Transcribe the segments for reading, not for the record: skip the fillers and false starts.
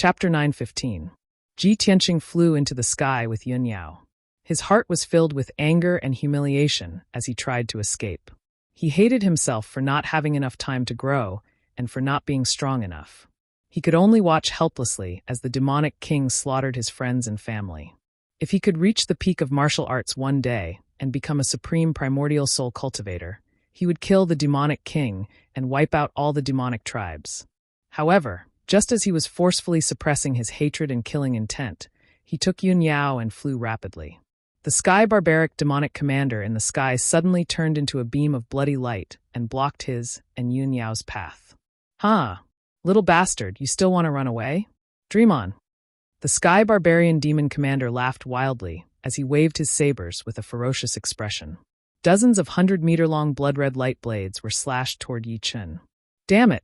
Chapter 9:15. Ji Tianqing flew into the sky with Yun Yao. His heart was filled with anger and humiliation as he tried to escape. He hated himself for not having enough time to grow and for not being strong enough. He could only watch helplessly as the demonic king slaughtered his friends and family. If he could reach the peak of martial arts one day and become a supreme primordial soul cultivator, he would kill the demonic king and wipe out all the demonic tribes. However, just as he was forcefully suppressing his hatred and killing intent, he took Yun Yao and flew rapidly. The sky barbaric demonic commander in the sky suddenly turned into a beam of bloody light and blocked his and Yun Yao's path. "Huh, little bastard, you still want to run away? Dream on." The sky barbarian demon commander laughed wildly as he waved his sabers with a ferocious expression. Dozens of 100-meter-long blood-red light blades were slashed toward Yi Chen. "Damn it!"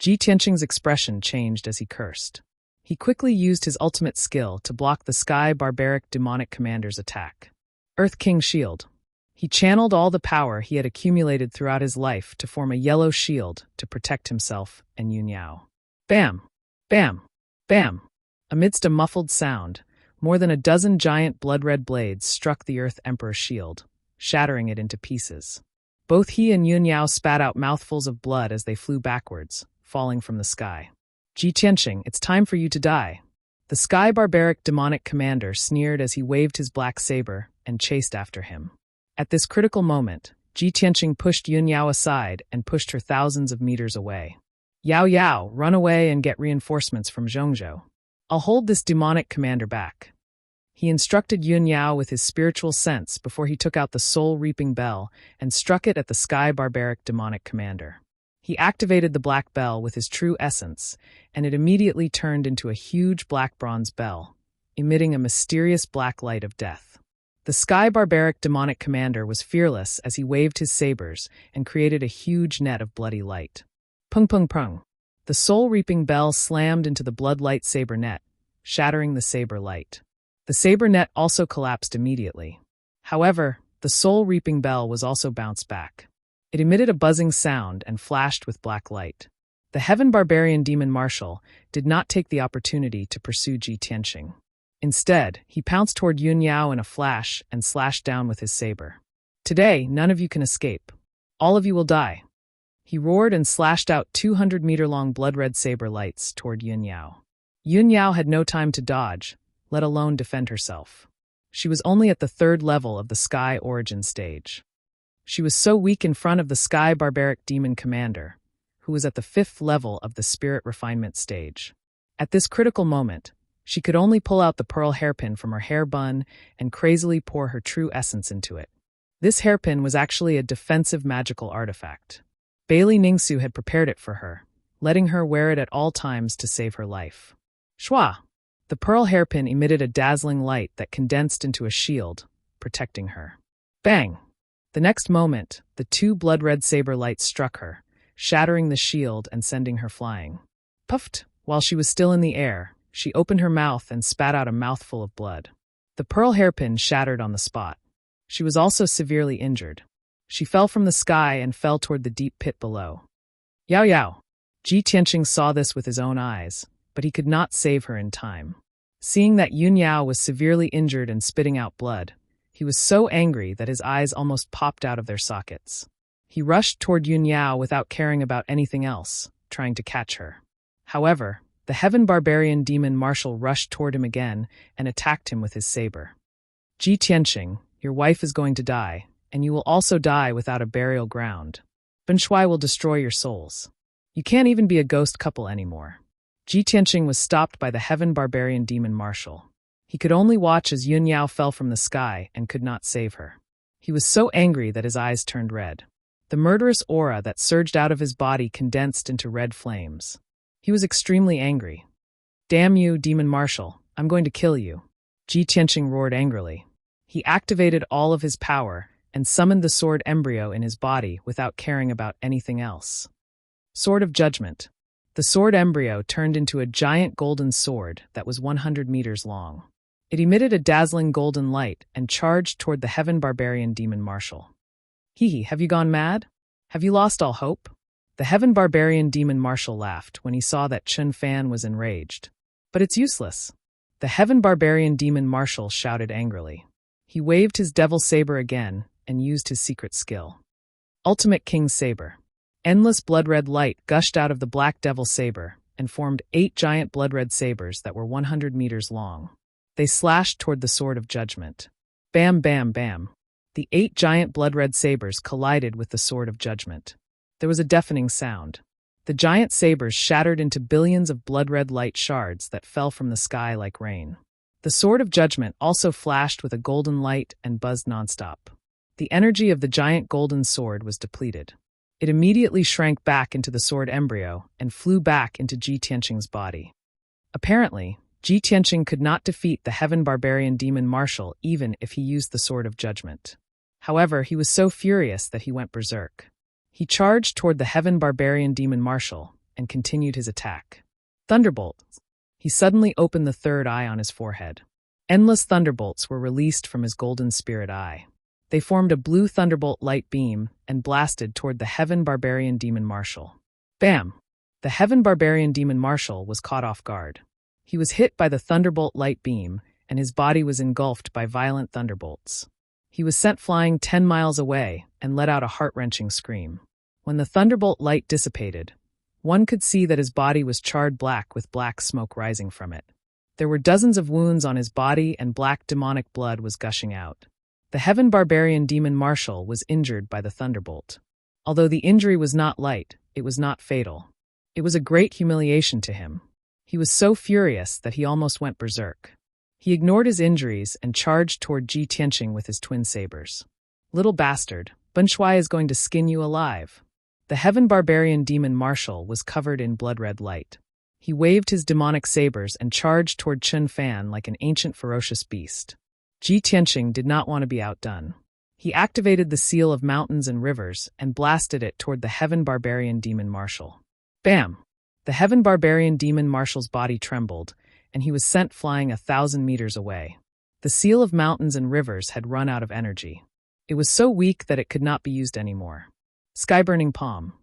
Ji Tianqing's expression changed as he cursed. He quickly used his ultimate skill to block the sky barbaric demonic commander's attack. Earth King Shield. He channeled all the power he had accumulated throughout his life to form a yellow shield to protect himself and Yun Yao. Bam! Bam! Bam! Amidst a muffled sound, more than a dozen giant blood-red blades struck the Earth Emperor's shield, shattering it into pieces. Both he and Yun Yao spat out mouthfuls of blood as they flew backwards, falling from the sky. "Ji Tianqing, it's time for you to die." The sky barbaric demonic commander sneered as he waved his black saber and chased after him. At this critical moment, Ji Tianqing pushed Yun Yao aside and pushed her thousands of meters away. "Yao Yao, run away and get reinforcements from Zhongzhou. I'll hold this demonic commander back." He instructed Yun Yao with his spiritual sense before he took out the soul-reaping bell and struck it at the sky barbaric demonic commander. He activated the black bell with his true essence, and it immediately turned into a huge black bronze bell, emitting a mysterious black light of death. The sky barbaric demonic commander was fearless as he waved his sabers and created a huge net of bloody light. Pung pung pung. The soul-reaping bell slammed into the blood light saber net, shattering the saber light. The saber net also collapsed immediately. However, the soul-reaping bell was also bounced back. It emitted a buzzing sound and flashed with black light. The Heaven Barbarian Demon Marshal did not take the opportunity to pursue Ji Tianqing. Instead, he pounced toward Yun Yao in a flash and slashed down with his saber. "Today, none of you can escape. All of you will die." He roared and slashed out 200-meter-long blood-red saber lights toward Yun Yao. Yun Yao had no time to dodge, let alone defend herself. She was only at the 3rd level of the Sky Origin stage. She was so weak in front of the Sky Barbaric Demon Commander, who was at the 5th level of the Spirit Refinement stage. At this critical moment, she could only pull out the pearl hairpin from her hair bun and crazily pour her true essence into it. This hairpin was actually a defensive magical artifact. Bailey Ningsu had prepared it for her, letting her wear it at all times to save her life. Shwa! The pearl hairpin emitted a dazzling light that condensed into a shield, protecting her. Bang! The next moment, the 2 blood-red saber lights struck her, shattering the shield and sending her flying. Puffed! While she was still in the air, she opened her mouth and spat out a mouthful of blood. The pearl hairpin shattered on the spot. She was also severely injured. She fell from the sky and fell toward the deep pit below. Yao Yao! Ji Tianqing saw this with his own eyes, but he could not save her in time. Seeing that Yun Yao was severely injured and spitting out blood, he was so angry that his eyes almost popped out of their sockets. He rushed toward Yun Yao without caring about anything else, trying to catch her. However, the Heaven Barbarian Demon Marshal rushed toward him again and attacked him with his saber. "Ji Tianqing, your wife is going to die, and you will also die without a burial ground. Ben Shui will destroy your souls. You can't even be a ghost couple anymore." Ji Tianqing was stopped by the Heaven Barbarian Demon Marshal. He could only watch as Yun Yao fell from the sky and could not save her. He was so angry that his eyes turned red. The murderous aura that surged out of his body condensed into red flames. He was extremely angry. "Damn you, Demon Marshal, I'm going to kill you." Ji Tianqing roared angrily. He activated all of his power and summoned the sword embryo in his body without caring about anything else. Sword of Judgment. The sword embryo turned into a giant golden sword that was 100 meters long. It emitted a dazzling golden light and charged toward the Heaven Barbarian Demon Marshal. "Hee, have you gone mad? Have you lost all hope?" The Heaven Barbarian Demon Marshal laughed when he saw that Chun Fan was enraged. But it's useless. The heaven barbarian demon marshal shouted angrily. He waved his devil saber again and used his secret skill. Ultimate King's Saber. Endless blood-red light gushed out of the black devil saber and formed 8 giant blood-red sabers that were 100 meters long. They slashed toward the Sword of Judgment. Bam, bam, bam. The 8 giant blood-red sabers collided with the Sword of Judgment. There was a deafening sound. The giant sabers shattered into billions of blood-red light shards that fell from the sky like rain. The Sword of Judgment also flashed with a golden light and buzzed nonstop. The energy of the giant golden sword was depleted. It immediately shrank back into the sword embryo and flew back into Ji Tianqing's body. Apparently, Ji Tianqing could not defeat the heaven barbarian demon marshal even if he used the Sword of Judgment. However, he was so furious that he went berserk. He charged toward the heaven barbarian demon marshal and continued his attack. Thunderbolt! He suddenly opened the third eye on his forehead. Endless thunderbolts were released from his golden spirit eye. They formed a blue thunderbolt light beam and blasted toward the heaven barbarian demon marshal. Bam! The heaven barbarian demon marshal was caught off guard. He was hit by the thunderbolt light beam, and his body was engulfed by violent thunderbolts. He was sent flying 10 miles away and let out a heart-wrenching scream. When the thunderbolt light dissipated, one could see that his body was charred black with black smoke rising from it. There were dozens of wounds on his body and black demonic blood was gushing out. The heaven barbarian demon marshal was injured by the thunderbolt. Although the injury was not light, it was not fatal. It was a great humiliation to him. He was so furious that he almost went berserk. He ignored his injuries and charged toward Ji Tianqing with his twin sabers. Little bastard, Bun Shui is going to skin you alive. The heaven barbarian demon marshal was covered in blood-red light. He waved his demonic sabers and charged toward Chun Fan like an ancient ferocious beast. Ji Tianqing did not want to be outdone. He activated the Seal of Mountains and Rivers and blasted it toward the heaven barbarian demon marshal. Bam! The heaven barbarian demon marshal's body trembled, and he was sent flying 1,000 meters away. The Seal of Mountains and Rivers had run out of energy. It was so weak that it could not be used anymore. Sky-burning palm.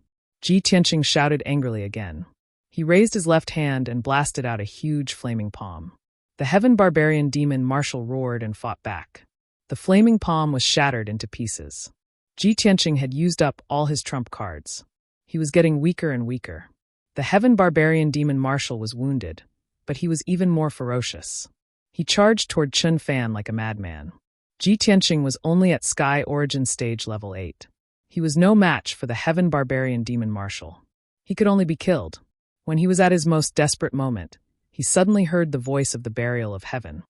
Ji Tianqing shouted angrily again. He raised his left hand and blasted out a huge flaming palm. The heaven barbarian demon marshal roared and fought back. The flaming palm was shattered into pieces. Ji Tianqing had used up all his trump cards. He was getting weaker and weaker. The heaven barbarian demon marshal was wounded, but he was even more ferocious. He charged toward Chun Fan like a madman. Ji Tianqing was only at Sky Origin Stage Level 8. He was no match for the heaven barbarian demon marshal. He could only be killed. When he was at his most desperate moment, he suddenly heard the voice of the burial of heaven.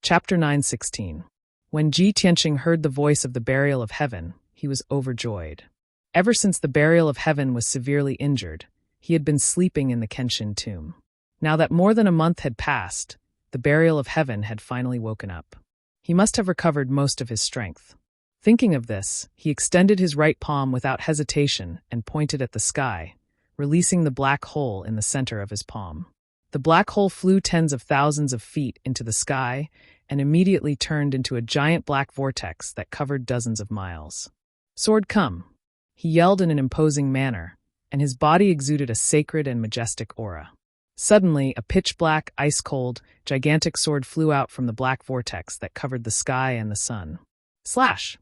Chapter 9:16. When Ji Tianqing heard the voice of the burial of heaven, he was overjoyed. Ever since the burial of heaven was severely injured, he had been sleeping in the Kenshin tomb. Now that more than a month had passed, the burial of heaven had finally woken up. He must have recovered most of his strength. Thinking of this, he extended his right palm without hesitation and pointed at the sky, releasing the black hole in the center of his palm. The black hole flew tens of thousands of feet into the sky and immediately turned into a giant black vortex that covered dozens of miles. "Sword, come!" He yelled in an imposing manner, and his body exuded a sacred and majestic aura. Suddenly, a pitch-black, ice-cold, gigantic sword flew out from the black vortex that covered the sky and the sun. Slash!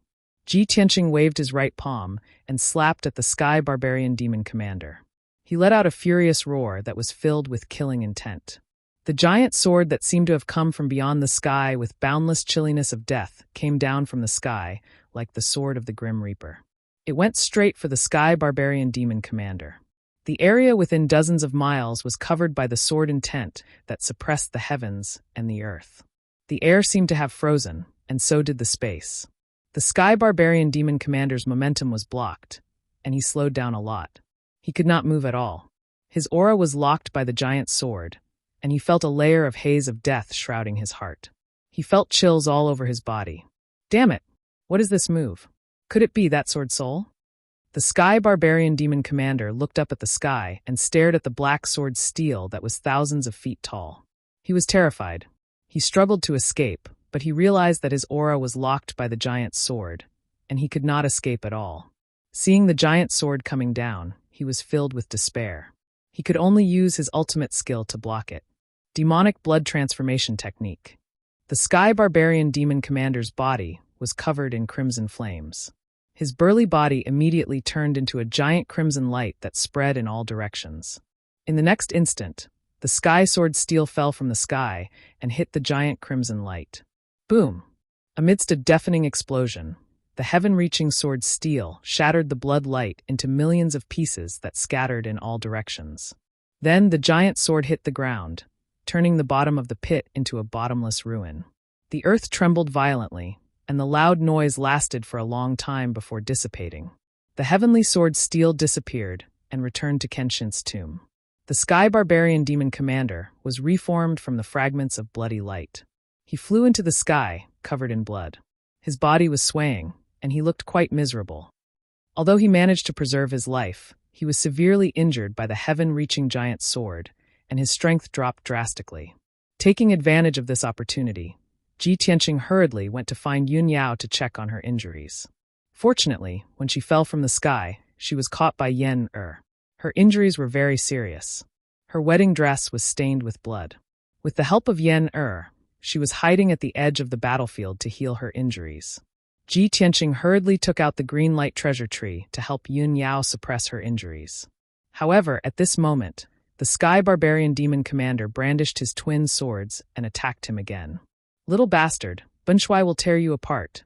Ji Tianqing waved his right palm and slapped at the sky barbarian demon commander. He let out a furious roar that was filled with killing intent. The giant sword that seemed to have come from beyond the sky with boundless chilliness of death came down from the sky like the sword of the Grim Reaper. It went straight for the sky barbarian demon commander. The area within dozens of miles was covered by the sword intent that suppressed the heavens and the earth. The air seemed to have frozen, and so did the space. The sky barbarian demon commander's momentum was blocked, and he slowed down a lot. He could not move at all. His aura was locked by the giant sword, and he felt a layer of haze of death shrouding his heart. He felt chills all over his body. Damn it! What is this move? Could it be that sword soul? The sky barbarian demon commander looked up at the sky and stared at the black sword steel that was thousands of feet tall. He was terrified. He struggled to escape, but he realized that his aura was locked by the giant sword, and he could not escape at all. Seeing the giant sword coming down, he was filled with despair. He could only use his ultimate skill to block it. Demonic blood transformation technique. The Sky Barbarian Demon Commander's body was covered in crimson flames. His burly body immediately turned into a giant crimson light that spread in all directions. In the next instant, the Sky Sword Steel fell from the sky and hit the giant crimson light. Boom! Amidst a deafening explosion, the heaven-reaching sword steel shattered the blood light into millions of pieces that scattered in all directions. Then the giant sword hit the ground, turning the bottom of the pit into a bottomless ruin. The earth trembled violently, and the loud noise lasted for a long time before dissipating. The heavenly sword steel disappeared and returned to Kenshin's tomb. The Sky Barbarian Demon Commander was reformed from the fragments of bloody light. He flew into the sky, covered in blood. His body was swaying, and he looked quite miserable. Although he managed to preserve his life, he was severely injured by the heaven-reaching giant sword, and his strength dropped drastically. Taking advantage of this opportunity, Ji Tianqing hurriedly went to find Yun Yao to check on her injuries. Fortunately, when she fell from the sky, she was caught by Yen Er. Her injuries were very serious. Her wedding dress was stained with blood. With the help of Yen Er, she was hiding at the edge of the battlefield to heal her injuries. Ji Tianqing hurriedly took out the green light treasure tree to help Yun Yao suppress her injuries. However, at this moment, the Sky Barbarian Demon Commander brandished his twin swords and attacked him again. "Little bastard, Bunshui will tear you apart."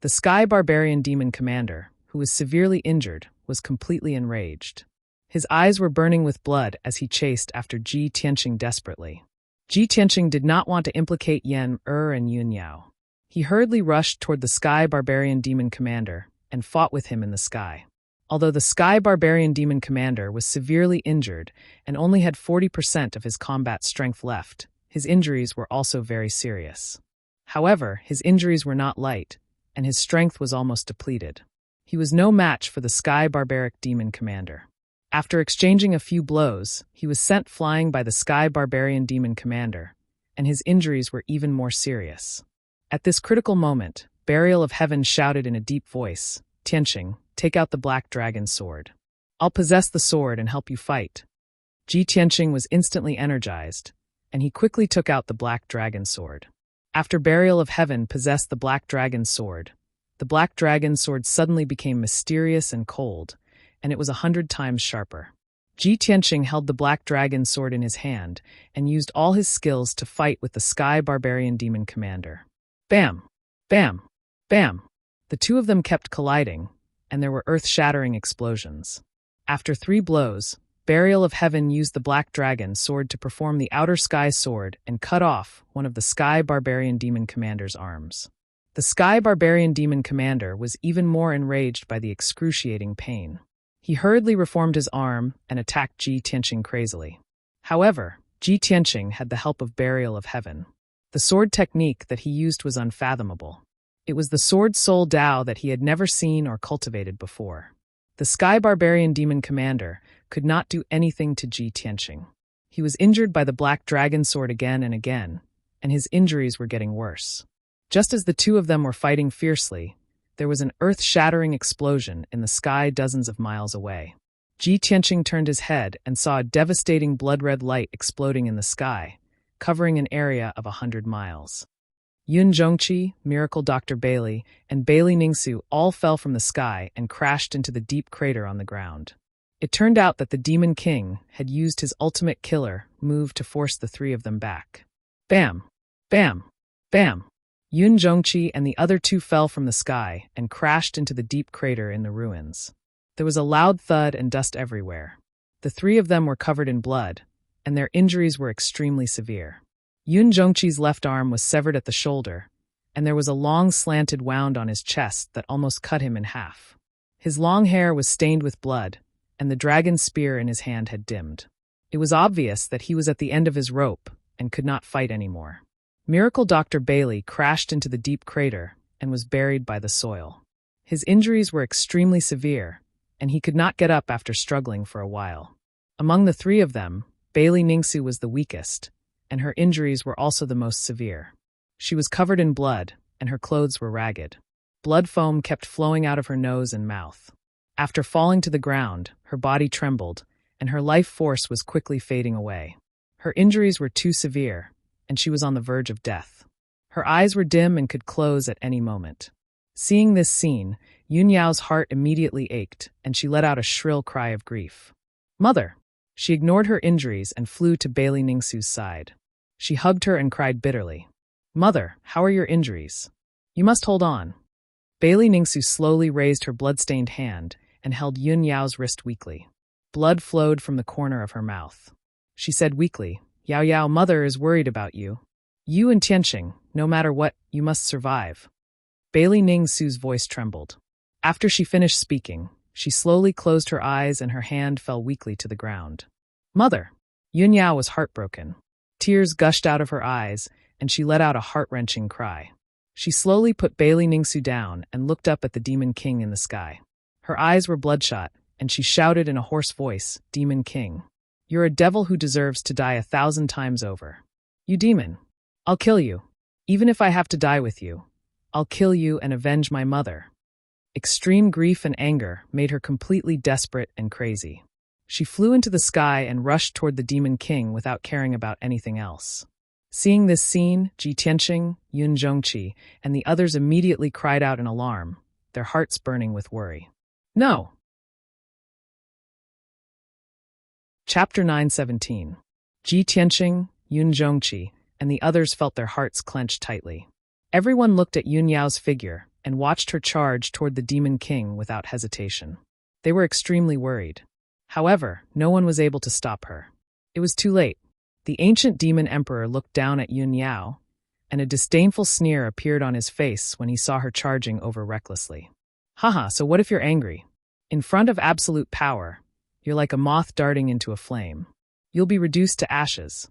The Sky Barbarian Demon Commander, who was severely injured, was completely enraged. His eyes were burning with blood as he chased after Ji Tianqing desperately. Ji Tianqing did not want to implicate Yen Er and Yun Yao. He hurriedly rushed toward the Sky Barbarian Demon Commander and fought with him in the sky. Although the Sky Barbarian Demon Commander was severely injured and only had 40% of his combat strength left, his injuries were also very serious. However, his injuries were not light, and his strength was almost depleted. He was no match for the Sky Barbaric Demon Commander. After exchanging a few blows, he was sent flying by the Sky Barbarian Demon Commander, and his injuries were even more serious. At this critical moment, Burial of Heaven shouted in a deep voice, "Tianqing, take out the Black Dragon Sword. I'll possess the sword and help you fight." Ji Tianqing was instantly energized, and he quickly took out the Black Dragon Sword. After Burial of Heaven possessed the Black Dragon Sword, the Black Dragon Sword suddenly became mysterious and cold, and it was 100 times sharper. Ji Tianqing held the Black Dragon Sword in his hand and used all his skills to fight with the Sky Barbarian Demon Commander. Bam! Bam! Bam! The two of them kept colliding, and there were earth-shattering explosions. After 3 blows, Burial of Heaven used the Black Dragon Sword to perform the Outer Sky Sword and cut off one of the Sky Barbarian Demon Commander's arms. The Sky Barbarian Demon Commander was even more enraged by the excruciating pain. He hurriedly reformed his arm and attacked Ji Tianqing crazily. However, Ji Tianqing had the help of Burial of Heaven. The sword technique that he used was unfathomable. It was the sword soul Dao that he had never seen or cultivated before. The Sky Barbarian Demon Commander could not do anything to Ji Tianqing. He was injured by the Black Dragon Sword again and again, and his injuries were getting worse. Just as the two of them were fighting fiercely, there was an earth-shattering explosion in the sky dozens of miles away. Ji Tianqing turned his head and saw a devastating blood-red light exploding in the sky, covering an area of 100 miles. Yun Zhongqi, Miracle Dr. Bailey, and Bailey Ningsu all fell from the sky and crashed into the deep crater on the ground. It turned out that the Demon King had used his ultimate killer move to force the 3 of them back. Bam! Bam! Bam! Yun Zhongqi and the other 2 fell from the sky and crashed into the deep crater in the ruins. There was a loud thud and dust everywhere. The 3 of them were covered in blood, and their injuries were extremely severe. Yun Zhongqi's left arm was severed at the shoulder, and there was a long slanted wound on his chest that almost cut him in half. His long hair was stained with blood, and the dragon spear in his hand had dimmed. It was obvious that he was at the end of his rope and could not fight anymore. Miracle Dr. Bailey crashed into the deep crater and was buried by the soil. His injuries were extremely severe, and he could not get up after struggling for a while. Among the 3 of them, Bailey Ningsu was the weakest, and her injuries were also the most severe. She was covered in blood, and her clothes were ragged. Blood foam kept flowing out of her nose and mouth. After falling to the ground, her body trembled, and her life force was quickly fading away. Her injuries were too severe, and she was on the verge of death. Her eyes were dim and could close at any moment. Seeing this scene, Yunyao's heart immediately ached, and she let out a shrill cry of grief. "Mother!" She ignored her injuries and flew to Bailey Ningsu's side. She hugged her and cried bitterly. "Mother, how are your injuries? You must hold on." Bailey Ningsu slowly raised her blood-stained hand and held Yunyao's wrist weakly. Blood flowed from the corner of her mouth. She said weakly, "Yao Yao, mother is worried about you. You and Tianqing, no matter what, you must survive." Bailey Ningsu's voice trembled. After she finished speaking, she slowly closed her eyes and her hand fell weakly to the ground. "Mother!" Yunyao was heartbroken. Tears gushed out of her eyes, and she let out a heart-wrenching cry. She slowly put Bailey Ningsu down and looked up at the Demon King in the sky. Her eyes were bloodshot, and she shouted in a hoarse voice, "Demon King, you're a devil who deserves to die 1,000 times over. You demon! I'll kill you. Even if I have to die with you, I'll kill you and avenge my mother." Extreme grief and anger made her completely desperate and crazy. She flew into the sky and rushed toward the Demon King without caring about anything else. Seeing this scene, Ji Tianqing, Yun Zhongqi, and the others immediately cried out in alarm, their hearts burning with worry. "No!" Chapter 917. Ji Tianqing, Yun Zhongqi, and the others felt their hearts clench tightly. Everyone looked at Yun Yao's figure and watched her charge toward the Demon King without hesitation. They were extremely worried. However, no one was able to stop her. It was too late. The ancient demon emperor looked down at Yun Yao, and a disdainful sneer appeared on his face when he saw her charging over recklessly. "Haha, so what if you're angry? In front of absolute power, you're like a moth darting into a flame. You'll be reduced to ashes."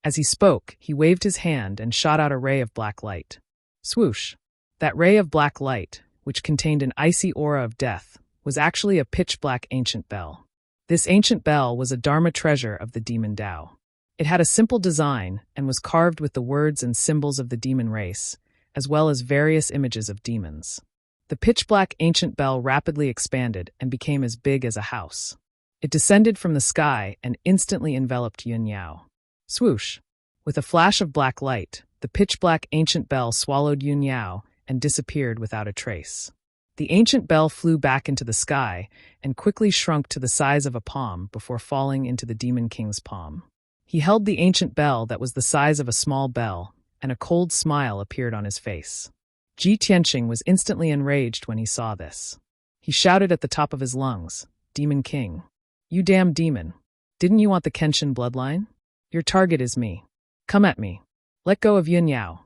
As he spoke, he waved his hand and shot out a ray of black light. Swoosh! That ray of black light, which contained an icy aura of death, was actually a pitch-black ancient bell. This ancient bell was a Dharma treasure of the demon Tao. It had a simple design and was carved with the words and symbols of the demon race, as well as various images of demons. The pitch-black ancient bell rapidly expanded and became as big as a house. It descended from the sky and instantly enveloped Yun Yao. Swoosh! With a flash of black light, the pitch-black ancient bell swallowed Yun Yao and disappeared without a trace. The ancient bell flew back into the sky and quickly shrunk to the size of a palm before falling into the Demon King's palm. He held the ancient bell that was the size of a small bell, and a cold smile appeared on his face. Ji Tianqing was instantly enraged when he saw this. He shouted at the top of his lungs, "Demon King! You damn demon! Didn't you want the Kenshin bloodline? Your target is me. Come at me. Let go of Yun Yao."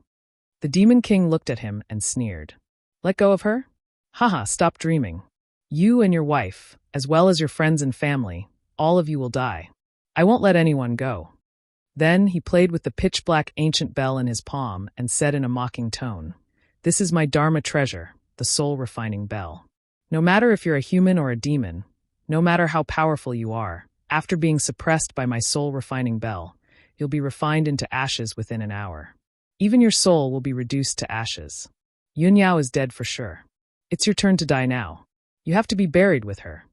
The Demon King looked at him and sneered. "Let go of her? Haha, stop dreaming. You and your wife, as well as your friends and family, all of you will die. I won't let anyone go." Then he played with the pitch-black ancient bell in his palm and said in a mocking tone, "This is my Dharma treasure, the soul-refining bell. No matter if you're a human or a demon, no matter how powerful you are, after being suppressed by my soul-refining bell, you'll be refined into ashes within an hour. Even your soul will be reduced to ashes. Yun Yao is dead for sure. It's your turn to die now. You have to be buried with her."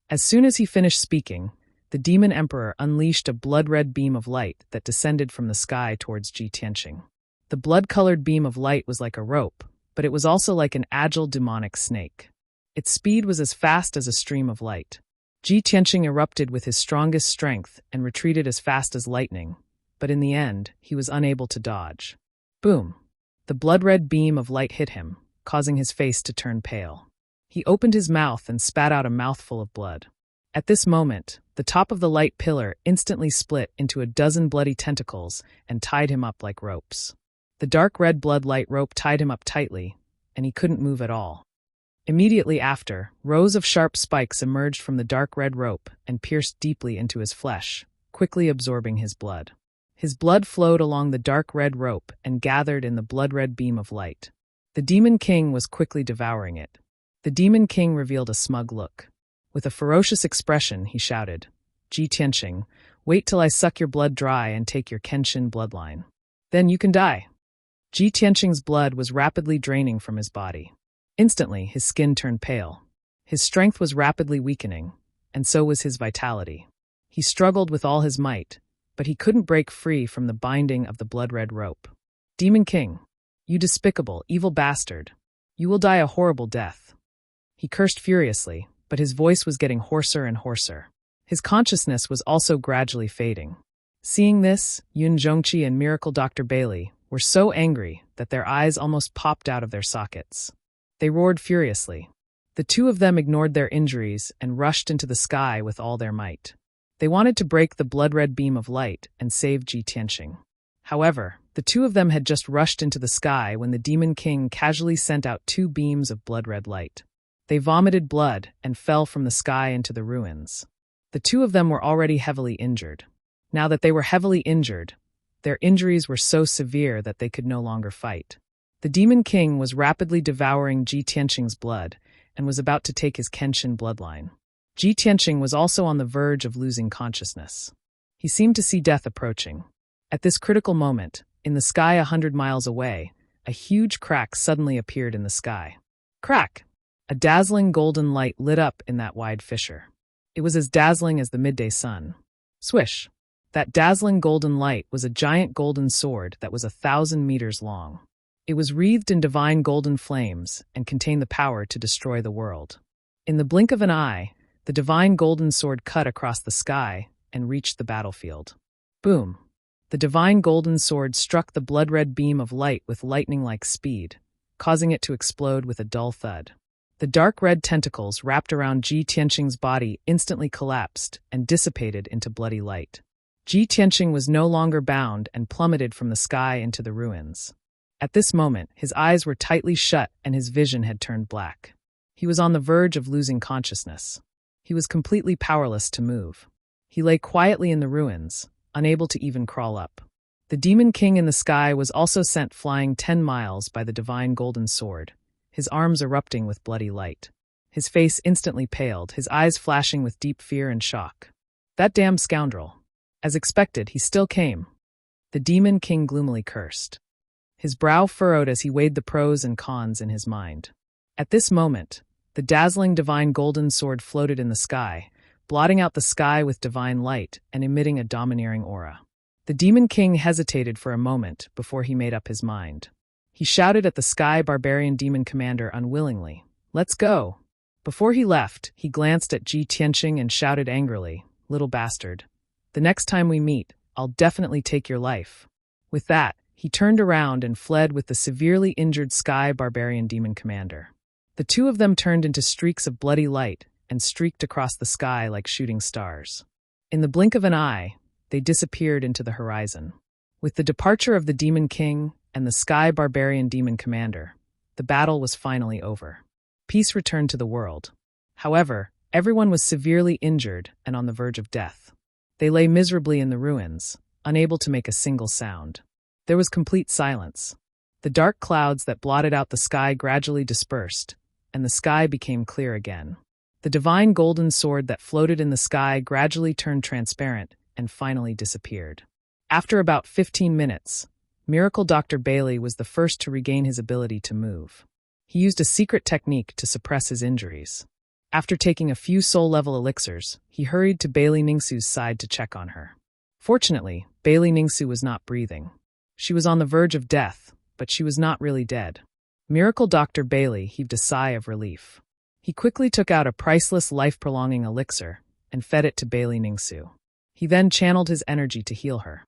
As soon as he finished speaking, the Demon Emperor unleashed a blood-red beam of light that descended from the sky towards Ji Tianqing. The blood-colored beam of light was like a rope, but it was also like an agile demonic snake. Its speed was as fast as a stream of light. Ji Tianqing erupted with his strongest strength and retreated as fast as lightning, but in the end, he was unable to dodge. Boom! The blood-red beam of light hit him, causing his face to turn pale. He opened his mouth and spat out a mouthful of blood. At this moment, the top of the light pillar instantly split into a dozen bloody tentacles and tied him up like ropes. The dark red blood light rope tied him up tightly, and he couldn't move at all. Immediately after, rows of sharp spikes emerged from the dark red rope and pierced deeply into his flesh, quickly absorbing his blood. His blood flowed along the dark red rope and gathered in the blood-red beam of light. The Demon King was quickly devouring it. The Demon King revealed a smug look. With a ferocious expression, he shouted, "Ji Tianqing, wait till I suck your blood dry and take your Kenshin bloodline. Then you can die." Ji Tianqing's blood was rapidly draining from his body. Instantly, his skin turned pale. His strength was rapidly weakening, and so was his vitality. He struggled with all his might, but he couldn't break free from the binding of the blood-red rope. Demon King, you despicable, evil bastard. You will die a horrible death. He cursed furiously, but his voice was getting hoarser and hoarser. His consciousness was also gradually fading. Seeing this, Yun Zhongqi and Miracle Dr. Bailey were so angry that their eyes almost popped out of their sockets. They roared furiously. The two of them ignored their injuries and rushed into the sky with all their might. They wanted to break the blood-red beam of light and save Ji Tianqing. However, the two of them had just rushed into the sky when the Demon King casually sent out two beams of blood-red light. They vomited blood and fell from the sky into the ruins. The two of them were already heavily injured. Now that they were heavily injured, their injuries were so severe that they could no longer fight. The Demon King was rapidly devouring Ji Tianqing's blood and was about to take his Kenshin bloodline. Ji Tianqing was also on the verge of losing consciousness. He seemed to see death approaching. At this critical moment, in the sky 100 miles away, a huge crack suddenly appeared in the sky. Crack! A dazzling golden light lit up in that wide fissure. It was as dazzling as the midday sun. Swish! That dazzling golden light was a giant golden sword that was 1,000 meters long. It was wreathed in divine golden flames and contained the power to destroy the world. In the blink of an eye, the divine golden sword cut across the sky and reached the battlefield. Boom! The divine golden sword struck the blood-red beam of light with lightning-like speed, causing it to explode with a dull thud. The dark red tentacles wrapped around Ji Tianqing's body instantly collapsed and dissipated into bloody light. Ji Tianqing was no longer bound and plummeted from the sky into the ruins. At this moment, his eyes were tightly shut and his vision had turned black. He was on the verge of losing consciousness. He was completely powerless to move. He lay quietly in the ruins, unable to even crawl up. The Demon King in the sky was also sent flying 10 miles by the divine golden sword, his arms erupting with bloody light. His face instantly paled, his eyes flashing with deep fear and shock. That damn scoundrel. As expected, he still came. The Demon King gloomily cursed. His brow furrowed as he weighed the pros and cons in his mind. At this moment, the dazzling divine golden sword floated in the sky, blotting out the sky with divine light and emitting a domineering aura. The Demon King hesitated for a moment before he made up his mind. He shouted at the Sky Barbarian Demon Commander unwillingly, "Let's go!" Before he left, he glanced at Ji Tianqing and shouted angrily, "Little bastard. The next time we meet, I'll definitely take your life." With that, he turned around and fled with the severely injured Sky Barbarian Demon Commander. The two of them turned into streaks of bloody light and streaked across the sky like shooting stars. In the blink of an eye, they disappeared into the horizon. With the departure of the Demon King and the Sky Barbarian Demon Commander, the battle was finally over. Peace returned to the world. However, everyone was severely injured and on the verge of death. They lay miserably in the ruins, unable to make a single sound. There was complete silence. The dark clouds that blotted out the sky gradually dispersed, and the sky became clear again. The divine golden sword that floated in the sky gradually turned transparent and finally disappeared. After about 15 minutes, Miracle Dr. Bailey was the first to regain his ability to move. He used a secret technique to suppress his injuries. After taking a few soul-level elixirs, he hurried to Bailey Ningsu's side to check on her. Fortunately, Bailey Ningsu was not breathing. She was on the verge of death, but she was not really dead. Miracle Dr. Bailey heaved a sigh of relief. He quickly took out a priceless life-prolonging elixir and fed it to Bailey Ningsu. He then channeled his energy to heal her.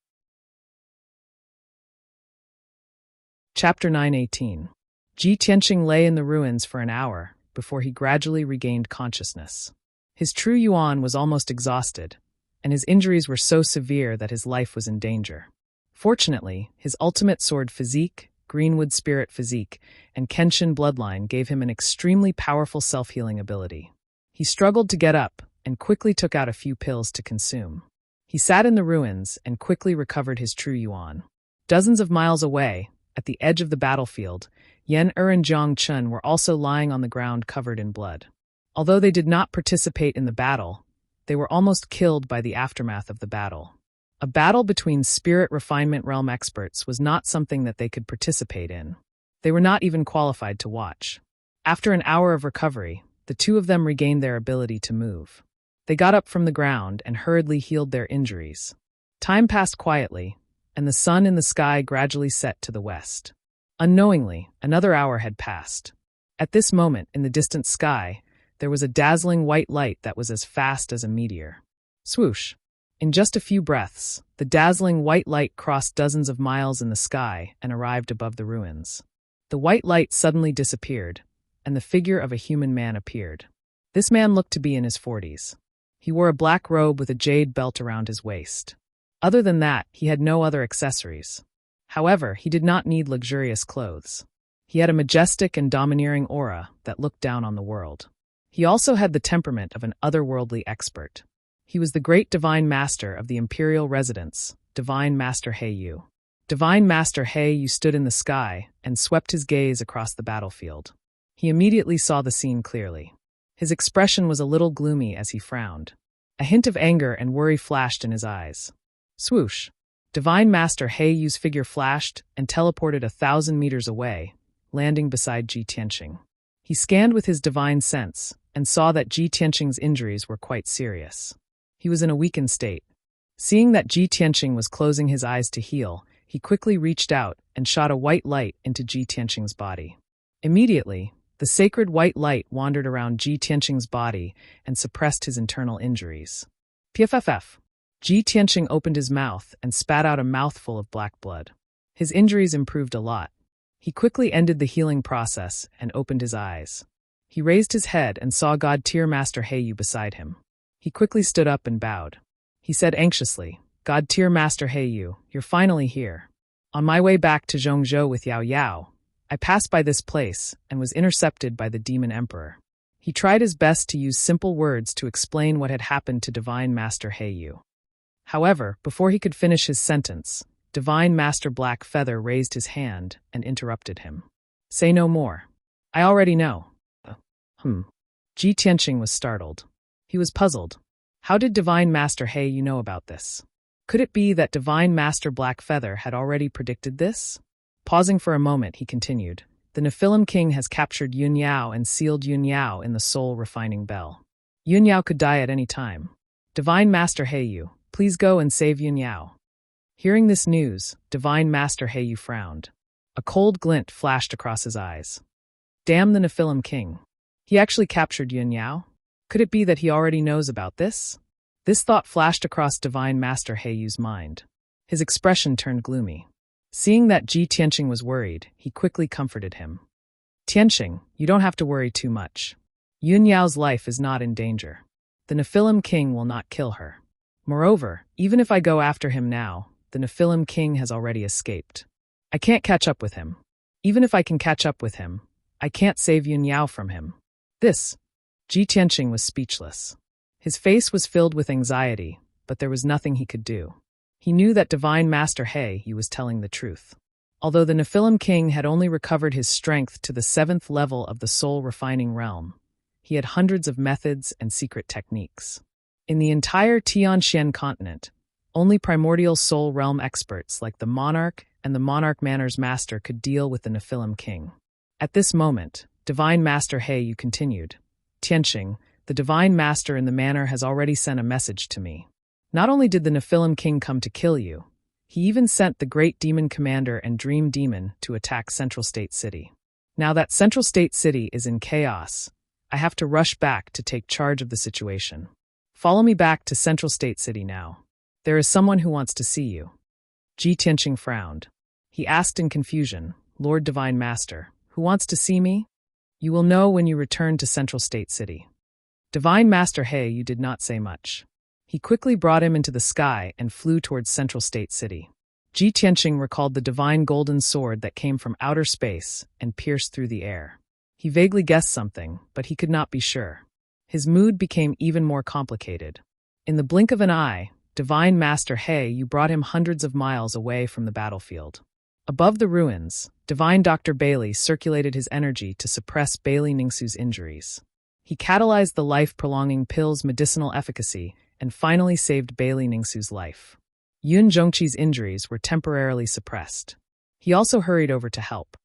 Chapter 9:18. Ji Tianqing lay in the ruins for an hour before he gradually regained consciousness. His true yuan was almost exhausted, and his injuries were so severe that his life was in danger. Fortunately, his ultimate sword physique, Greenwood spirit physique, and Kenshin bloodline gave him an extremely powerful self-healing ability. He struggled to get up and quickly took out a few pills to consume. He sat in the ruins and quickly recovered his true yuan. Dozens of miles away, at the edge of the battlefield, Yan and Jiang Chun were also lying on the ground covered in blood. Although they did not participate in the battle, they were almost killed by the aftermath of the battle. A battle between spirit refinement realm experts was not something that they could participate in. They were not even qualified to watch. After an hour of recovery, the two of them regained their ability to move. They got up from the ground and hurriedly healed their injuries. Time passed quietly, and the sun in the sky gradually set to the west. Unknowingly, another hour had passed. At this moment, in the distant sky, there was a dazzling white light that was as fast as a meteor. Swoosh! In just a few breaths, the dazzling white light crossed dozens of miles in the sky and arrived above the ruins. The white light suddenly disappeared, and the figure of a human man appeared. This man looked to be in his 40s. He wore a black robe with a jade belt around his waist. Other than that, he had no other accessories. However, he did not need luxurious clothes. He had a majestic and domineering aura that looked down on the world. He also had the temperament of an otherworldly expert. He was the great Divine Master of the Imperial Residence, Divine Master Heiyu. Divine Master Heiyu stood in the sky and swept his gaze across the battlefield. He immediately saw the scene clearly. His expression was a little gloomy as he frowned. A hint of anger and worry flashed in his eyes. Swoosh! Divine Master Heiyu's figure flashed and teleported 1,000 meters away, landing beside Ji Tianqing. He scanned with his divine sense and saw that Ji Tianqing's injuries were quite serious. He was in a weakened state. Seeing that Ji Tianqing was closing his eyes to heal, he quickly reached out and shot a white light into Ji Tianqing's body. Immediately, the sacred white light wandered around Ji Tianqing's body and suppressed his internal injuries. PFFF. Ji Tianqing opened his mouth and spat out a mouthful of black blood. His injuries improved a lot. He quickly ended the healing process and opened his eyes. He raised his head and saw God-tier Master Heiyu beside him. He quickly stood up and bowed. He said anxiously, God-tier Master Heiyu, you're finally here. On my way back to Zhongzhou with Yao Yao, I passed by this place and was intercepted by the Demon Emperor. He tried his best to use simple words to explain what had happened to Divine Master Heiyu. However, before he could finish his sentence, Divine Master Black Feather raised his hand and interrupted him. Say no more. I already know. Ji Tianqing was startled. He was puzzled. How did Divine Master Heiyu know about this? Could it be that Divine Master Black Feather had already predicted this? Pausing for a moment, he continued, the Nephilim King has captured Yun Yao and sealed Yun Yao in the soul refining bell. Yun Yao could die at any time. Divine Master Heiyu, please go and save Yun Yao. Hearing this news, Divine Master Heiyu frowned. A cold glint flashed across his eyes. Damn the Nephilim King. He actually captured Yun Yao? Could it be that he already knows about this? This thought flashed across Divine Master Heiyu's mind. His expression turned gloomy. Seeing that Ji Tianqing was worried, he quickly comforted him. Tianqing, you don't have to worry too much. Yun Yao's life is not in danger. The Nephilim King will not kill her. Moreover, even if I go after him now, the Nephilim King has already escaped. I can't catch up with him. Even if I can catch up with him, I can't save Yun Yao from him. Ji Tianqing was speechless. His face was filled with anxiety, but there was nothing he could do. He knew that Divine Master Heiyu was telling the truth. Although the Nephilim King had only recovered his strength to the 7th level of the soul refining realm, he had hundreds of methods and secret techniques. In the entire Tianxian continent, only primordial soul realm experts like the Monarch and the Monarch Manor's Master could deal with the Nephilim King. At this moment, Divine Master Heiyu continued, Tianqing, the Divine Master in the Manor has already sent a message to me. Not only did the Nephilim King come to kill you, he even sent the Great Demon Commander and Dream Demon to attack Central State City. Now that Central State City is in chaos, I have to rush back to take charge of the situation. Follow me back to Central State City now. There is someone who wants to see you. Ji Tianqing frowned. He asked in confusion, Lord Divine Master, who wants to see me? You will know when you return to Central State City. Divine Master Heiyu did not say much. He quickly brought him into the sky and flew towards Central State City. Ji Tianqing recalled the divine golden sword that came from outer space and pierced through the air. He vaguely guessed something, but he could not be sure. His mood became even more complicated. In the blink of an eye, Divine Master Heiyu brought him hundreds of miles away from the battlefield. Above the ruins, Divine Dr. Bailey circulated his energy to suppress Bailey Ningsu's injuries. He catalyzed the life-prolonging pill's medicinal efficacy and finally saved Bailey Ningsu's life. Yun Zhongqi's injuries were temporarily suppressed. He also hurried over to help.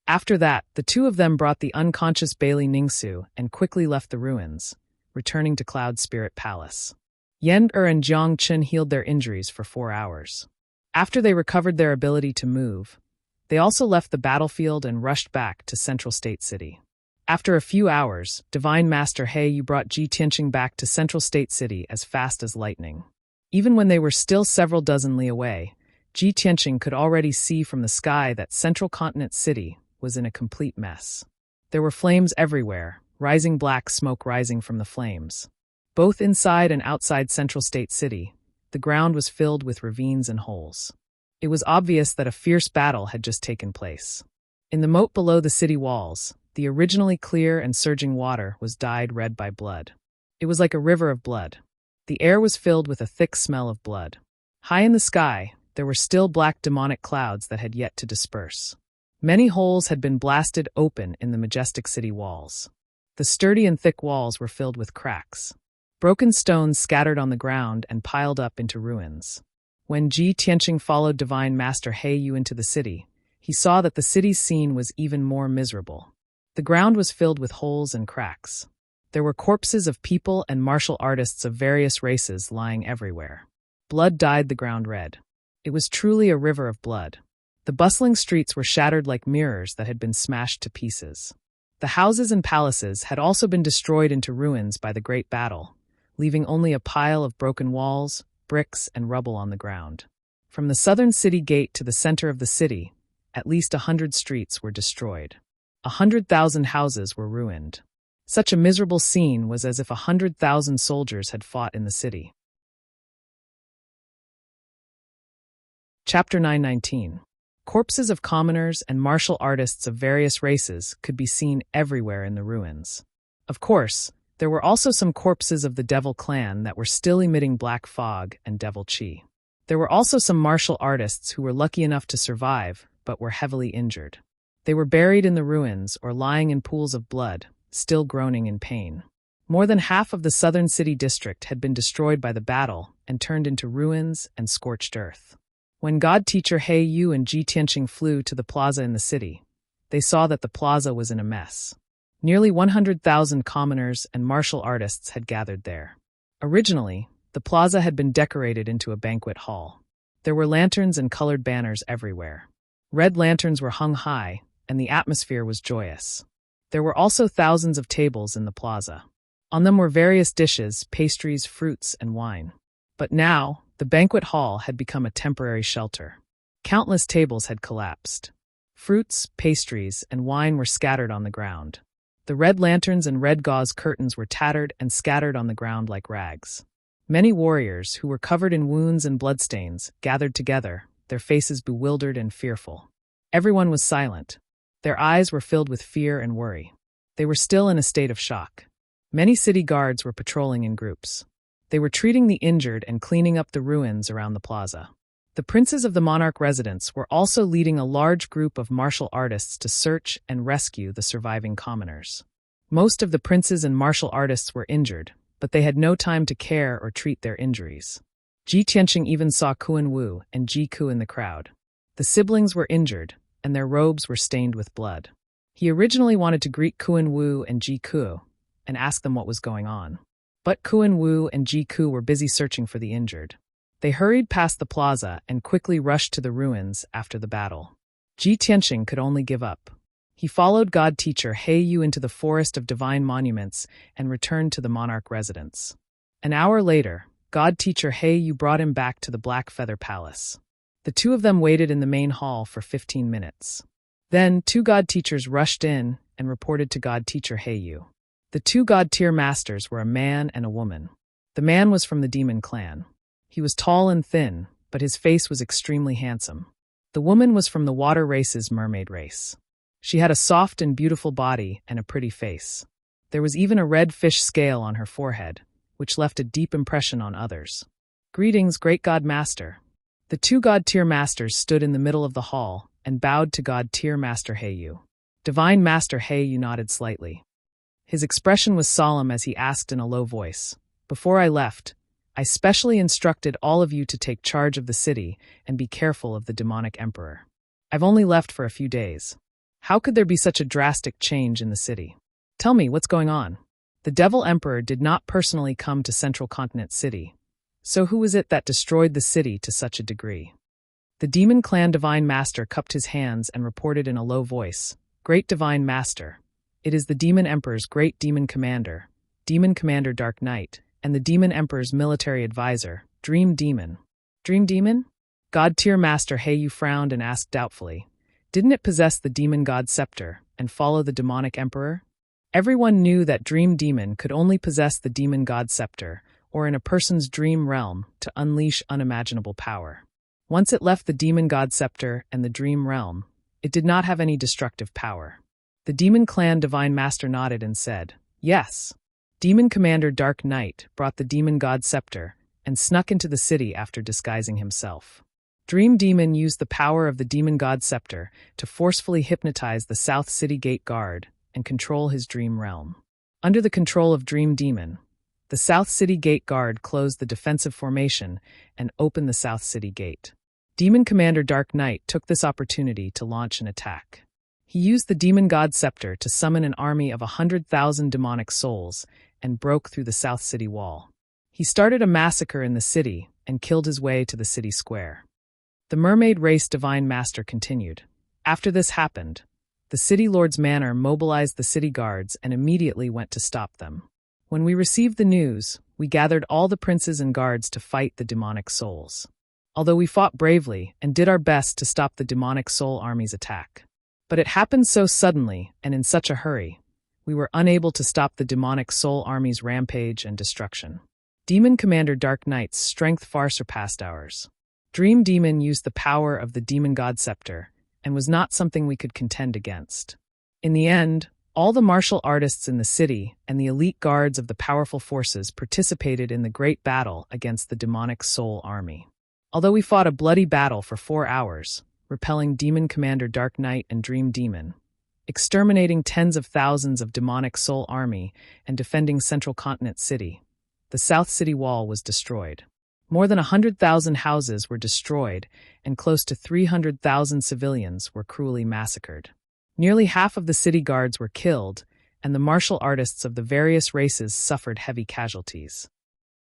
After that, the two of them brought the unconscious Bailey Ningsu and quickly left the ruins, returning to Cloud Spirit Palace. Yen and Jiang Chen healed their injuries for 4 hours. After they recovered their ability to move, they also left the battlefield and rushed back to Central State City. After a few hours, Divine Master He Yu brought Ji Tianqing back to Central State City as fast as lightning. Even when they were still several dozen li away, Ji Tianqing could already see from the sky that Central Continent City was in a complete mess. There were flames everywhere, rising black smoke rising from the flames. Both inside and outside Central State City, the ground was filled with ravines and holes. It was obvious that a fierce battle had just taken place. In the moat below the city walls, the originally clear and surging water was dyed red by blood. It was like a river of blood. The air was filled with a thick smell of blood. High in the sky, there were still black demonic clouds that had yet to disperse. Many holes had been blasted open in the majestic city walls. The sturdy and thick walls were filled with cracks. Broken stones scattered on the ground and piled up into ruins. When Ji Tianqing followed Divine Master He Yu into the city, he saw that the city's scene was even more miserable. The ground was filled with holes and cracks. There were corpses of people and martial artists of various races lying everywhere. Blood dyed the ground red. It was truly a river of blood. The bustling streets were shattered like mirrors that had been smashed to pieces. The houses and palaces had also been destroyed into ruins by the great battle, leaving only a pile of broken walls, bricks, and rubble on the ground. From the southern city gate to the center of the city, at least 100 streets were destroyed. 100,000 houses were ruined. Such a miserable scene was as if 100,000 soldiers had fought in the city. Chapter 919. Corpses of commoners and martial artists of various races could be seen everywhere in the ruins. Of course, there were also some corpses of the Devil clan that were still emitting black fog and devil chi. There were also some martial artists who were lucky enough to survive, but were heavily injured. They were buried in the ruins or lying in pools of blood, still groaning in pain. More than half of the southern city district had been destroyed by the battle and turned into ruins and scorched earth. When God Teacher He Yu and Ji Tianqing flew to the plaza in the city, they saw that the plaza was in a mess. Nearly 100,000 commoners and martial artists had gathered there. Originally, the plaza had been decorated into a banquet hall. There were lanterns and colored banners everywhere. Red lanterns were hung high, and the atmosphere was joyous. There were also thousands of tables in the plaza. On them were various dishes, pastries, fruits, and wine. But now, the banquet hall had become a temporary shelter. Countless tables had collapsed. Fruits, pastries, and wine were scattered on the ground. The red lanterns and red gauze curtains were tattered and scattered on the ground like rags. Many warriors, who were covered in wounds and bloodstains, gathered together, their faces bewildered and fearful. Everyone was silent. Their eyes were filled with fear and worry. They were still in a state of shock. Many city guards were patrolling in groups. They were treating the injured and cleaning up the ruins around the plaza. The princes of the monarch residence were also leading a large group of martial artists to search and rescue the surviving commoners. Most of the princes and martial artists were injured, but they had no time to care or treat their injuries. Ji Tianqing even saw Kuan Wu and Ji Ku in the crowd. The siblings were injured, and their robes were stained with blood. He originally wanted to greet Kuan Wu and Ji Ku and ask them what was going on. But Kuan Wu and Ji Ku were busy searching for the injured. They hurried past the plaza and quickly rushed to the ruins after the battle. Ji Tianqing could only give up. He followed God Teacher He Yu into the forest of divine monuments and returned to the monarch residence. An hour later, God Teacher He Yu brought him back to the Black Feather Palace. The two of them waited in the main hall for 15 minutes. Then, two God Teachers rushed in and reported to God Teacher He Yu. The two God Tier Masters were a man and a woman. The man was from the Demon Clan. He was tall and thin, but his face was extremely handsome. The woman was from the Water Race's Mermaid Race. She had a soft and beautiful body and a pretty face. There was even a red fish scale on her forehead, which left a deep impression on others. "Greetings, great God Master." The two God Tier Masters stood in the middle of the hall and bowed to God Tier Master He Yu. Divine Master He Yu nodded slightly. His expression was solemn as he asked in a low voice, "Before I left, I specially instructed all of you to take charge of the city and be careful of the demonic emperor. I've only left for a few days. How could there be such a drastic change in the city? Tell me, what's going on?" The Devil Emperor did not personally come to Central Continent City. So who was it that destroyed the city to such a degree? The Demon Clan Divine Master cupped his hands and reported in a low voice, "Great Divine Master, it is the Demon Emperor's Great Demon Commander Dark Knight, and the Demon Emperor's military advisor, Dream Demon." Dream Demon? God-tier Master Heiyu frowned and asked doubtfully, "Didn't it possess the Demon God Scepter and follow the demonic emperor?" Everyone knew that Dream Demon could only possess the Demon God Scepter, or in a person's dream realm, to unleash unimaginable power. Once it left the Demon God Scepter and the dream realm, it did not have any destructive power. The Demon Clan Divine Master nodded and said, "Yes." Demon Commander Dark Knight brought the Demon God Scepter and snuck into the city after disguising himself. Dream Demon used the power of the Demon God Scepter to forcefully hypnotize the South City Gate Guard and control his dream realm. Under the control of Dream Demon, the South City Gate Guard closed the defensive formation and opened the South City Gate. Demon Commander Dark Knight took this opportunity to launch an attack. He used the Demon God Scepter to summon an army of 100,000 demonic souls and broke through the South City Wall. He started a massacre in the city and killed his way to the city square. The Mermaid Race Divine Master continued. After this happened, the City Lord's Manor mobilized the city guards and immediately went to stop them. When we received the news, we gathered all the princes and guards to fight the demonic souls. Although we fought bravely and did our best to stop the demonic soul army's attack. But it happened so suddenly and in such a hurry, we were unable to stop the demonic soul army's rampage and destruction. Demon Commander Dark Knight's strength far surpassed ours. Dream Demon used the power of the Demon God Scepter and was not something we could contend against. In the end, all the martial artists in the city and the elite guards of the powerful forces participated in the great battle against the demonic soul army. Although we fought a bloody battle for 4 hours, repelling Demon Commander Dark Knight and Dream Demon, exterminating tens of thousands of demonic soul army, and defending Central Continent City, the South City Wall was destroyed. More than 100,000 houses were destroyed, and close to 300,000 civilians were cruelly massacred. Nearly half of the city guards were killed, and the martial artists of the various races suffered heavy casualties.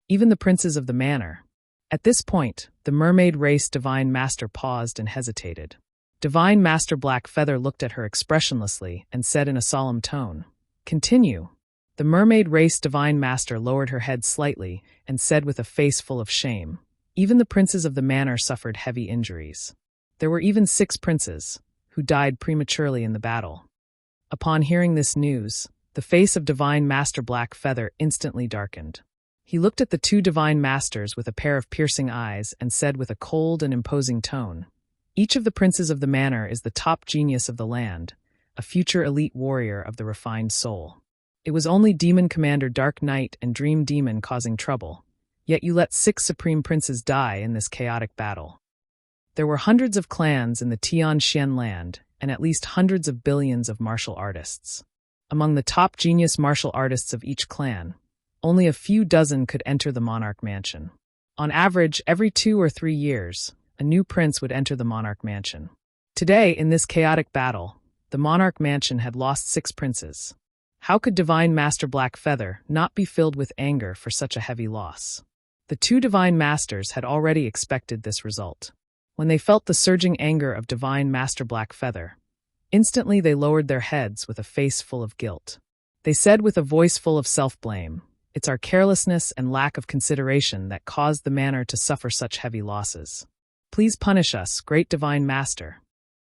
Even the princes of the manor. At this point, the Mermaid Race Divine Master paused and hesitated. Divine Master Black Feather looked at her expressionlessly and said in a solemn tone, "Continue." The Mermaid Race Divine Master lowered her head slightly and said with a face full of shame, "Even the princes of the manor suffered heavy injuries. There were even 6 princes, who died prematurely in the battle." Upon hearing this news, the face of Divine Master Black Feather instantly darkened. He looked at the 2 Divine Masters with a pair of piercing eyes and said with a cold and imposing tone, "Each of the princes of the manor is the top genius of the land, a future elite warrior of the refined soul. It was only Demon Commander Dark Knight and Dream Demon causing trouble, yet you let 6 supreme princes die in this chaotic battle." There were hundreds of clans in the Tianxian land, and at least hundreds of billions of martial artists. Among the top genius martial artists of each clan, only a few dozen could enter the Monarch Mansion. On average, every 2 or 3 years, a new prince would enter the Monarch Mansion. Today, in this chaotic battle, the Monarch Mansion had lost 6 princes. How could Divine Master Black Feather not be filled with anger for such a heavy loss? The 2 Divine Masters had already expected this result. When they felt the surging anger of Divine Master Black Feather, instantly they lowered their heads with a face full of guilt. They said with a voice full of self-blame, "It's our carelessness and lack of consideration that caused the manor to suffer such heavy losses. Please punish us, great Divine Master."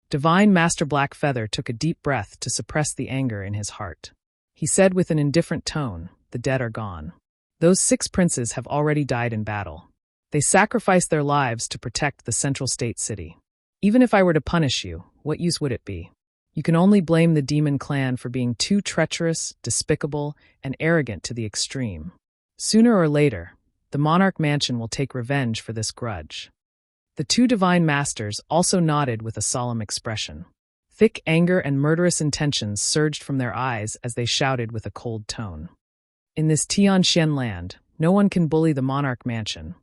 Divine Master Black Feather took a deep breath to suppress the anger in his heart. He said with an indifferent tone, "The dead are gone. Those 6 princes have already died in battle. They sacrificed their lives to protect the central state city. Even if I were to punish you, what use would it be? You can only blame the demon clan for being too treacherous, despicable, and arrogant to the extreme. Sooner or later, the Monarch Mansion will take revenge for this grudge." The 2 Divine Masters also nodded with a solemn expression. Thick anger and murderous intentions surged from their eyes as they shouted with a cold tone. "In this Tianxian land, no one can bully the Monarch Mansion."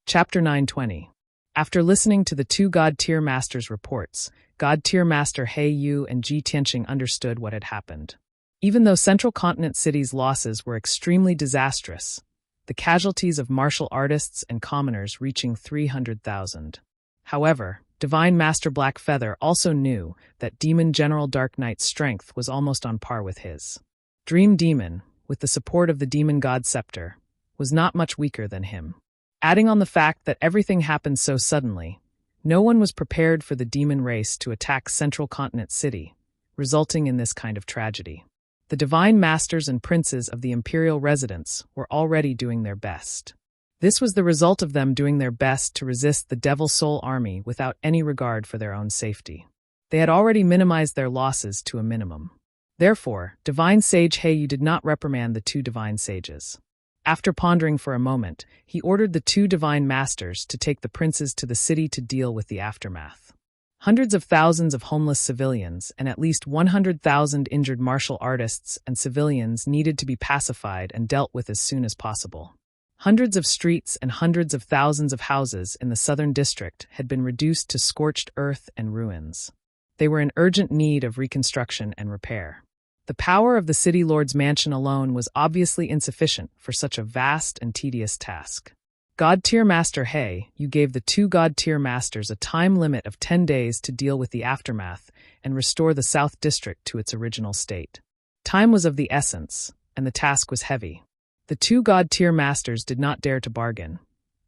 Chapter 920. After listening to the 2 God-tier masters' reports, God-tier Master He Yu and Ji Tianqing understood what had happened. Even though Central Continent City's losses were extremely disastrous, the casualties of martial artists and commoners reaching 300,000. However, Divine Master Blackfeather also knew that Demon General Dark Knight's strength was almost on par with his. Dream Demon, with the support of the Demon God Scepter, was not much weaker than him. Adding on the fact that everything happened so suddenly, no one was prepared for the demon race to attack Central Continent City, resulting in this kind of tragedy. The divine masters and princes of the imperial residence were already doing their best. This was the result of them doing their best to resist the Devil Soul army without any regard for their own safety. They had already minimized their losses to a minimum. Therefore, Divine Sage He Yu did not reprimand the two divine sages. After pondering for a moment, he ordered the two divine masters to take the princes to the city to deal with the aftermath. Hundreds of thousands of homeless civilians and at least 100,000 injured martial artists and civilians needed to be pacified and dealt with as soon as possible. Hundreds of streets and hundreds of thousands of houses in the southern district had been reduced to scorched earth and ruins. They were in urgent need of reconstruction and repair. The power of the city lord's mansion alone was obviously insufficient for such a vast and tedious task. God-tier Master He Yu gave the two God-tier masters a time limit of 10 days to deal with the aftermath and restore the South District to its original state. Time was of the essence, and the task was heavy. The two God-tier masters did not dare to bargain,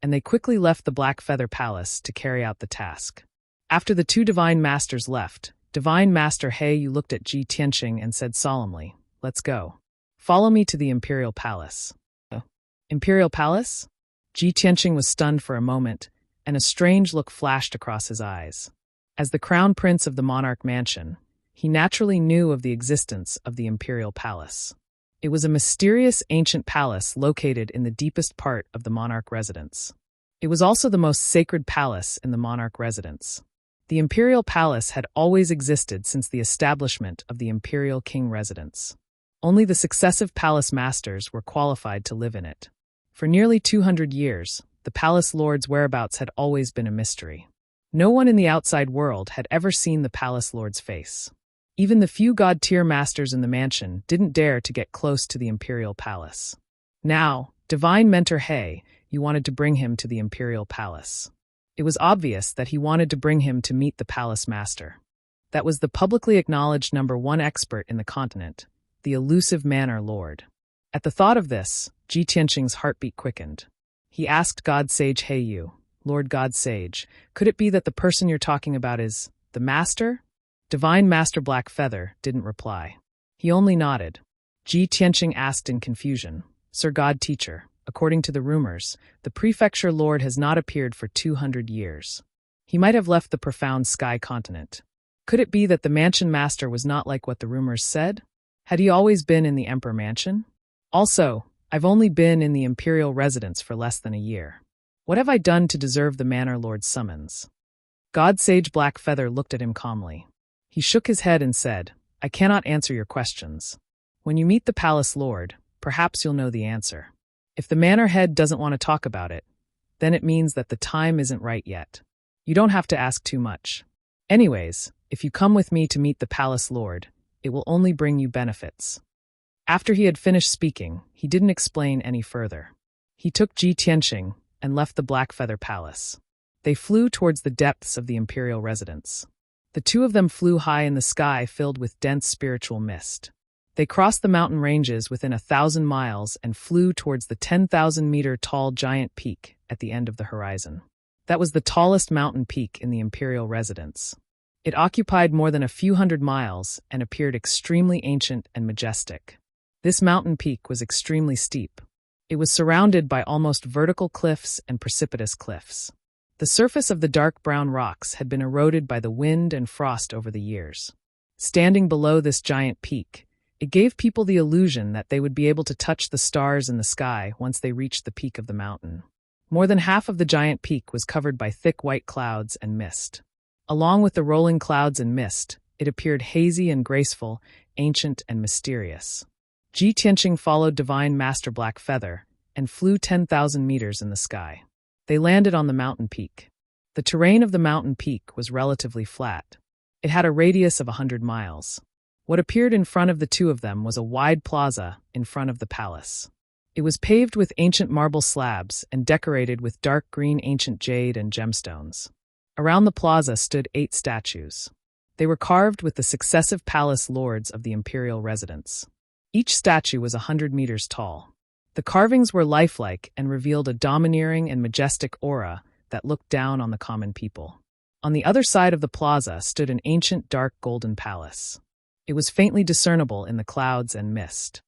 and they quickly left the Black Feather Palace to carry out the task. After the two divine masters left, Divine Master He Yu looked at Ji Tianqing and said solemnly, "Let's go. Follow me to the Imperial Palace." Imperial Palace? Ji Tianqing was stunned for a moment, and a strange look flashed across his eyes. As the crown prince of the monarch mansion, he naturally knew of the existence of the Imperial Palace. It was a mysterious ancient palace located in the deepest part of the monarch residence. It was also the most sacred palace in the monarch residence. The Imperial Palace had always existed since the establishment of the Imperial King residence. Only the successive palace masters were qualified to live in it. For nearly 200 years, the palace lord's whereabouts had always been a mystery. No one in the outside world had ever seen the palace lord's face. Even the few god-tier masters in the mansion didn't dare to get close to the Imperial Palace. Now, Divine Mentor He Yu wanted to bring him to the Imperial Palace. It was obvious that he wanted to bring him to meet the palace master. That was the publicly acknowledged #1 expert in the continent, the elusive Manor Lord. At the thought of this, Ji Tianqing's heartbeat quickened. He asked God Sage He Yu, "Lord God Sage, could it be that the person you're talking about is the master?" Divine Master Blackfeather didn't reply. He only nodded. Ji Tianqing asked in confusion, "Sir God Teacher, according to the rumors, the prefecture lord has not appeared for 200 years. He might have left the profound sky continent. Could it be that the mansion master was not like what the rumors said? Had he always been in the Emperor Mansion? Also, I've only been in the imperial residence for less than a year. What have I done to deserve the Manor Lord's summons?" God Sage Blackfeather looked at him calmly. He shook his head and said, "I cannot answer your questions. When you meet the palace lord, perhaps you'll know the answer. If the manor head doesn't want to talk about it, then it means that the time isn't right yet. You don't have to ask too much. Anyways, if you come with me to meet the palace lord, it will only bring you benefits." After he had finished speaking, he didn't explain any further. He took Ji Tianqing and left the Black Feather Palace. They flew towards the depths of the imperial residence. The two of them flew high in the sky filled with dense spiritual mist. They crossed the mountain ranges within 1,000 miles and flew towards the 10,000-meter tall giant peak at the end of the horizon. That was the tallest mountain peak in the imperial residence. It occupied more than a few hundred miles and appeared extremely ancient and majestic. This mountain peak was extremely steep. It was surrounded by almost vertical cliffs and precipitous cliffs. The surface of the dark brown rocks had been eroded by the wind and frost over the years. Standing below this giant peak, it gave people the illusion that they would be able to touch the stars in the sky once they reached the peak of the mountain. More than half of the giant peak was covered by thick white clouds and mist. Along with the rolling clouds and mist, it appeared hazy and graceful, ancient and mysterious. Ji Tianqing followed Divine Master Blackfeather and flew 10,000 meters in the sky. They landed on the mountain peak. The terrain of the mountain peak was relatively flat. It had a radius of 100 miles. What appeared in front of the two of them was a wide plaza in front of the palace. It was paved with ancient marble slabs and decorated with dark green ancient jade and gemstones. Around the plaza stood 8 statues. They were carved with the successive palace lords of the imperial residence. Each statue was 100 meters tall. The carvings were lifelike and revealed a domineering and majestic aura that looked down on the common people. On the other side of the plaza stood an ancient dark golden palace. It was faintly discernible in the clouds and mist.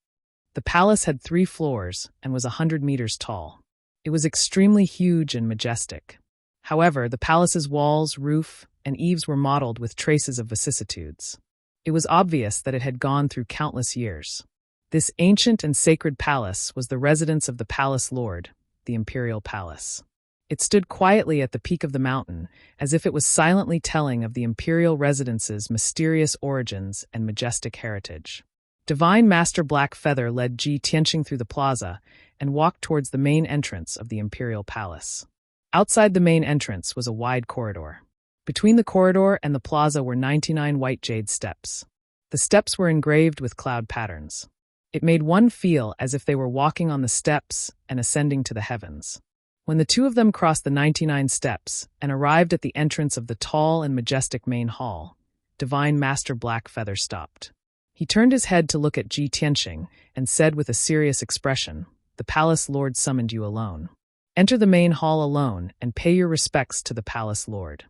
The palace had 3 floors and was 100 meters tall. It was extremely huge and majestic. However, the palace's walls, roof, and eaves were mottled with traces of vicissitudes. It was obvious that it had gone through countless years. This ancient and sacred palace was the residence of the palace lord, the imperial palace. It stood quietly at the peak of the mountain, as if it was silently telling of the imperial residence's mysterious origins and majestic heritage. Divine Master Black Feather led Ji Tianqing through the plaza and walked towards the main entrance of the imperial palace. Outside the main entrance was a wide corridor. Between the corridor and the plaza were 99 white jade steps. The steps were engraved with cloud patterns. It made one feel as if they were walking on the steps and ascending to the heavens. When the two of them crossed the 99 steps and arrived at the entrance of the tall and majestic main hall, Divine Master Black Feather stopped. He turned his head to look at Ji Tianqing and said with a serious expression, "The palace lord summoned you alone. Enter the main hall alone and pay your respects to the palace lord.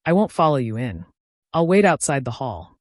I won't follow you in. I'll wait outside the hall."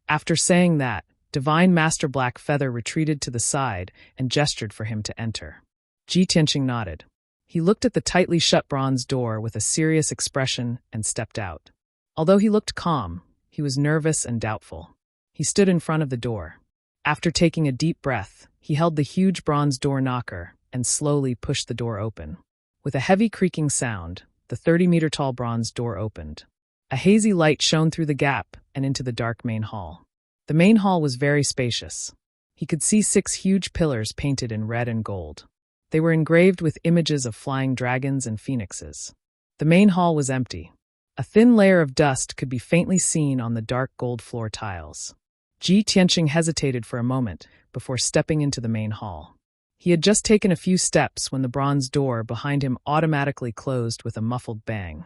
After saying that, Divine Master Black Feather retreated to the side and gestured for him to enter. Ji Tianqing nodded. He looked at the tightly shut bronze door with a serious expression and stepped out. Although he looked calm, he was nervous and doubtful. He stood in front of the door. After taking a deep breath, he held the huge bronze door knocker and slowly pushed the door open. With a heavy creaking sound, the 30-meter-tall bronze door opened. A hazy light shone through the gap and into the dark main hall. The main hall was very spacious. He could see 6 huge pillars painted in red and gold. They were engraved with images of flying dragons and phoenixes. The main hall was empty. A thin layer of dust could be faintly seen on the dark gold floor tiles. Ji Tianqing hesitated for a moment before stepping into the main hall. He had just taken a few steps when the bronze door behind him automatically closed with a muffled bang.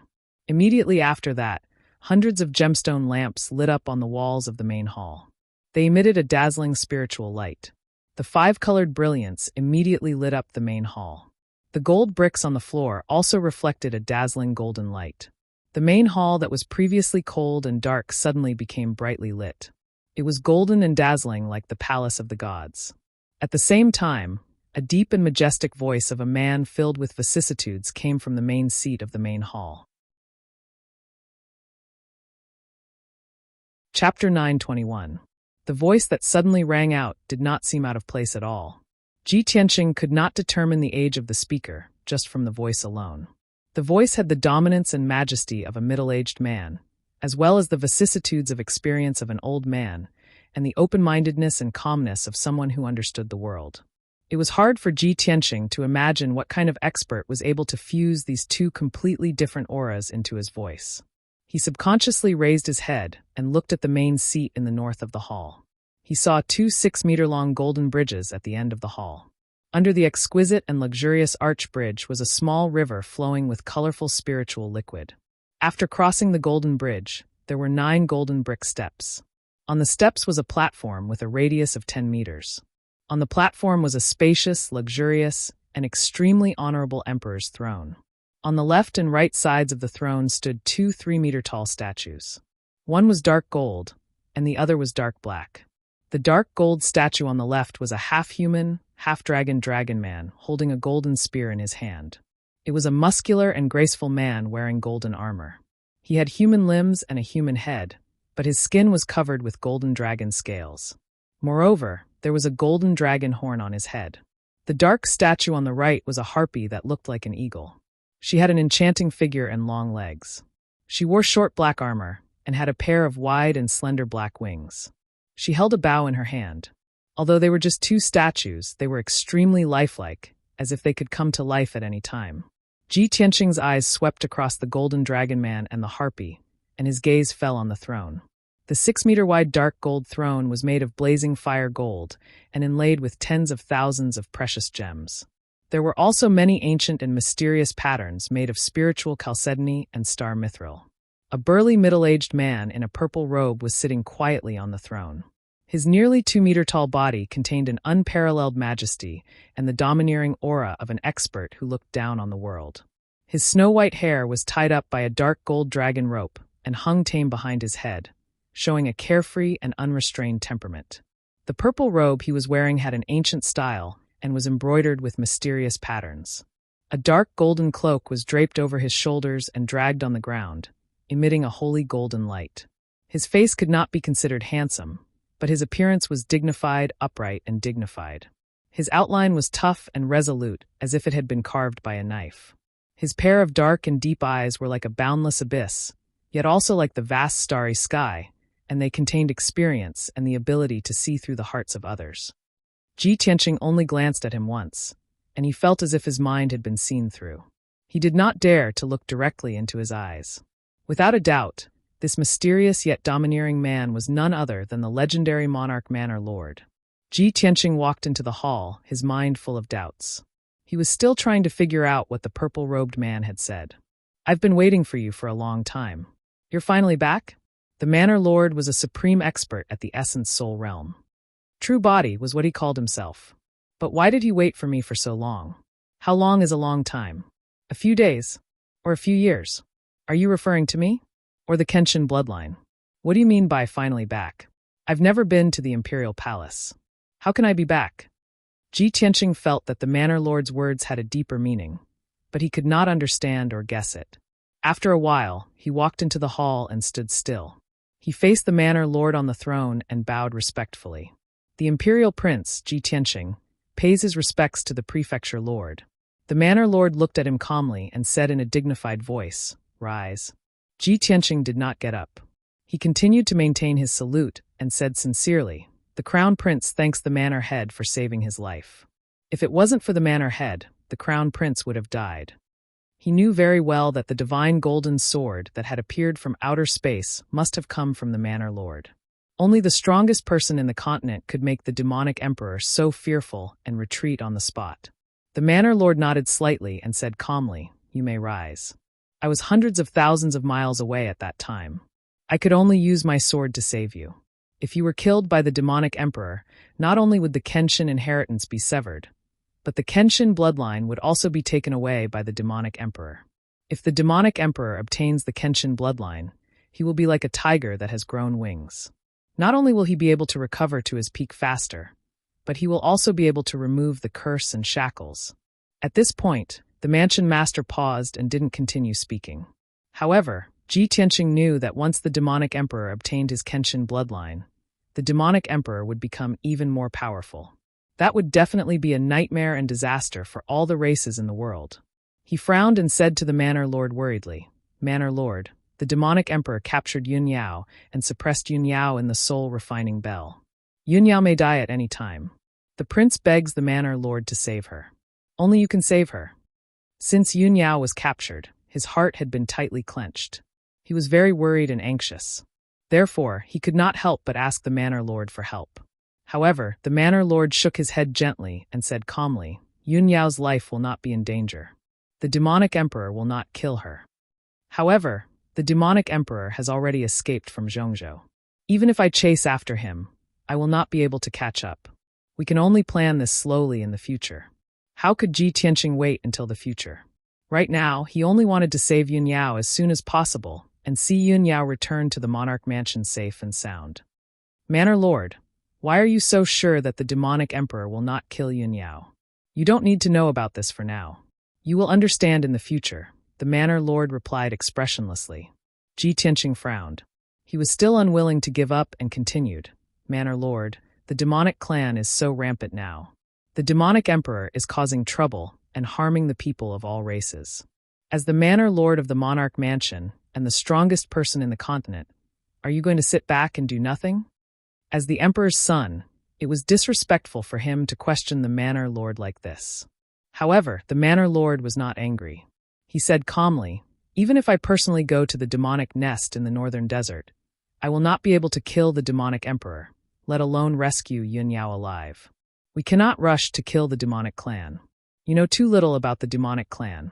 Immediately after that, hundreds of gemstone lamps lit up on the walls of the main hall. They emitted a dazzling spiritual light. The 5-colored brilliance immediately lit up the main hall. The gold bricks on the floor also reflected a dazzling golden light. The main hall that was previously cold and dark suddenly became brightly lit. It was golden and dazzling like the palace of the gods. At the same time, a deep and majestic voice of a man filled with vicissitudes came from the main seat of the main hall. Chapter 921. The voice that suddenly rang out did not seem out of place at all. Ji Tianqing could not determine the age of the speaker, just from the voice alone. The voice had the dominance and majesty of a middle-aged man, as well as the vicissitudes of experience of an old man, and the open-mindedness and calmness of someone who understood the world. It was hard for Ji Tianqing to imagine what kind of expert was able to fuse these 2 completely different auras into his voice. He subconsciously raised his head and looked at the main seat in the north of the hall. He saw 2 6-meter-long golden bridges at the end of the hall. Under the exquisite and luxurious arch bridge was a small river flowing with colorful spiritual liquid. After crossing the golden bridge, there were 9 golden brick steps. On the steps was a platform with a radius of 10 meters. On the platform was a spacious, luxurious, and extremely honorable emperor's throne. On the left and right sides of the throne stood 2 3-meter-tall statues. One was dark gold, and the other was dark black. The dark gold statue on the left was a half-human, half-dragon dragon man holding a golden spear in his hand. It was a muscular and graceful man wearing golden armor. He had human limbs and a human head, but his skin was covered with golden dragon scales. Moreover, there was a golden dragon horn on his head. The dark statue on the right was a harpy that looked like an eagle. She had an enchanting figure and long legs. She wore short black armor and had a pair of wide and slender black wings. She held a bow in her hand. Although they were just 2 statues, they were extremely lifelike, as if they could come to life at any time. Ji Tianqing's eyes swept across the golden dragon man and the harpy, and his gaze fell on the throne. The 6-meter-wide dark gold throne was made of blazing fire gold and inlaid with tens of thousands of precious gems. There were also many ancient and mysterious patterns made of spiritual chalcedony and star mithril. A burly middle-aged man in a purple robe was sitting quietly on the throne. His nearly 2-meter-tall body contained an unparalleled majesty and the domineering aura of an expert who looked down on the world. His snow-white hair was tied up by a dark gold dragon rope and hung tame behind his head, showing a carefree and unrestrained temperament. The purple robe he was wearing had an ancient style and was embroidered with mysterious patterns. A dark golden cloak was draped over his shoulders and dragged on the ground, emitting a holy golden light. His face could not be considered handsome, but his appearance was dignified, upright, and dignified. His outline was tough and resolute, as if it had been carved by a knife. His pair of dark and deep eyes were like a boundless abyss, yet also like the vast starry sky, and they contained experience and the ability to see through the hearts of others. Ji Tianqing only glanced at him once, and he felt as if his mind had been seen through. He did not dare to look directly into his eyes. Without a doubt, this mysterious yet domineering man was none other than the legendary monarch Manor Lord. Ji Tianqing walked into the hall, his mind full of doubts. He was still trying to figure out what the purple-robed man had said. "I've been waiting for you for a long time. You're finally back?" The Manor Lord was a supreme expert at the Essence Soul realm. True Body was what he called himself. But why did he wait for me for so long? How long is a long time? A few days? Or a few years? Are you referring to me? Or the Kenshin bloodline? What do you mean by finally back? I've never been to the Imperial Palace. How can I be back? Ji Tianqing felt that the Manor Lord's words had a deeper meaning, but he could not understand or guess it. After a while, he walked into the hall and stood still. He faced the Manor Lord on the throne and bowed respectfully. The Imperial Prince, Ji Tianqing, pays his respects to the Prefecture Lord. The Manor Lord looked at him calmly and said in a dignified voice, "Rise." Ji Tianqing did not get up. He continued to maintain his salute and said sincerely, "The Crown Prince thanks the Manor Head for saving his life. If it wasn't for the Manor Head, the Crown Prince would have died." He knew very well that the divine golden sword that had appeared from outer space must have come from the Manor Lord. Only the strongest person in the continent could make the demonic emperor so fearful and retreat on the spot. The Manor Lord nodded slightly and said calmly, "You may rise. I was hundreds of thousands of miles away at that time. I could only use my sword to save you. If you were killed by the demonic emperor, not only would the Kenshin inheritance be severed, but the Kenshin bloodline would also be taken away by the demonic emperor. If the demonic emperor obtains the Kenshin bloodline, he will be like a tiger that has grown wings. Not only will he be able to recover to his peak faster, but he will also be able to remove the curse and shackles." At this point, the mansion master paused and didn't continue speaking. However, Ji Tianqing knew that once the demonic emperor obtained his Kenshin bloodline, the demonic emperor would become even more powerful. That would definitely be a nightmare and disaster for all the races in the world. He frowned and said to the Manor Lord worriedly, "Manor Lord, the demonic emperor captured Yun Yao and suppressed Yun Yao in the soul-refining bell. Yun Yao may die at any time. The prince begs the Manor Lord to save her. Only you can save her." Since Yun Yao was captured, his heart had been tightly clenched. He was very worried and anxious. Therefore, he could not help but ask the Manor Lord for help. However, the Manor Lord shook his head gently and said calmly, "Yun Yao's life will not be in danger. The demonic emperor will not kill her. However, the demonic emperor has already escaped from Zhongzhou. Even if I chase after him, I will not be able to catch up. We can only plan this slowly in the future." How could Ji Tianqing wait until the future? Right now, he only wanted to save Yun Yao as soon as possible and see Yun Yao return to the Monarch Mansion safe and sound. "Manor Lord, why are you so sure that the demonic emperor will not kill Yun Yao? You don't need to know about this for now. You will understand in the future," the Manor Lord replied expressionlessly. Ji Tianqing frowned. He was still unwilling to give up and continued, "Manor Lord, the demonic clan is so rampant now. The demonic emperor is causing trouble and harming the people of all races. As the Manor Lord of the Monarch Mansion and the strongest person in the continent, are you going to sit back and do nothing?" As the emperor's son, it was disrespectful for him to question the Manor Lord like this. However, the Manor Lord was not angry. He said calmly, "Even if I personally go to the demonic nest in the northern desert, I will not be able to kill the demonic emperor, let alone rescue Yunyao alive. We cannot rush to kill the demonic clan. You know too little about the demonic clan.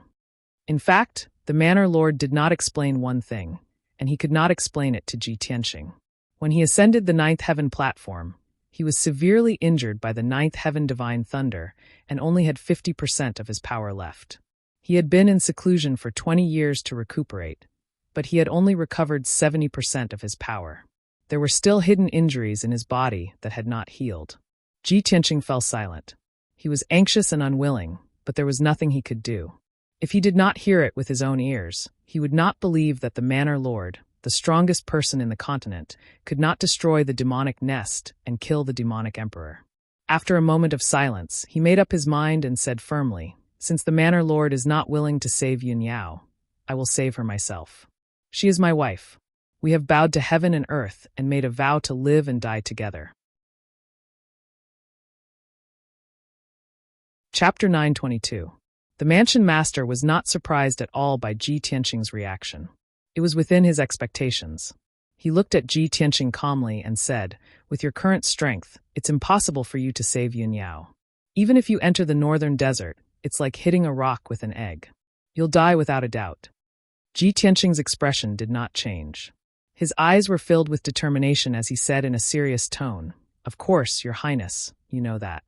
In fact, the Manor Lord did not explain one thing, and he could not explain it to Ji Tianqing. When he ascended the ninth heaven platform, he was severely injured by the ninth heaven divine thunder and only had 50% of his power left. He had been in seclusion for 20 years to recuperate, but he had only recovered 70% of his power. There were still hidden injuries in his body that had not healed. Ji Tianqing fell silent. He was anxious and unwilling, but there was nothing he could do. If he did not hear it with his own ears, he would not believe that the Manor Lord, the strongest person in the continent, could not destroy the demonic nest and kill the demonic emperor. After a moment of silence, he made up his mind and said firmly, "Since the Manor Lord is not willing to save Yunyao, I will save her myself. She is my wife. We have bowed to heaven and earth and made a vow to live and die together." Chapter 922. The mansion master was not surprised at all by Ji Tianqing's reaction. It was within his expectations. He looked at Ji Tianqing calmly and said, "With your current strength, it's impossible for you to save Yunyao. Even if you enter the northern desert, it's like hitting a rock with an egg. You'll die without a doubt." Ji Tianqing's expression did not change. His eyes were filled with determination as he said in a serious tone, "Of course, Your Highness, you know that.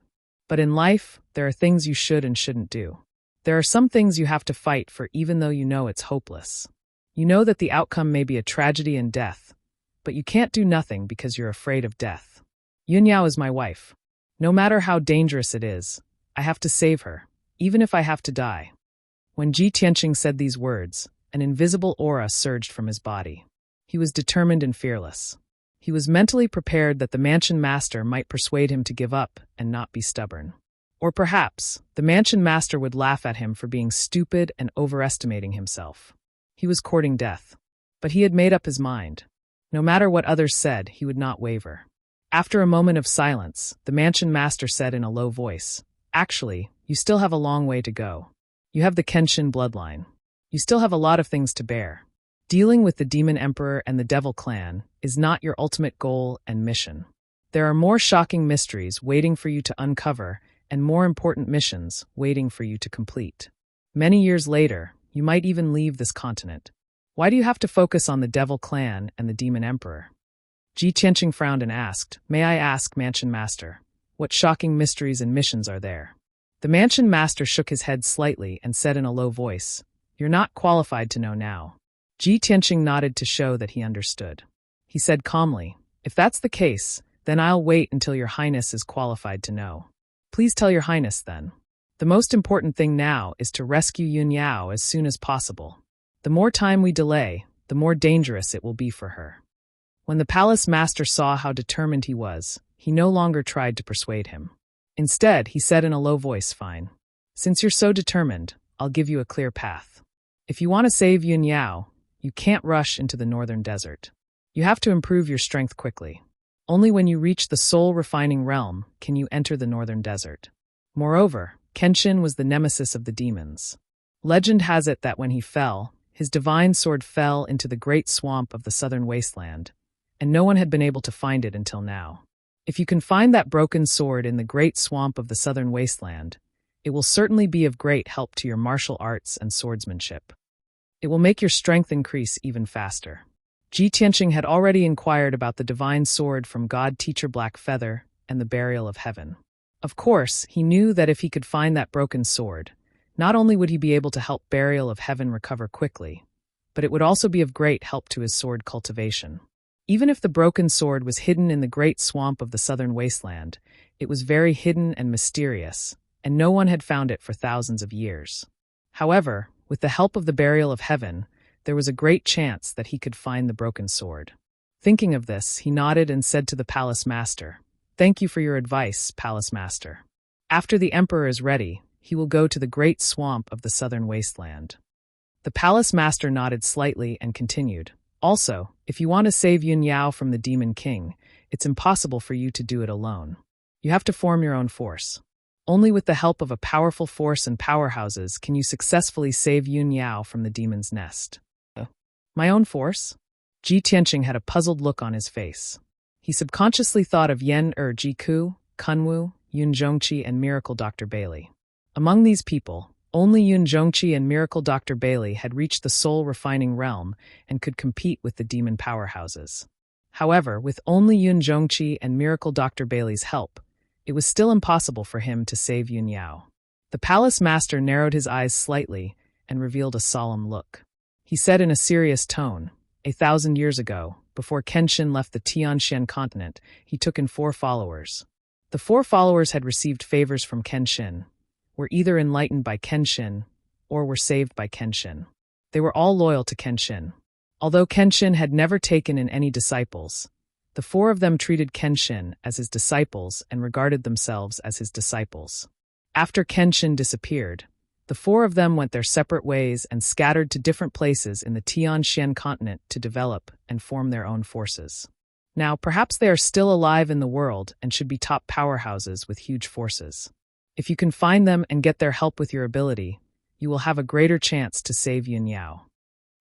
But in life, there are things you should and shouldn't do. There are some things you have to fight for even though you know it's hopeless. You know that the outcome may be a tragedy and death, but you can't do nothing because you're afraid of death. Yunyao is my wife. No matter how dangerous it is, I have to save her, even if I have to die." When Ji Tianqing said these words, an invisible aura surged from his body. He was determined and fearless. He was mentally prepared that the mansion master might persuade him to give up and not be stubborn. Or perhaps, the mansion master would laugh at him for being stupid and overestimating himself. He was courting death. But he had made up his mind. No matter what others said, he would not waver. After a moment of silence, the mansion master said in a low voice, "Actually, you still have a long way to go. You have the Kenshin bloodline. You still have a lot of things to bear. Dealing with the demon emperor and the devil clan is not your ultimate goal and mission. There are more shocking mysteries waiting for you to uncover and more important missions waiting for you to complete. Many years later, you might even leave this continent. Why do you have to focus on the devil clan and the demon emperor?" Ji Tianqing frowned and asked, "May I ask, Mansion Master, what shocking mysteries and missions are there?" The Mansion Master shook his head slightly and said in a low voice, "You're not qualified to know now." Ji Tianqing nodded to show that he understood. He said calmly, "If that's the case, then I'll wait until Your Highness is qualified to know." "Please tell Your Highness then. The most important thing now is to rescue Yunyao as soon as possible. The more time we delay, the more dangerous it will be for her." When the palace master saw how determined he was, he no longer tried to persuade him. Instead, he said in a low voice, "Fine. Since you're so determined, I'll give you a clear path. If you want to save Yunyao, you can't rush into the northern desert. You have to improve your strength quickly. Only when you reach the soul-refining realm can you enter the northern desert. Moreover, Kenshin was the nemesis of the demons. Legend has it that when he fell, his divine sword fell into the great swamp of the southern wasteland, and no one had been able to find it until now. If you can find that broken sword in the great swamp of the southern wasteland, it will certainly be of great help to your martial arts and swordsmanship. It will make your strength increase even faster." Ji Tianqing had already inquired about the divine sword from God Teacher Blackfeather and the burial of heaven. Of course, he knew that if he could find that broken sword, not only would he be able to help burial of heaven recover quickly, but it would also be of great help to his sword cultivation. Even if the broken sword was hidden in the great swamp of the southern wasteland, it was very hidden and mysterious, and no one had found it for thousands of years. However, with the help of the burial of heaven, there was a great chance that he could find the broken sword. Thinking of this, he nodded and said to the palace master, "Thank you for your advice, palace master. After the emperor is ready, he will go to the great swamp of the southern wasteland." The palace master nodded slightly and continued, "Also, if you want to save Yunyao from the demon king, it's impossible for you to do it alone. You have to form your own force. Only with the help of a powerful force and powerhouses can you successfully save Yunyao from the demon's nest." "My own force?" Ji Tianqing had a puzzled look on his face. He subconsciously thought of Jiku, Kunwu, Yun Zhongqi, and Miracle Dr. Bailey. Among these people, only Yun Zhongqi and Miracle Dr. Bailey had reached the soul-refining realm and could compete with the demon powerhouses. However, with only Yun Zhongqi and Miracle Dr. Bailey's help, it was still impossible for him to save Yun Yao. The palace master narrowed his eyes slightly and revealed a solemn look. He said in a serious tone, 1,000 years ago, before Kenshin left the Tianxian continent, he took in 4 followers. The 4 followers had received favors from Kenshin, were either enlightened by Kenshin, or were saved by Kenshin. They were all loyal to Kenshin. Although Kenshin had never taken in any disciples, the 4 of them treated Kenshin as his disciples and regarded themselves as his disciples. After Kenshin disappeared, the 4 of them went their separate ways and scattered to different places in the Tianxian continent to develop and form their own forces. Now, perhaps they are still alive in the world and should be top powerhouses with huge forces. If you can find them and get their help with your ability, you will have a greater chance to save Yun Yao.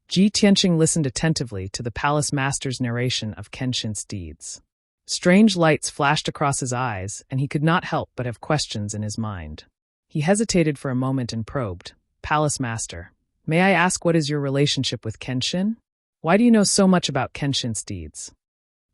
Ji Tianqing listened attentively to the palace master's narration of Kenshin's deeds. Strange lights flashed across his eyes, and he could not help but have questions in his mind. He hesitated for a moment and probed, "Palace Master, may I ask what is your relationship with Kenshin? Why do you know so much about Kenshin's deeds?"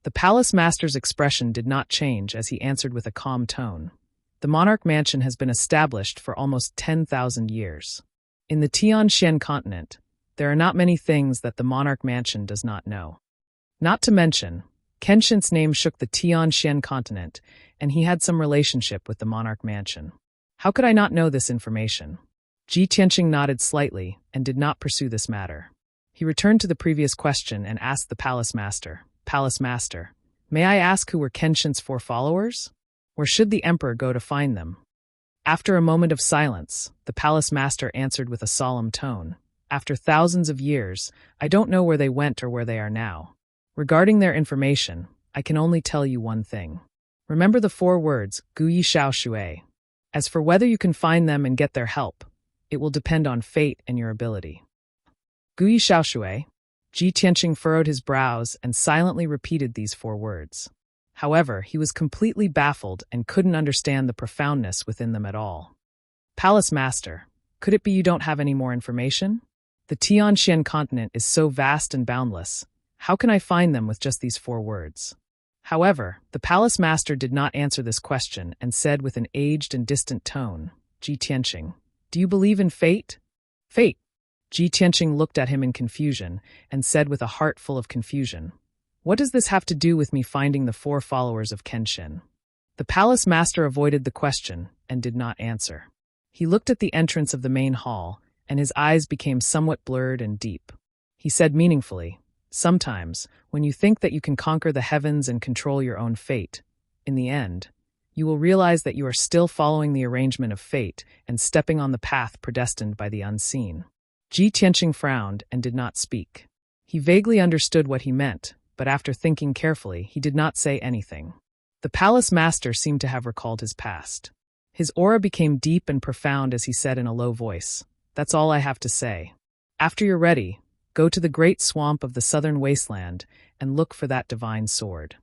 The palace master's expression did not change as he answered with a calm tone. "The monarch mansion has been established for almost 10,000 years. In the Tianxian continent, there are not many things that the monarch mansion does not know. Not to mention, Kenshin's name shook the Tianxian continent, and he had some relationship with the monarch mansion. How could I not know this information?" Ji Tianqing nodded slightly and did not pursue this matter. He returned to the previous question and asked the palace master, "Palace Master, may I ask who were Kenshin's 4 followers? Where should the emperor go to find them?" After a moment of silence, the palace master answered with a solemn tone, "After thousands of years, I don't know where they went or where they are now. Regarding their information, I can only tell you one thing. Remember the 4 words, Guyi Shao Shui. As for whether you can find them and get their help, it will depend on fate and your ability." Guyi Shao Shui. Ji Tianqing furrowed his brows and silently repeated these 4 words. However, he was completely baffled and couldn't understand the profoundness within them at all. "Palace Master, could it be you don't have any more information? The Tianxian continent is so vast and boundless. How can I find them with just these 4 words?" However, the palace master did not answer this question and said with an aged and distant tone, "Ji Tianqing, do you believe in fate?" "Fate?" Ji Tianqing looked at him in confusion and said with a heart full of confusion, "What does this have to do with me finding the 4 followers of Kenshin?" The palace master avoided the question and did not answer. He looked at the entrance of the main hall, and his eyes became somewhat blurred and deep. He said meaningfully, "Sometimes, when you think that you can conquer the heavens and control your own fate, in the end, you will realize that you are still following the arrangement of fate and stepping on the path predestined by the unseen." Ji Tianqing frowned and did not speak. He vaguely understood what he meant, but after thinking carefully, he did not say anything. The palace master seemed to have recalled his past. His aura became deep and profound as he said in a low voice, "That's all I have to say. After you're ready, go to the great swamp of the southern wasteland and look for that divine sword."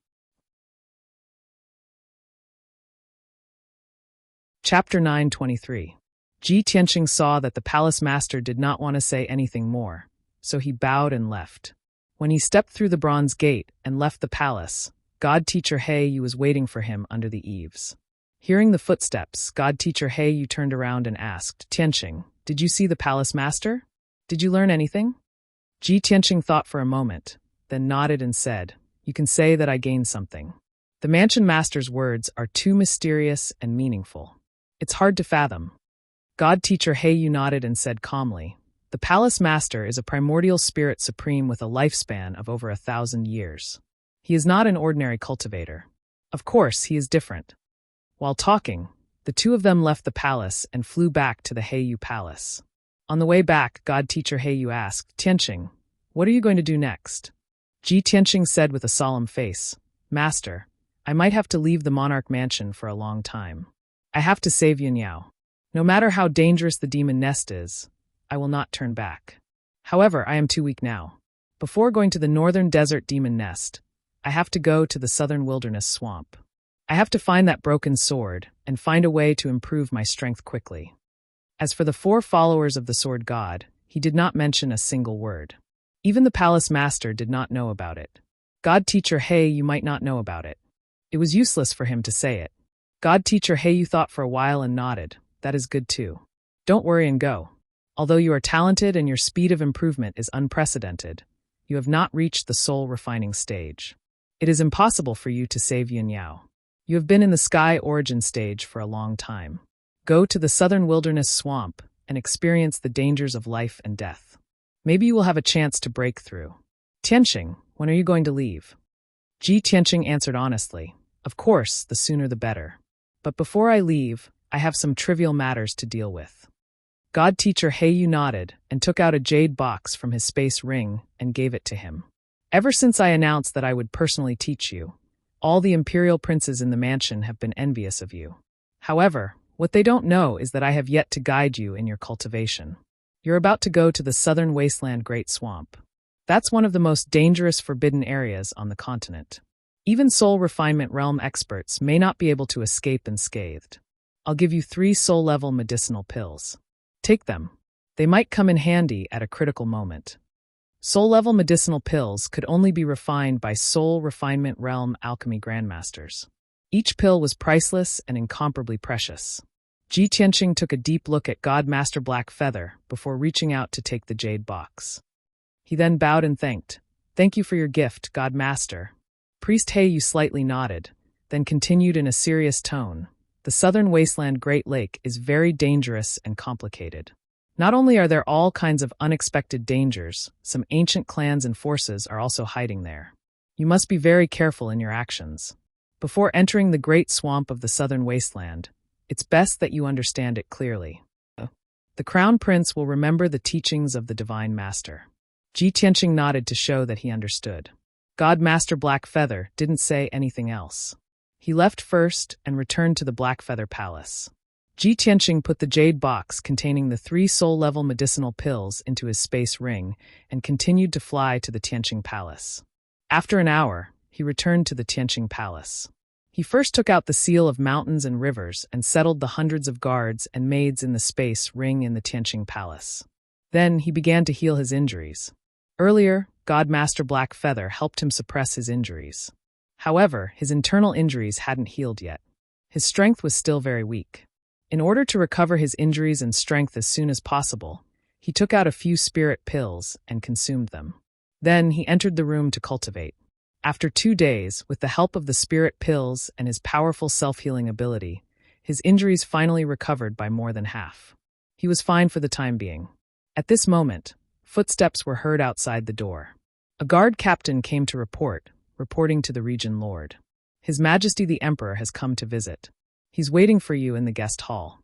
Chapter 923. Ji Tianqing saw that the palace master did not want to say anything more, so he bowed and left. When he stepped through the bronze gate and left the palace, God Teacher Yu was waiting for him under the eaves. Hearing the footsteps, God Teacher Yu turned around and asked, "Tianqing, did you see the palace master? Did you learn anything?" Ji Tianqing thought for a moment, then nodded and said, "You can say that I gained something." The mansion master's words are too mysterious and meaningful. It's hard to fathom. God Teacher Yu nodded and said calmly, "The palace master is a primordial spirit supreme with a lifespan of over 1,000 years. He is not an ordinary cultivator. Of course, he is different." While talking, the 2 of them left the palace and flew back to the Yu palace. On the way back, God Teacher Yu asked, "Tianqing, what are you going to do next?" Ji Tianqing said with a solemn face, "Master, I might have to leave the monarch mansion for a long time. I have to save Yun Yao. No matter how dangerous the demon nest is, I will not turn back. However, I am too weak now. Before going to the northern desert demon nest, I have to go to the southern wilderness swamp. I have to find that broken sword and find a way to improve my strength quickly." As for the 4 followers of the sword god, he did not mention a single word. Even the palace master did not know about it. God teacher, hey, you might not know about it. It was useless for him to say it. God teacher, hey, you thought for a while and nodded. That is good too. Don't worry and go. Although you are talented and your speed of improvement is unprecedented, you have not reached the soul refining stage. It is impossible for you to save Yun Yao. You have been in the sky origin stage for a long time. Go to the southern wilderness swamp and experience the dangers of life and death. Maybe you will have a chance to break through. Tianqing, when are you going to leave? Ji Tianqing answered honestly, "Of course, the sooner the better. But before I leave, I have some trivial matters to deal with." God teacher He Yu nodded and took out a jade box from his space ring and gave it to him. "Ever since I announced that I would personally teach you, all the imperial princes in the mansion have been envious of you. However, what they don't know is that I have yet to guide you in your cultivation. You're about to go to the southern wasteland Great Swamp. That's one of the most dangerous forbidden areas on the continent. Even soul refinement realm experts may not be able to escape unscathed. I'll give you 3 soul-level medicinal pills. Take them. They might come in handy at a critical moment. Soul-level medicinal pills could only be refined by soul refinement realm alchemy grandmasters. Each pill was priceless and incomparably precious. Ji Tianqing took a deep look at God Master Black Feather before reaching out to take the jade box. He then bowed and thanked. "Thank you for your gift, God Master." Priest He Yu slightly nodded, then continued in a serious tone. "The southern wasteland Great Lake is very dangerous and complicated. Not only are there all kinds of unexpected dangers, some ancient clans and forces are also hiding there. You must be very careful in your actions. Before entering the great swamp of the southern wasteland, it's best that you understand it clearly. The Crown Prince will remember the teachings of the Divine Master." Ji Tianqing nodded to show that he understood. God Master Black Feather didn't say anything else. He left first and returned to the Black Feather Palace. Ji Tianqing put the jade box containing the 3 soul-level medicinal pills into his space ring and continued to fly to the Tianqing Palace. After an hour, he returned to the Tianqing Palace. He first took out the seal of mountains and rivers and settled the hundreds of guards and maids in the space ring in the Tianqing Palace. Then he began to heal his injuries. Earlier, God Master Black Feather helped him suppress his injuries. However, his internal injuries hadn't healed yet. His strength was still very weak. In order to recover his injuries and strength as soon as possible, he took out a few spirit pills and consumed them. Then he entered the room to cultivate. After 2 days, with the help of the spirit pills and his powerful self-healing ability, his injuries finally recovered by more than half. He was fine for the time being. At this moment, footsteps were heard outside the door. A guard captain came to reporting to the Region Lord. "His Majesty the Emperor has come to visit. He's waiting for you in the guest hall."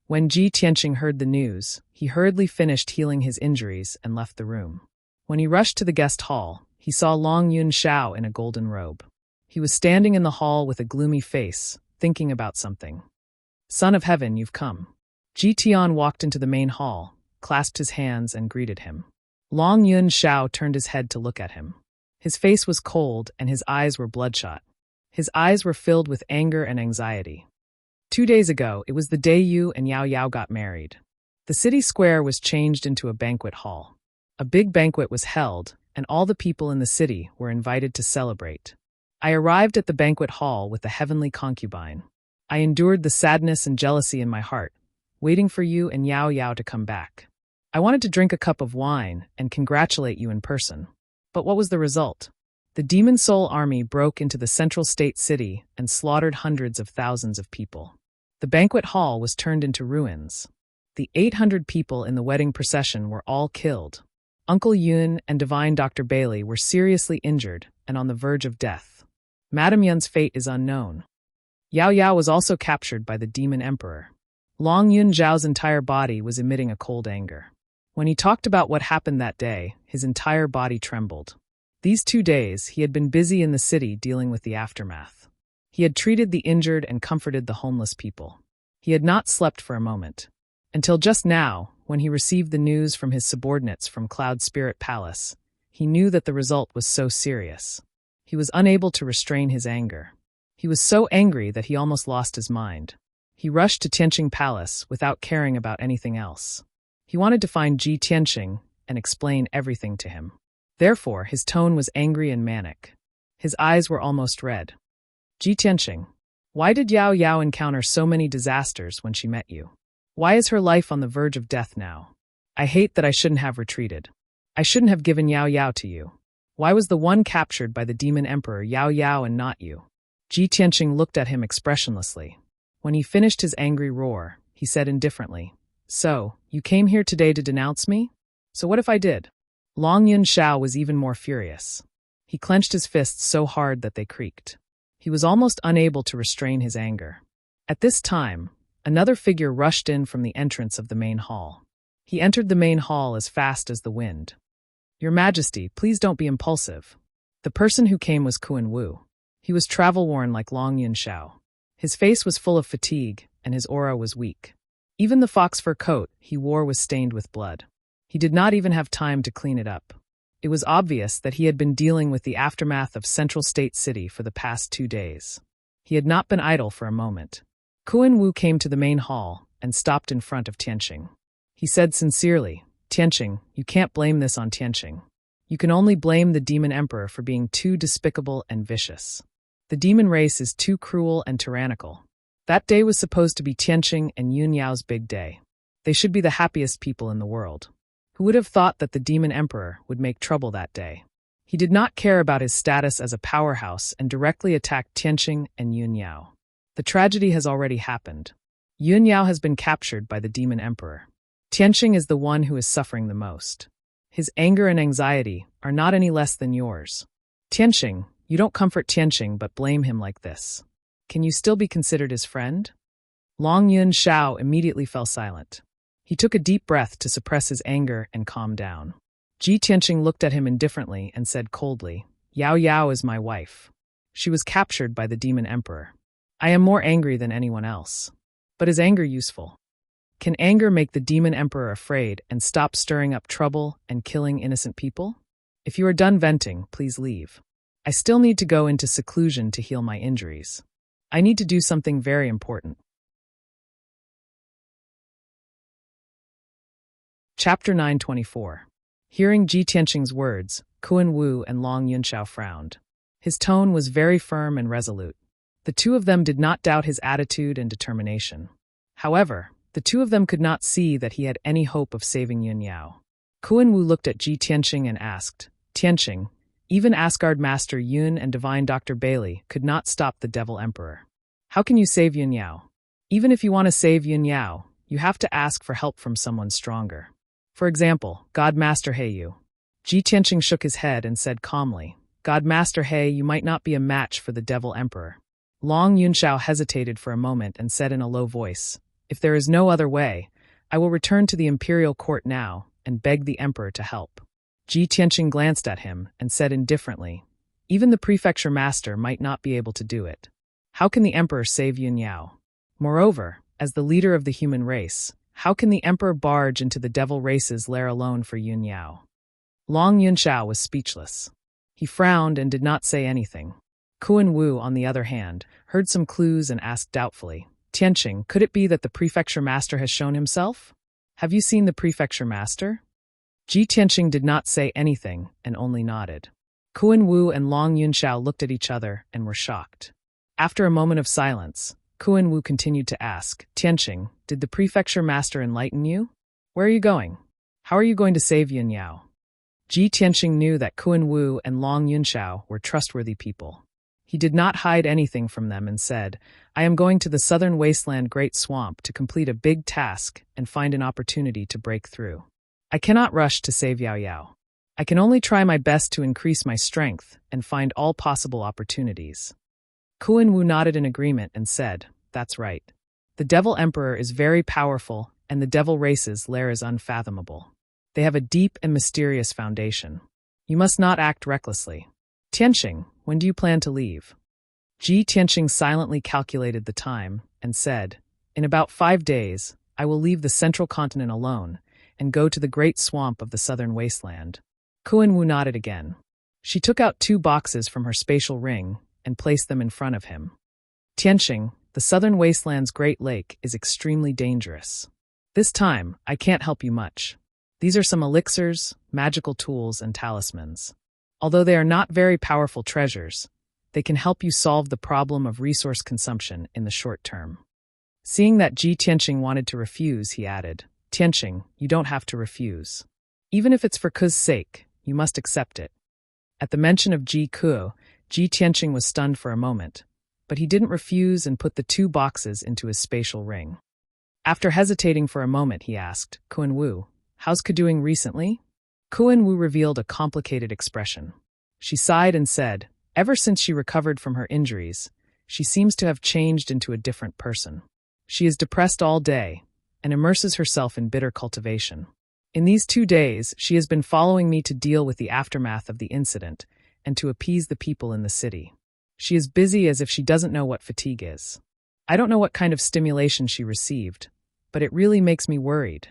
When Ji Tianqing heard the news, he hurriedly finished healing his injuries and left the room. When he rushed to the guest hall, he saw Long Yun Shao in a golden robe. He was standing in the hall with a gloomy face, thinking about something. "Son of Heaven, you've come." Ji Tian walked into the main hall, clasped his hands and greeted him. Long Yun Shao turned his head to look at him. His face was cold and his eyes were bloodshot. His eyes were filled with anger and anxiety. 2 days ago, it was the day Yu and Yao Yao got married. The city square was changed into a banquet hall. A big banquet was held, and all the people in the city were invited to celebrate. I arrived at the banquet hall with the heavenly concubine. I endured the sadness and jealousy in my heart, waiting for you and Yao Yao to come back. I wanted to drink a cup of wine and congratulate you in person. But what was the result? The Demon Soul Army broke into the central state city and slaughtered hundreds of thousands of people. The banquet hall was turned into ruins. The 800 people in the wedding procession were all killed. Uncle Yun and Divine Dr. Bailey were seriously injured and on the verge of death. Madame Yun's fate is unknown. Yao Yao was also captured by the Demon Emperor. Long Yun Zhao's entire body was emitting a cold anger. When he talked about what happened that day, his entire body trembled. These 2 days, he had been busy in the city dealing with the aftermath. He had treated the injured and comforted the homeless people. He had not slept for a moment. Until just now, when he received the news from his subordinates from Cloud Spirit Palace, He knew that the result was so serious. He was unable to restrain his anger. He was so angry that he almost lost his mind. He rushed to Tianqing Palace without caring about anything else. He wanted to find Ji Tianqing and explain everything to him. Therefore, his tone was angry and manic. His eyes were almost red. Ji Tianqing, why did Yao Yao encounter so many disasters when she met you? Why is her life on the verge of death now? I hate that I shouldn't have retreated. I shouldn't have given Yao Yao to you. Why was the one captured by the demon emperor Yao Yao and not you? Ji Tianqing looked at him expressionlessly. When he finished his angry roar, he said indifferently, So, you came here today to denounce me? So what if I did? Long Yunshao was even more furious. He clenched his fists so hard that they creaked. He was almost unable to restrain his anger. At this time, another figure rushed in from the entrance of the main hall. He entered the main hall as fast as the wind. Your Majesty, please don't be impulsive. The person who came was Kuan Wu. He was travel-worn like Long Yunshao. His face was full of fatigue, and his aura was weak. Even the fox fur coat he wore was stained with blood. He did not even have time to clean it up. It was obvious that he had been dealing with the aftermath of Central State City for the past 2 days. He had not been idle for a moment. Kuan Wu came to the main hall and stopped in front of Tianqing. He said sincerely, Tianqing, you can't blame this on Tianqing. You can only blame the demon emperor for being too despicable and vicious. The demon race is too cruel and tyrannical. That day was supposed to be Tianqing and Yun Yao's big day. They should be the happiest people in the world. Who would have thought that the demon emperor would make trouble that day? He did not care about his status as a powerhouse and directly attacked Tianqing and Yun Yao. The tragedy has already happened. Yun Yao has been captured by the demon emperor. Tianqing is the one who is suffering the most. His anger and anxiety are not any less than yours. Tianqing, you don't comfort Tianqing but blame him like this. Can you still be considered his friend? Long Yunshao immediately fell silent. He took a deep breath to suppress his anger and calm down. Ji Tianqing looked at him indifferently and said coldly, Yao Yao is my wife. She was captured by the demon emperor. I am more angry than anyone else. But is anger useful? Can anger make the demon emperor afraid and stop stirring up trouble and killing innocent people? If you are done venting, please leave. I still need to go into seclusion to heal my injuries. I need to do something very important. Chapter 924. Hearing Ji Tianqing's words, Kuan Wu and Long Yunshao frowned. His tone was very firm and resolute. The two of them did not doubt his attitude and determination. However, the two of them could not see that he had any hope of saving Yun Yao. Kuan Wu looked at Ji Tianqing and asked, Tianqing, even Asgard Master Yun and Divine Dr. Bailey could not stop the Devil Emperor. How can you save Yun Yao? Even if you want to save Yun Yao, you have to ask for help from someone stronger. For example, God Master Heyu. Ji Tianqing shook his head and said calmly, God Master He, you might not be a match for the Devil Emperor. Long Yunshao hesitated for a moment and said in a low voice, If there is no other way, I will return to the imperial court now and beg the emperor to help. Ji Tianqing glanced at him and said indifferently, Even the prefecture master might not be able to do it. How can the emperor save Yun Yao? Moreover, as the leader of the human race, how can the emperor barge into the devil race's lair alone for Yun Yao? Long Yunshao was speechless. He frowned and did not say anything. Kuan Wu, on the other hand, heard some clues and asked doubtfully, Tianqing, could it be that the prefecture master has shown himself? Have you seen the prefecture master? Ji Tianqing did not say anything and only nodded. Kuan Wu and Long Yunshao looked at each other and were shocked. After a moment of silence, Kuan Wu continued to ask, Tianqing, did the prefecture master enlighten you? Where are you going? How are you going to save Yun Yao? Ji Tianqing knew that Kuan Wu and Long Yunshao were trustworthy people. He did not hide anything from them and said, I am going to the southern wasteland Great Swamp to complete a big task and find an opportunity to break through. I cannot rush to save Yao Yao. I can only try my best to increase my strength and find all possible opportunities. Kuan Wu nodded in agreement and said, That's right. The Devil Emperor is very powerful and the Devil Race's lair is unfathomable. They have a deep and mysterious foundation. You must not act recklessly. Tianqing, when do you plan to leave? Ji Tianqing silently calculated the time and said, In about 5 days, I will leave the central continent alone and go to the great swamp of the southern wasteland. Kuan Wu nodded again. She took out 2 boxes from her spatial ring and placed them in front of him. Tianxing, the southern wasteland's Great Lake, is extremely dangerous. This time, I can't help you much. These are some elixirs, magical tools, and talismans. Although they are not very powerful treasures, they can help you solve the problem of resource consumption in the short term. Seeing that Ji Tianxing wanted to refuse, he added, Tianxing, you don't have to refuse. Even if it's for Ku's sake, you must accept it. At the mention of Ji Ku, Ji Tianxing was stunned for a moment, but he didn't refuse and put the 2 boxes into his spatial ring. After hesitating for a moment, he asked, Kuan Wu, how's Ku doing recently? Kuan Wu revealed a complicated expression. She sighed and said, ever since she recovered from her injuries, she seems to have changed into a different person. She is depressed all day and immerses herself in bitter cultivation. In these 2 days, she has been following me to deal with the aftermath of the incident and to appease the people in the city. She is busy as if she doesn't know what fatigue is. I don't know what kind of stimulation she received, but it really makes me worried.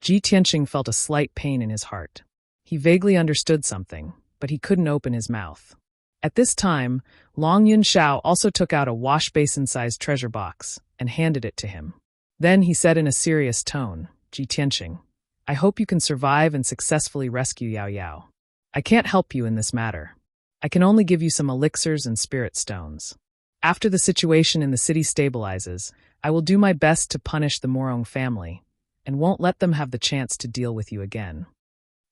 Ji Tianxing felt a slight pain in his heart. He vaguely understood something, but he couldn't open his mouth. At this time, Long Yunxiao also took out a wash-basin-sized treasure box and handed it to him. Then he said in a serious tone, Ji Tianxing, I hope you can survive and successfully rescue Yao Yao. I can't help you in this matter. I can only give you some elixirs and spirit stones. After the situation in the city stabilizes, I will do my best to punish the Morong family and won't let them have the chance to deal with you again.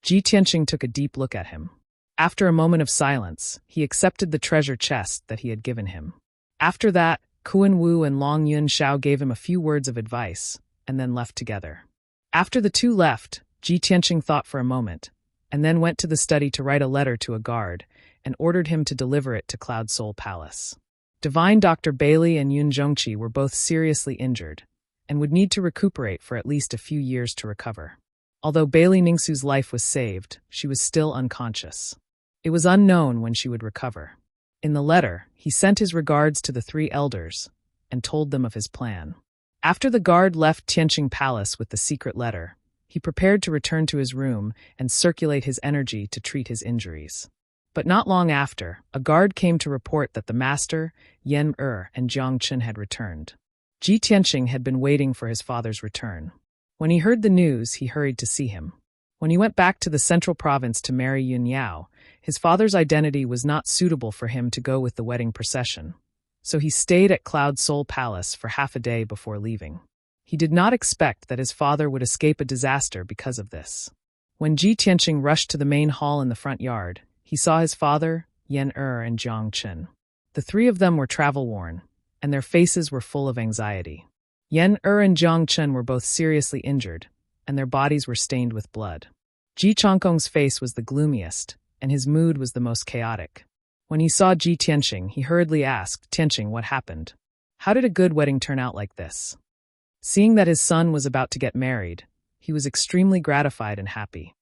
Ji Tianxing took a deep look at him. After a moment of silence, he accepted the treasure chest that he had given him. After that, Kuan Wu and Long Yunxiao gave him a few words of advice and then left together. After the 2 left, Ji Tianxing thought for a moment and then went to the study to write a letter to a guard and ordered him to deliver it to Cloud Soul Palace. Divine Dr. Bailey and Yun Zhongqi were both seriously injured and would need to recuperate for at least a few years to recover. Although Bailey Ningsu's life was saved, she was still unconscious. It was unknown when she would recover. In the letter, he sent his regards to the 3 elders and told them of his plan. After the guard left Tianxing Palace with the secret letter, he prepared to return to his room and circulate his energy to treat his injuries. But not long after, a guard came to report that the master, Yen and Jiang Chen had returned. Ji Tianxing had been waiting for his father's return. When he heard the news, he hurried to see him. When he went back to the central province to marry Yun Yao, his father's identity was not suitable for him to go with the wedding procession, so he stayed at Cloud Soul Palace for half a day before leaving. He did not expect that his father would escape a disaster because of this. When Ji Tianxing rushed to the main hall in the front yard, he saw his father, Yen and Jiang Chen. The 3 of them were travel-worn, and their faces were full of anxiety. Yen and Jiang Chen were both seriously injured, and their bodies were stained with blood. Ji Changkong's face was the gloomiest, and his mood was the most chaotic. When he saw Ji Tianxing, he hurriedly asked, Tianxing, what happened? How did a good wedding turn out like this? Seeing that his son was about to get married, he was extremely gratified and happy.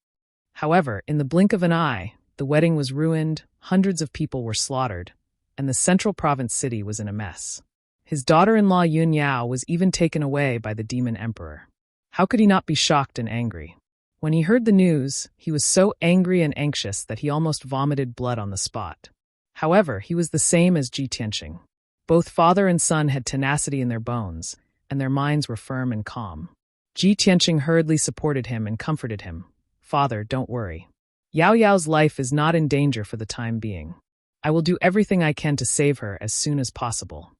However, in the blink of an eye, the wedding was ruined, hundreds of people were slaughtered, and the central province city was in a mess. His daughter-in-law Yun Yao was even taken away by the demon emperor. How could he not be shocked and angry? When he heard the news, he was so angry and anxious that he almost vomited blood on the spot. However, he was the same as Ji Tianxing. Both father and son had tenacity in their bones, and their minds were firm and calm. Ji Tianxing hurriedly supported him and comforted him. Father, don't worry. Yao Yao's life is not in danger for the time being. I will do everything I can to save her as soon as possible.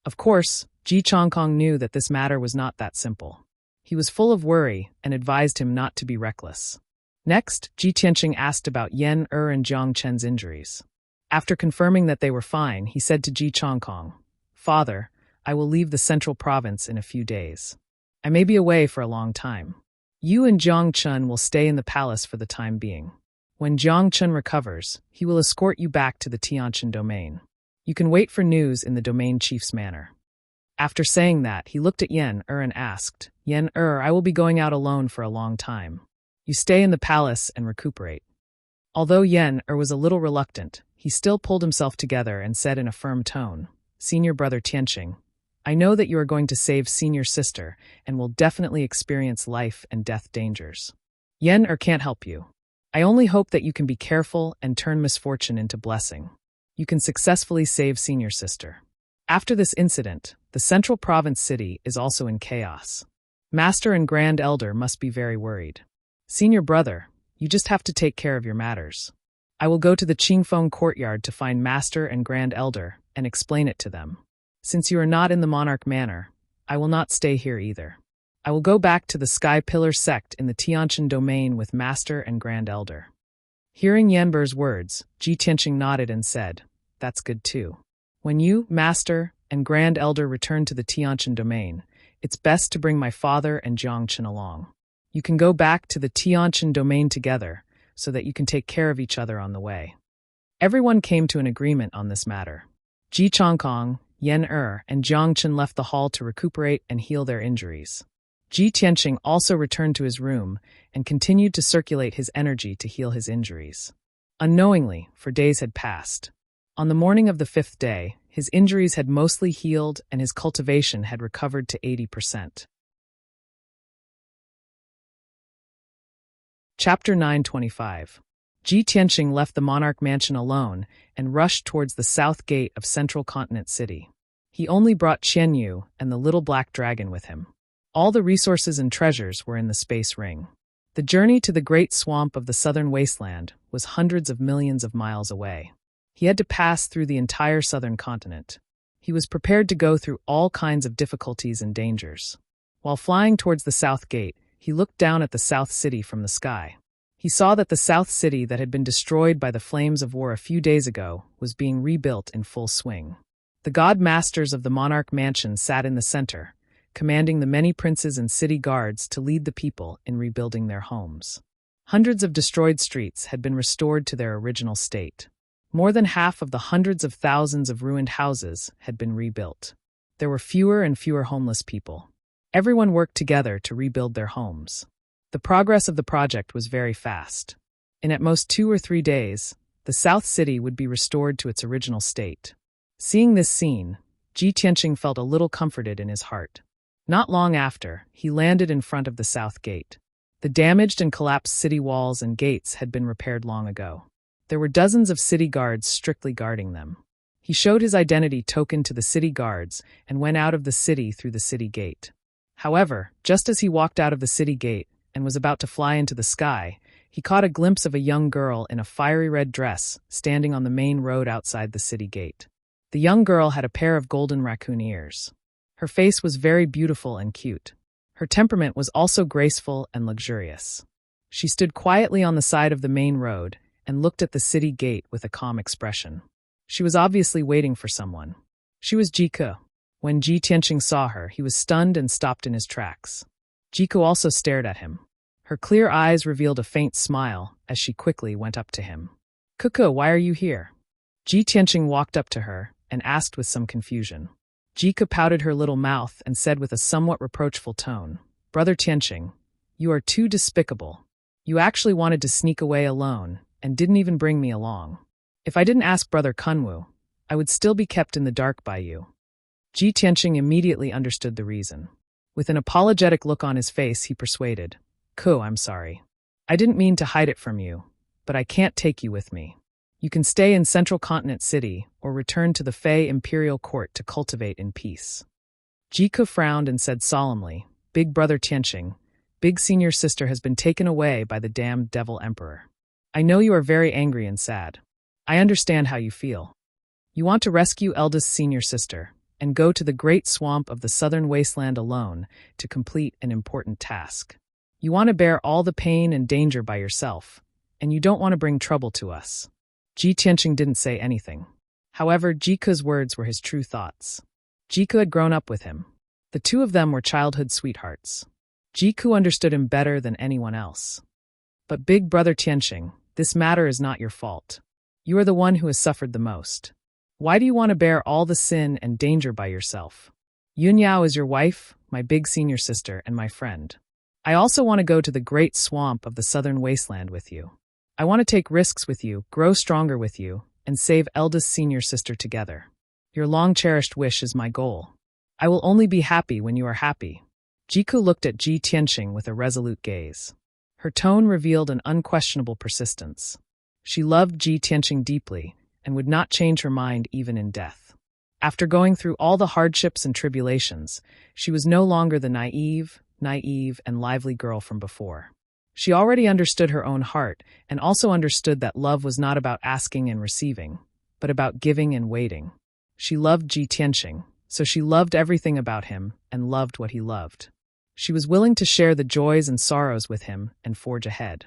Of course, Ji Changkong knew that this matter was not that simple. He was full of worry and advised him not to be reckless. Next, Ji Tianxing asked about Yen and Jiang Chen's injuries. After confirming that they were fine, he said to Ji Changkong, Father, I will leave the central province in a few days. I may be away for a long time. You and Jiang Chen will stay in the palace for the time being. When Jiang Chen recovers, he will escort you back to the Tianjin domain. You can wait for news in the domain chief's manor. After saying that, he looked at Yen and asked, Yen I will be going out alone for a long time. You stay in the palace and recuperate. Although Yen was a little reluctant, he still pulled himself together and said in a firm tone, Senior brother Tianxing, I know that you are going to save senior sister and will definitely experience life and death dangers. Yen can't help you. I only hope that you can be careful and turn misfortune into blessing. You can successfully save senior sister. After this incident, the central province city is also in chaos. Master and Grand Elder must be very worried. Senior brother, you just have to take care of your matters. I will go to the Qingfeng courtyard to find Master and Grand Elder and explain it to them. Since you are not in the Monarch Manor, I will not stay here either. I will go back to the Sky Pillar sect in the Tianqian domain with Master and Grand Elder. Hearing Yanber's words, Ji Tianqing nodded and said, "That's good too. When you, Master, and Grand Elder return to the Tianqian domain, it's best to bring my father and Jiangchen along. You can go back to the Tianqian domain together so that you can take care of each other on the way." Everyone came to an agreement on this matter. Ji Changkong, Yan and Jiangchen left the hall to recuperate and heal their injuries. Ji Tianqing also returned to his room and continued to circulate his energy to heal his injuries. Unknowingly, for days had passed. On the morning of the 5th day, his injuries had mostly healed and his cultivation had recovered to 80%. Chapter 925. Ji Tianqing left the Monarch Mansion alone and rushed towards the south gate of Central Continent City. He only brought Qian Yu and the little black dragon with him. All the resources and treasures were in the space ring. The journey to the great swamp of the southern wasteland was hundreds of millions of miles away. He had to pass through the entire southern continent. He was prepared to go through all kinds of difficulties and dangers. While flying towards the south gate, he looked down at the South City from the sky. He saw that the South City that had been destroyed by the flames of war a few days ago was being rebuilt in full swing. The god masters of the Monarch Mansion sat in the center, commanding the many princes and city guards to lead the people in rebuilding their homes. Hundreds of destroyed streets had been restored to their original state. More than half of the hundreds of thousands of ruined houses had been rebuilt. There were fewer and fewer homeless people. Everyone worked together to rebuild their homes. The progress of the project was very fast. In at most 2 or 3 days, the South City would be restored to its original state. Seeing this scene, Ji Tianqing felt a little comforted in his heart. Not long after, he landed in front of the South Gate. The damaged and collapsed city walls and gates had been repaired long ago. There were dozens of city guards strictly guarding them. He showed his identity token to the city guards and went out of the city through the city gate. However, just as he walked out of the city gate and was about to fly into the sky, he caught a glimpse of a young girl in a fiery red dress standing on the main road outside the city gate. The young girl had a pair of golden raccoon ears. Her face was very beautiful and cute. Her temperament was also graceful and luxurious. She stood quietly on the side of the main road and looked at the city gate with a calm expression. She was obviously waiting for someone. She was Jiku. When Ji Tianqing saw her, he was stunned and stopped in his tracks. Jiku also stared at him. Her clear eyes revealed a faint smile as she quickly went up to him. "Kuku, why are you here?" Ji Tianqing walked up to her and asked with some confusion. Jiku pouted her little mouth and said with a somewhat reproachful tone, "Brother Tianqing, you are too despicable. You actually wanted to sneak away alone and didn't even bring me along. If I didn't ask Brother Kunwu, I would still be kept in the dark by you." Ji Tianqing immediately understood the reason. With an apologetic look on his face, he persuaded, "Ku, I'm sorry. I didn't mean to hide it from you, but I can't take you with me. You can stay in Central Continent City or return to the Fei Imperial Court to cultivate in peace." Jiku frowned and said solemnly, "Big Brother Tianqing, Big Senior Sister has been taken away by the damned Devil Emperor. I know you are very angry and sad. I understand how you feel. You want to rescue eldest Senior Sister and go to the great swamp of the southern wasteland alone to complete an important task. You want to bear all the pain and danger by yourself, and you don't want to bring trouble to us." Ji Tianqing didn't say anything. However, Jiku's words were his true thoughts. Jiku had grown up with him. The two of them were childhood sweethearts. Jiku understood him better than anyone else. "But Big Brother Tianqing, this matter is not your fault. You are the one who has suffered the most. Why do you want to bear all the sin and danger by yourself? Yunyao is your wife, my big senior sister, and my friend. I also want to go to the great swamp of the southern wasteland with you. I want to take risks with you, grow stronger with you, and save eldest senior sister together. Your long-cherished wish is my goal. I will only be happy when you are happy." Jiku looked at Ji Tianqing with a resolute gaze. Her tone revealed an unquestionable persistence. She loved Ji Tianqing deeply and would not change her mind even in death. After going through all the hardships and tribulations, she was no longer the naive, and lively girl from before. She already understood her own heart and also understood that love was not about asking and receiving, but about giving and waiting. She loved Ji Tianqing, so she loved everything about him and loved what he loved. She was willing to share the joys and sorrows with him and forge ahead.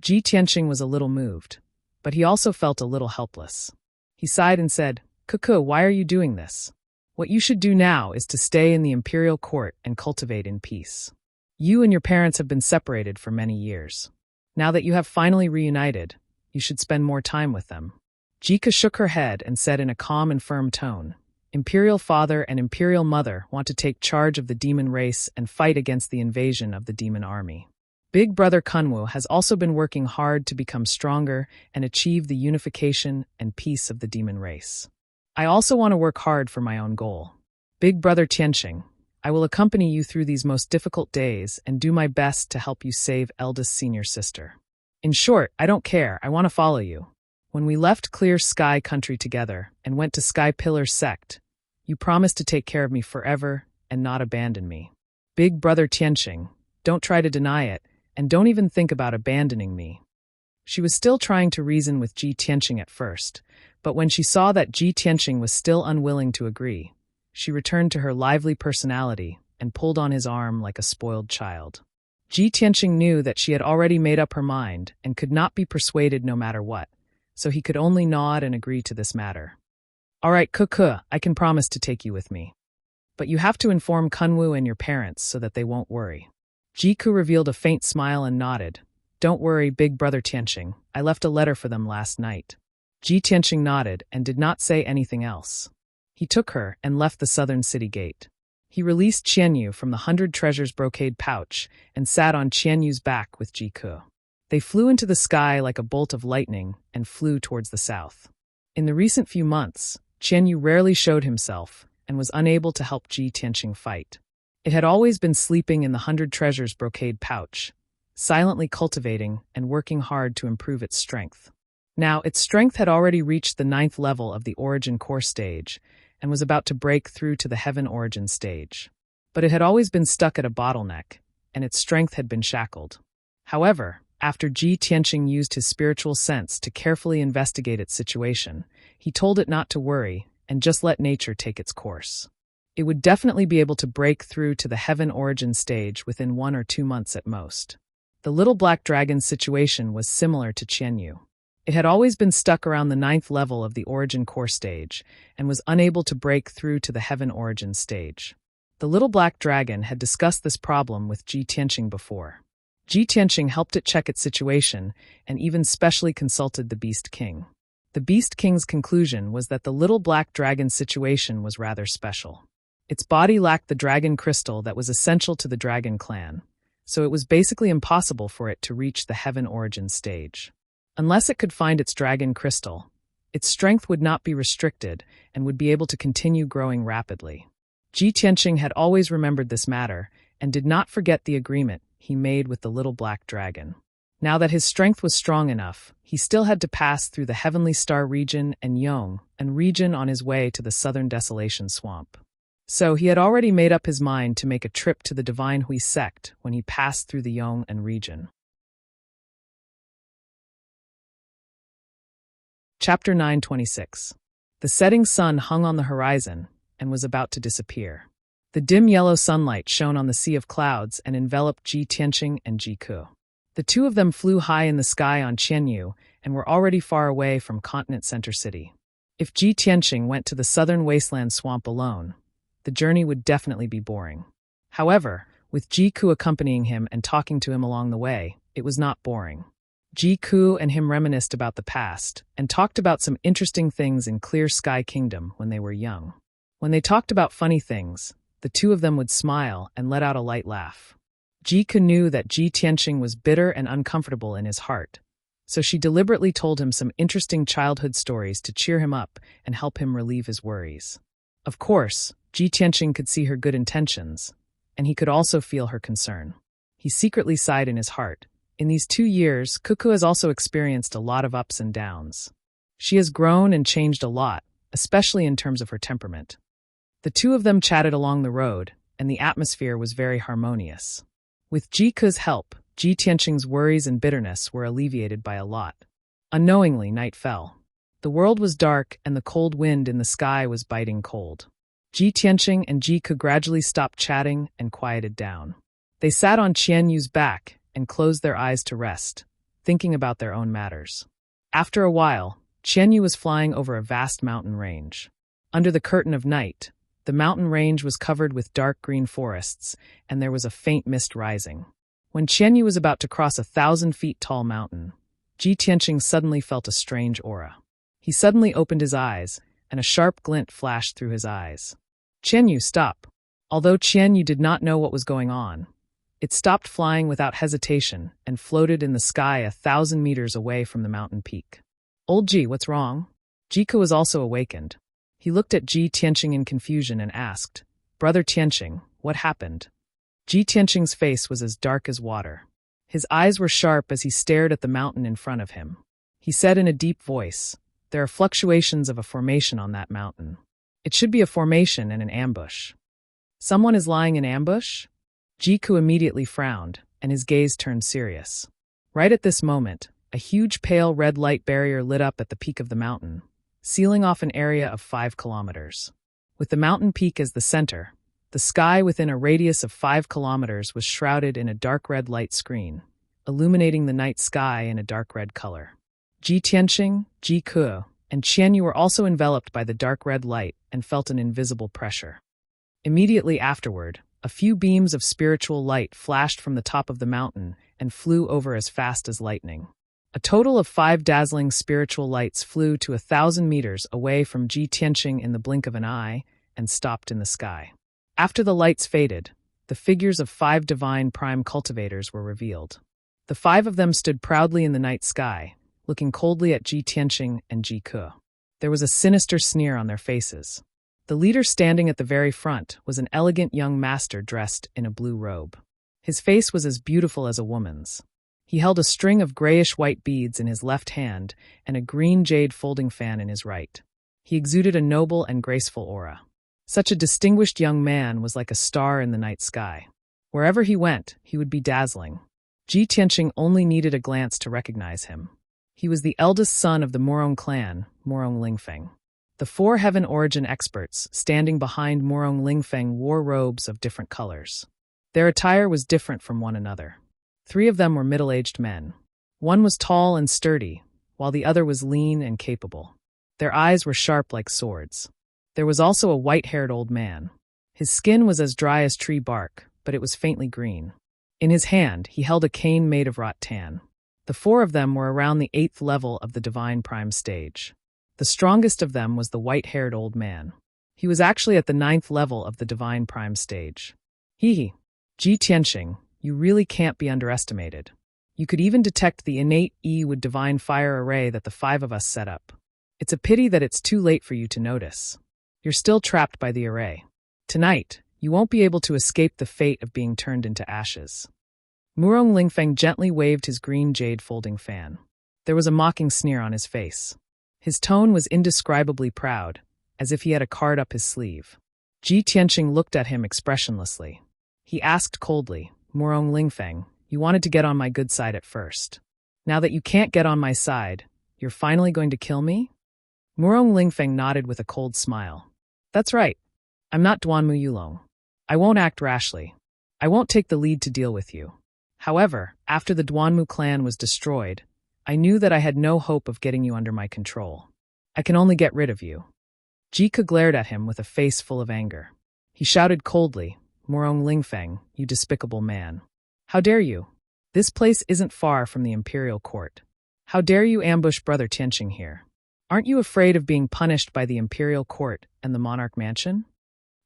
Ji Tianqing was a little moved, but he also felt a little helpless. He sighed and said, "Cuckoo, why are you doing this? What you should do now is to stay in the imperial court and cultivate in peace. You and your parents have been separated for many years. Now that you have finally reunited, you should spend more time with them." Jika shook her head and said in a calm and firm tone, "Imperial father and imperial mother want to take charge of the demon race and fight against the invasion of the demon army. Big brother Kunwu has also been working hard to become stronger and achieve the unification and peace of the demon race. I also want to work hard for my own goal. Big brother Tianqing, I will accompany you through these most difficult days and do my best to help you save eldest senior sister. In short, I don't care, I want to follow you. When we left Clear Sky Country together and went to Sky Pillar Sect, you promised to take care of me forever and not abandon me. Big brother Tianqing, don't try to deny it, and don't even think about abandoning me." She was still trying to reason with Ji Tianqing at first, but when she saw that Ji Tianqing was still unwilling to agree, she returned to her lively personality and pulled on his arm like a spoiled child. Ji Tianqing knew that she had already made up her mind and could not be persuaded no matter what, so he could only nod and agree to this matter. "All right, Cuckoo, I can promise to take you with me. But you have to inform Kunwu and your parents so that they won't worry." Jiku revealed a faint smile and nodded. "Don't worry, big brother Tianqing, I left a letter for them last night." Ji Tianqing nodded and did not say anything else. He took her and left the southern city gate. He released Qianyu from the 100 Treasures brocade pouch and sat on Qianyu's back with Jiku. They flew into the sky like a bolt of lightning and flew towards the south. In the recent few months, Qianyu rarely showed himself and was unable to help Ji Tianqing fight. It had always been sleeping in the 100 Treasures brocade pouch, silently cultivating and working hard to improve its strength. Now, its strength had already reached the 9th level of the Origin Core stage and was about to break through to the Heaven Origin stage. But it had always been stuck at a bottleneck, and its strength had been shackled. However, after Ji Tianqing used his spiritual sense to carefully investigate its situation, he told it not to worry and just let nature take its course. It would definitely be able to break through to the Heaven Origin stage within 1 or 2 months at most. The little black dragon's situation was similar to Qianyu. It had always been stuck around the 9th level of the Origin Core stage and was unable to break through to the Heaven Origin stage. The little black dragon had discussed this problem with Ji Tianqing before. Ji Tianqing helped it check its situation and even specially consulted the Beast King. The Beast King's conclusion was that the little black dragon's situation was rather special. Its body lacked the dragon crystal that was essential to the dragon clan, so it was basically impossible for it to reach the Heaven Origin stage. Unless it could find its dragon crystal, its strength would not be restricted and would be able to continue growing rapidly. Ji Tianqing had always remembered this matter and did not forget the agreement he made with the little black dragon. Now that his strength was strong enough, he still had to pass through the Heavenly Star region and Yong, and region on his way to the Southern Desolation Swamp. So he had already made up his mind to make a trip to the Divine Hui sect when he passed through the Yong and region. Chapter 926. The setting sun hung on the horizon and was about to disappear. The dim yellow sunlight shone on the sea of clouds and enveloped Ji Tianqing and Jiku. The two of them flew high in the sky on Qianyu and were already far away from Continent Center City. If Ji Tianqing went to the southern wasteland swamp alone, the journey would definitely be boring. However, with Jiku accompanying him and talking to him along the way, it was not boring. Jiku and him reminisced about the past and talked about some interesting things in Clear Sky Kingdom when they were young. When they talked about funny things, the two of them would smile and let out a light laugh. Jiku knew that Ji Tianqing was bitter and uncomfortable in his heart, so she deliberately told him some interesting childhood stories to cheer him up and help him relieve his worries. Of course, Ji Tianqing could see her good intentions, and he could also feel her concern. He secretly sighed in his heart, In these 2 years, Cuckoo has also experienced a lot of ups and downs. She has grown and changed a lot, especially in terms of her temperament. The two of them chatted along the road, and the atmosphere was very harmonious. With Jiku's help, Ji Tianqing's worries and bitterness were alleviated by a lot. Unknowingly, night fell. The world was dark, and the cold wind in the sky was biting cold. Ji Tianqing and Jiku gradually stopped chatting and quieted down. They sat on Qianyu's back and closed their eyes to rest, thinking about their own matters. After a while, Qianyu was flying over a vast mountain range. Under the curtain of night, the mountain range was covered with dark green forests, and there was a faint mist rising. When Qianyu was about to cross a 1,000-feet-tall mountain, Ji Tianqing suddenly felt a strange aura. He suddenly opened his eyes, and a sharp glint flashed through his eyes. "Qianyu, stop!" Although Qianyu did not know what was going on, it stopped flying without hesitation and floated in the sky 1,000 meters away from the mountain peak. "Old Ji, what's wrong?" Jiku was also awakened. He looked at Ji Tianqing in confusion and asked, "Brother Tianqing, what happened?" Ji Tianqing's face was as dark as water. His eyes were sharp as he stared at the mountain in front of him. He said in a deep voice, "There are fluctuations of a formation on that mountain. It should be a formation and an ambush." "Someone is lying in ambush?" Jiku immediately frowned, and his gaze turned serious. Right at this moment, a huge pale red light barrier lit up at the peak of the mountain, sealing off an area of 5 kilometers. With the mountain peak as the center, the sky within a radius of 5 kilometers was shrouded in a dark red light screen, illuminating the night sky in a dark red color. Ji Tianqing, Jiku, and Qianyu were also enveloped by the dark red light and felt an invisible pressure. Immediately afterward, a few beams of spiritual light flashed from the top of the mountain and flew over as fast as lightning. A total of 5 dazzling spiritual lights flew to 1,000 meters away from Ji Tianqing in the blink of an eye and stopped in the sky. After the lights faded, the figures of 5 divine prime cultivators were revealed. The 5 of them stood proudly in the night sky, looking coldly at Ji Tianqing and Jiku. There was a sinister sneer on their faces. The leader standing at the very front was an elegant young master dressed in a blue robe. His face was as beautiful as a woman's. He held a string of grayish-white beads in his left hand and a green jade folding fan in his right. He exuded a noble and graceful aura. Such a distinguished young man was like a star in the night sky. Wherever he went, he would be dazzling. Ji Tianqing only needed a glance to recognize him. He was the eldest son of the Morong clan, Morong Lingfeng. The 4 heaven origin experts standing behind Morong Lingfeng wore robes of different colors. Their attire was different from one another. 3 of them were middle-aged men. One was tall and sturdy, while the other was lean and capable. Their eyes were sharp like swords. There was also a white-haired old man. His skin was as dry as tree bark, but it was faintly green. In his hand, he held a cane made of rattan. The 4 of them were around the 8th level of the Divine Prime stage. The strongest of them was the white-haired old man. He was actually at the 9th level of the Divine Prime stage. Ji Tianqing, you really can't be underestimated. You could even detect the innate wood Divine Fire array that the 5 of us set up. It's a pity that it's too late for you to notice. You're still trapped by the array. Tonight, you won't be able to escape the fate of being turned into ashes. Murong Lingfeng gently waved his green jade folding fan. There was a mocking sneer on his face. His tone was indescribably proud, as if he had a card up his sleeve. Ji Tianqing looked at him expressionlessly. He asked coldly, "Murong Lingfeng, you wanted to get on my good side at first. Now that you can't get on my side, you're finally going to kill me?" Murong Lingfeng nodded with a cold smile. "That's right. I'm not Duanmu Yulong. I won't act rashly. I won't take the lead to deal with you. However, after the Duanmu clan was destroyed, I knew that I had no hope of getting you under my control. I can only get rid of you." Jiku glared at him with a face full of anger. He shouted coldly, "Murong Lingfeng, you despicable man. How dare you? This place isn't far from the imperial court. How dare you ambush Brother Tianqing here? Aren't you afraid of being punished by the imperial court and the monarch mansion?"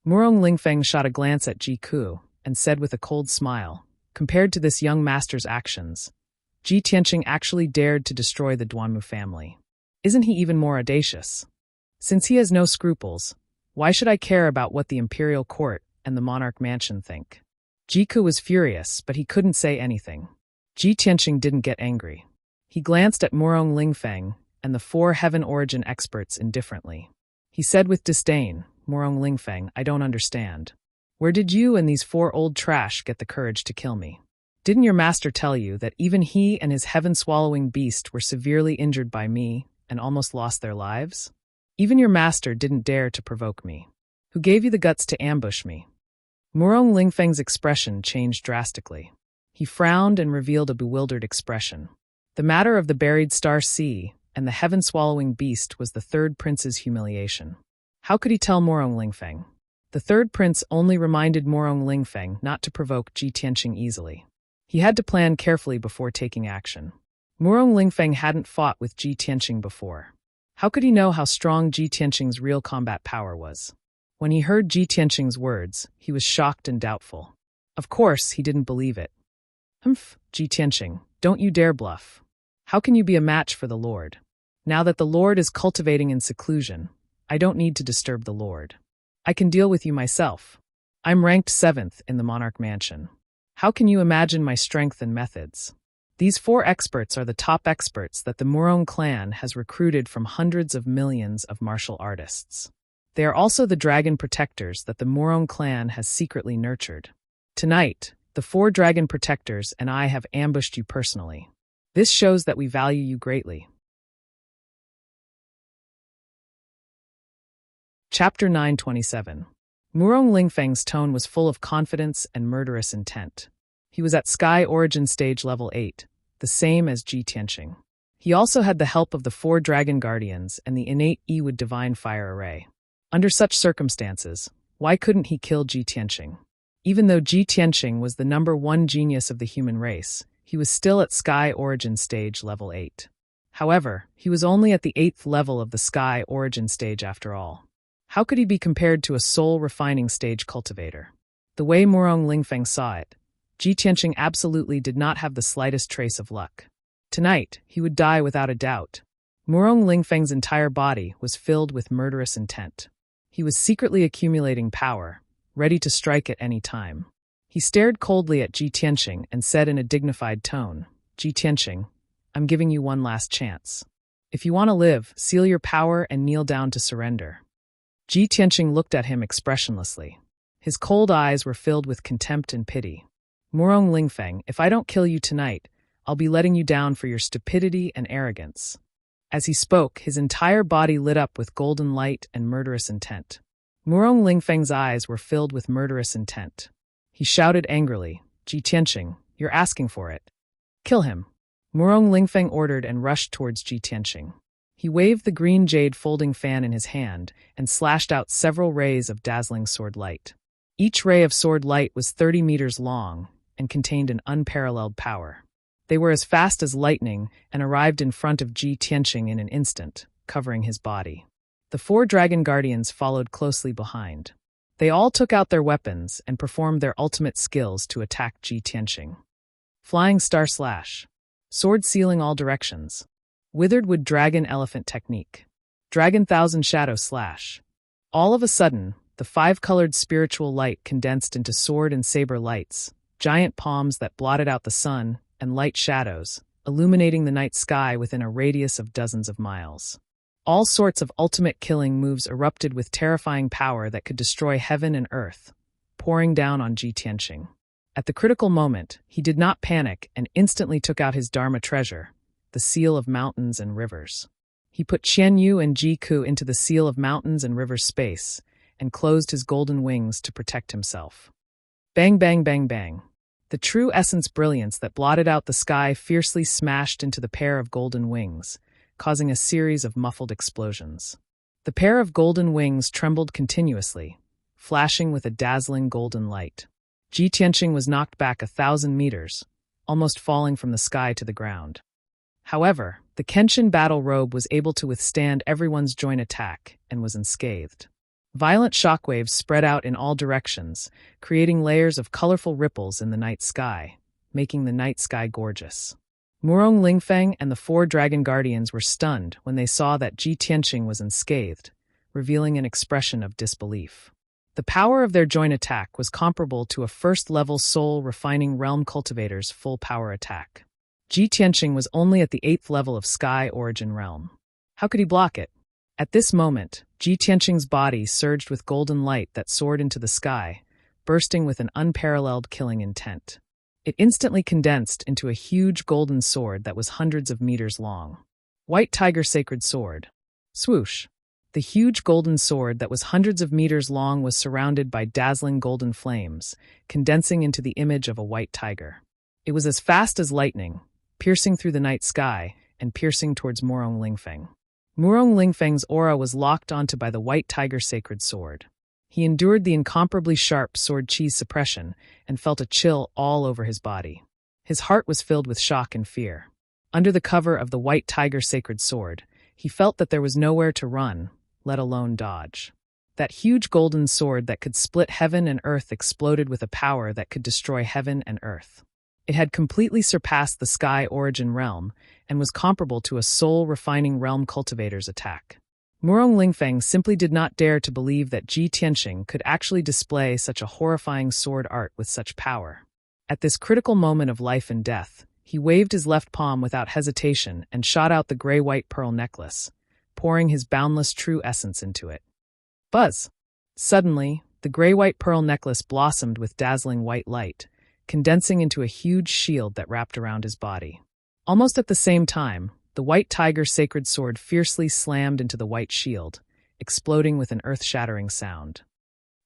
Murong Lingfeng shot a glance at Jiku and said with a cold smile, "Compared to this young master's actions, Ji Tianqing actually dared to destroy the Duanmu family. Isn't he even more audacious? Since he has no scruples, why should I care about what the imperial court and the monarch mansion think?" Jiku was furious, but he couldn't say anything. Ji Tianqing didn't get angry. He glanced at Murong Lingfeng and the 4 heaven origin experts indifferently. He said with disdain, "Murong Lingfeng, I don't understand. Where did you and these 4 old trash get the courage to kill me? Didn't your master tell you that even he and his heaven-swallowing beast were severely injured by me and almost lost their lives? Even your master didn't dare to provoke me. Who gave you the guts to ambush me?" Murong Lingfeng's expression changed drastically. He frowned and revealed a bewildered expression. The matter of the buried star sea and the heaven-swallowing beast was the 3rd prince's humiliation. How could he tell Murong Lingfeng? The 3rd prince only reminded Murong Lingfeng not to provoke Ji Tianqing easily. He had to plan carefully before taking action. Murong Lingfeng hadn't fought with Ji Tianqing before. How could he know how strong Ji Tianqing's real combat power was? When he heard Ji Tianqing's words, he was shocked and doubtful. Of course, he didn't believe it. Ji Tianqing, don't you dare bluff. How can you be a match for the Lord? Now that the Lord is cultivating in seclusion, I don't need to disturb the Lord. I can deal with you myself. I'm ranked 7th in the monarch mansion. How can you imagine my strength and methods? These 4 experts are the top experts that the Murong clan has recruited from hundreds of millions of martial artists. They are also the dragon protectors that the Murong clan has secretly nurtured. Tonight, the 4 dragon protectors and I have ambushed you personally. This shows that we value you greatly. Chapter 927. Murong Lingfeng's tone was full of confidence and murderous intent. He was at Sky Origin Stage Level 8, the same as Ji Tianqing. He also had the help of the 4 Dragon Guardians and the innate Ewood Divine Fire Array. Under such circumstances, why couldn't he kill Ji Tianqing? Even though Ji Tianqing was the #1 genius of the human race, he was still at Sky Origin Stage Level 8. However, he was only at the 8th level of the Sky Origin Stage after all. How could he be compared to a soul-refining stage cultivator? The way Murong Lingfeng saw it, Ji Tianqing absolutely did not have the slightest trace of luck. Tonight, he would die without a doubt. Murong Lingfeng's entire body was filled with murderous intent. He was secretly accumulating power, ready to strike at any time. He stared coldly at Ji Tianqing and said in a dignified tone, "Ji Tianqing, I'm giving you one last chance. If you want to live, seal your power and kneel down to surrender." Ji Tianqing looked at him expressionlessly. His cold eyes were filled with contempt and pity. "Murong Lingfeng, if I don't kill you tonight, I'll be letting you down for your stupidity and arrogance." As he spoke, his entire body lit up with golden light and murderous intent. Murong Lingfeng's eyes were filled with murderous intent. He shouted angrily, "Ji Tianqing, you're asking for it. Kill him." Murong Lingfeng ordered and rushed towards Ji Tianqing. He waved the green jade folding fan in his hand and slashed out several rays of dazzling sword light. Each ray of sword light was 30 meters long and contained an unparalleled power. They were as fast as lightning and arrived in front of Ji Tianqing in an instant, covering his body. The 4 dragon guardians followed closely behind. They all took out their weapons and performed their ultimate skills to attack Ji Tianqing. Flying Star Slash. Sword sealing all directions. Withered Wood Dragon Elephant Technique. Dragon Thousand Shadow Slash. All of a sudden, the 5-colored spiritual light condensed into sword and saber lights, giant palms that blotted out the sun, and light shadows, illuminating the night sky within a radius of dozens of miles. All sorts of ultimate killing moves erupted with terrifying power that could destroy heaven and earth, pouring down on Ji Tianqing. At the critical moment, he did not panic and instantly took out his Dharma treasure, the Seal of Mountains and Rivers. He put Qian Yu and Ji Ku into the Seal of Mountains and Rivers space and closed his golden wings to protect himself. Bang, bang, bang, bang. The true essence brilliance that blotted out the sky fiercely smashed into the pair of golden wings, causing a series of muffled explosions. The pair of golden wings trembled continuously, flashing with a dazzling golden light. Ji Tianqing was knocked back 1,000 meters, almost falling from the sky to the ground. However, the Kenshin battle robe was able to withstand everyone's joint attack and was unscathed. Violent shockwaves spread out in all directions, creating layers of colorful ripples in the night sky, making the night sky gorgeous. Murong Lingfeng and the 4 dragon guardians were stunned when they saw that Ji Tianqing was unscathed, revealing an expression of disbelief. The power of their joint attack was comparable to a first-level soul-refining realm cultivator's full-power attack. Ji Tianqing was only at the 8th level of Sky Origin Realm. How could he block it? At this moment, Ji Tianqing's body surged with golden light that soared into the sky, bursting with an unparalleled killing intent. It instantly condensed into a huge golden sword that was hundreds of meters long. White Tiger Sacred Sword. Swoosh! The huge golden sword that was hundreds of meters long was surrounded by dazzling golden flames, condensing into the image of a white tiger. It was as fast as lightning, piercing through the night sky and piercing towards Murong Lingfeng. Murong Lingfeng's aura was locked onto by the White Tiger Sacred Sword. He endured the incomparably sharp sword chi's suppression and felt a chill all over his body. His heart was filled with shock and fear. Under the cover of the White Tiger Sacred Sword, he felt that there was nowhere to run, let alone dodge. That huge golden sword that could split heaven and earth exploded with a power that could destroy heaven and earth. It had completely surpassed the Sky Origin Realm and was comparable to a soul-refining realm cultivator's attack. Murong Lingfeng simply did not dare to believe that Ji Tianqing could actually display such a horrifying sword art with such power. At this critical moment of life and death, he waved his left palm without hesitation and shot out the gray-white pearl necklace, pouring his boundless true essence into it. Buzz! Suddenly, the gray-white pearl necklace blossomed with dazzling white light, condensing into a huge shield that wrapped around his body. Almost at the same time, the White Tiger Sacred Sword fiercely slammed into the white shield, exploding with an earth-shattering sound.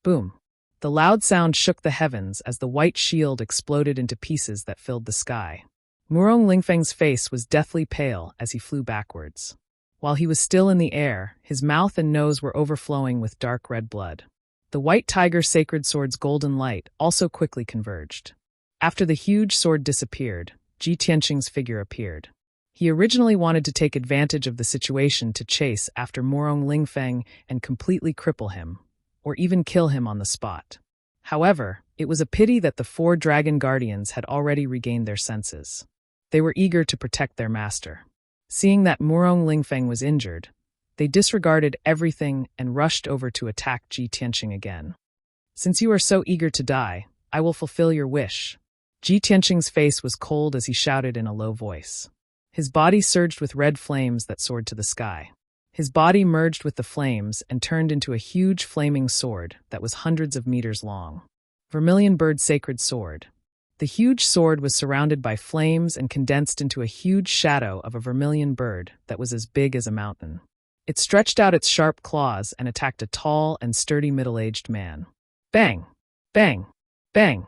Boom! The loud sound shook the heavens as the white shield exploded into pieces that filled the sky. Murong Lingfeng's face was deathly pale as he flew backwards. While he was still in the air, his mouth and nose were overflowing with dark red blood. The White Tiger Sacred Sword's golden light also quickly converged. After the huge sword disappeared, Ji Tianqing's figure appeared. He originally wanted to take advantage of the situation to chase after Murong Lingfeng and completely cripple him, or even kill him on the spot. However, it was a pity that the 4 dragon guardians had already regained their senses. They were eager to protect their master. Seeing that Murong Lingfeng was injured, they disregarded everything and rushed over to attack Ji Tianqing again. "Since you are so eager to die, I will fulfill your wish." Ji Tianqing's face was cold as he shouted in a low voice. His body surged with red flames that soared to the sky. His body merged with the flames and turned into a huge flaming sword that was hundreds of meters long. Vermilion Bird Sacred Sword. The huge sword was surrounded by flames and condensed into a huge shadow of a vermilion bird that was as big as a mountain. It stretched out its sharp claws and attacked a tall and sturdy middle-aged man. Bang! Bang! Bang!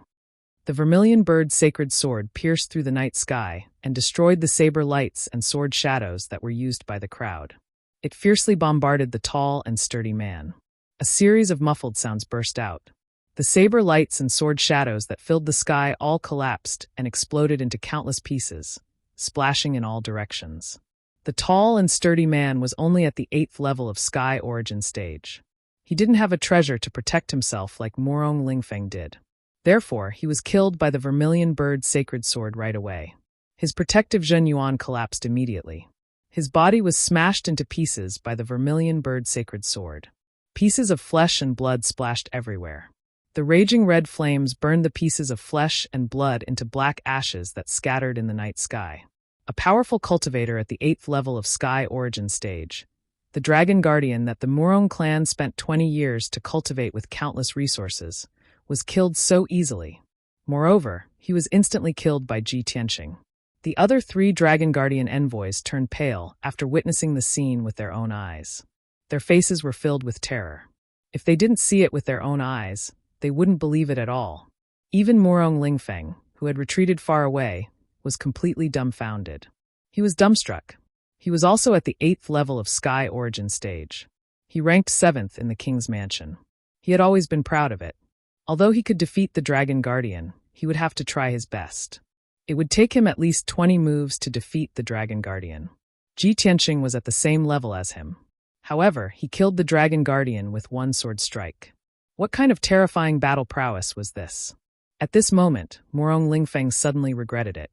The Vermilion Bird Sacred Sword pierced through the night sky and destroyed the saber lights and sword shadows that were used by the crowd. It fiercely bombarded the tall and sturdy man. A series of muffled sounds burst out. The saber lights and sword shadows that filled the sky all collapsed and exploded into countless pieces, splashing in all directions. The tall and sturdy man was only at the 8th level of Sky Origin stage. He didn't have a treasure to protect himself like Murong Lingfeng did. Therefore, he was killed by the Vermilion Bird Sacred Sword right away. His protective Zhen Yuan collapsed immediately. His body was smashed into pieces by the Vermilion Bird Sacred Sword. Pieces of flesh and blood splashed everywhere. The raging red flames burned the pieces of flesh and blood into black ashes that scattered in the night sky. A powerful cultivator at the 8th level of Sky Origin stage, the Dragon Guardian that the Murong clan spent 20 years to cultivate with countless resources, was killed so easily. Moreover, he was instantly killed by Ji Tianqing. The other 3 Dragon Guardian envoys turned pale after witnessing the scene with their own eyes. Their faces were filled with terror. If they didn't see it with their own eyes, they wouldn't believe it at all. Even Murong Lingfeng, who had retreated far away, was completely dumbfounded. He was dumbstruck. He was also at the 8th level of Sky Origin stage. He ranked 7th in the king's mansion. He had always been proud of it. Although he could defeat the Dragon Guardian, he would have to try his best. It would take him at least 20 moves to defeat the Dragon Guardian. Ji Tianqing was at the same level as him. However, he killed the Dragon Guardian with one sword strike. What kind of terrifying battle prowess was this? At this moment, Murong Lingfeng suddenly regretted it.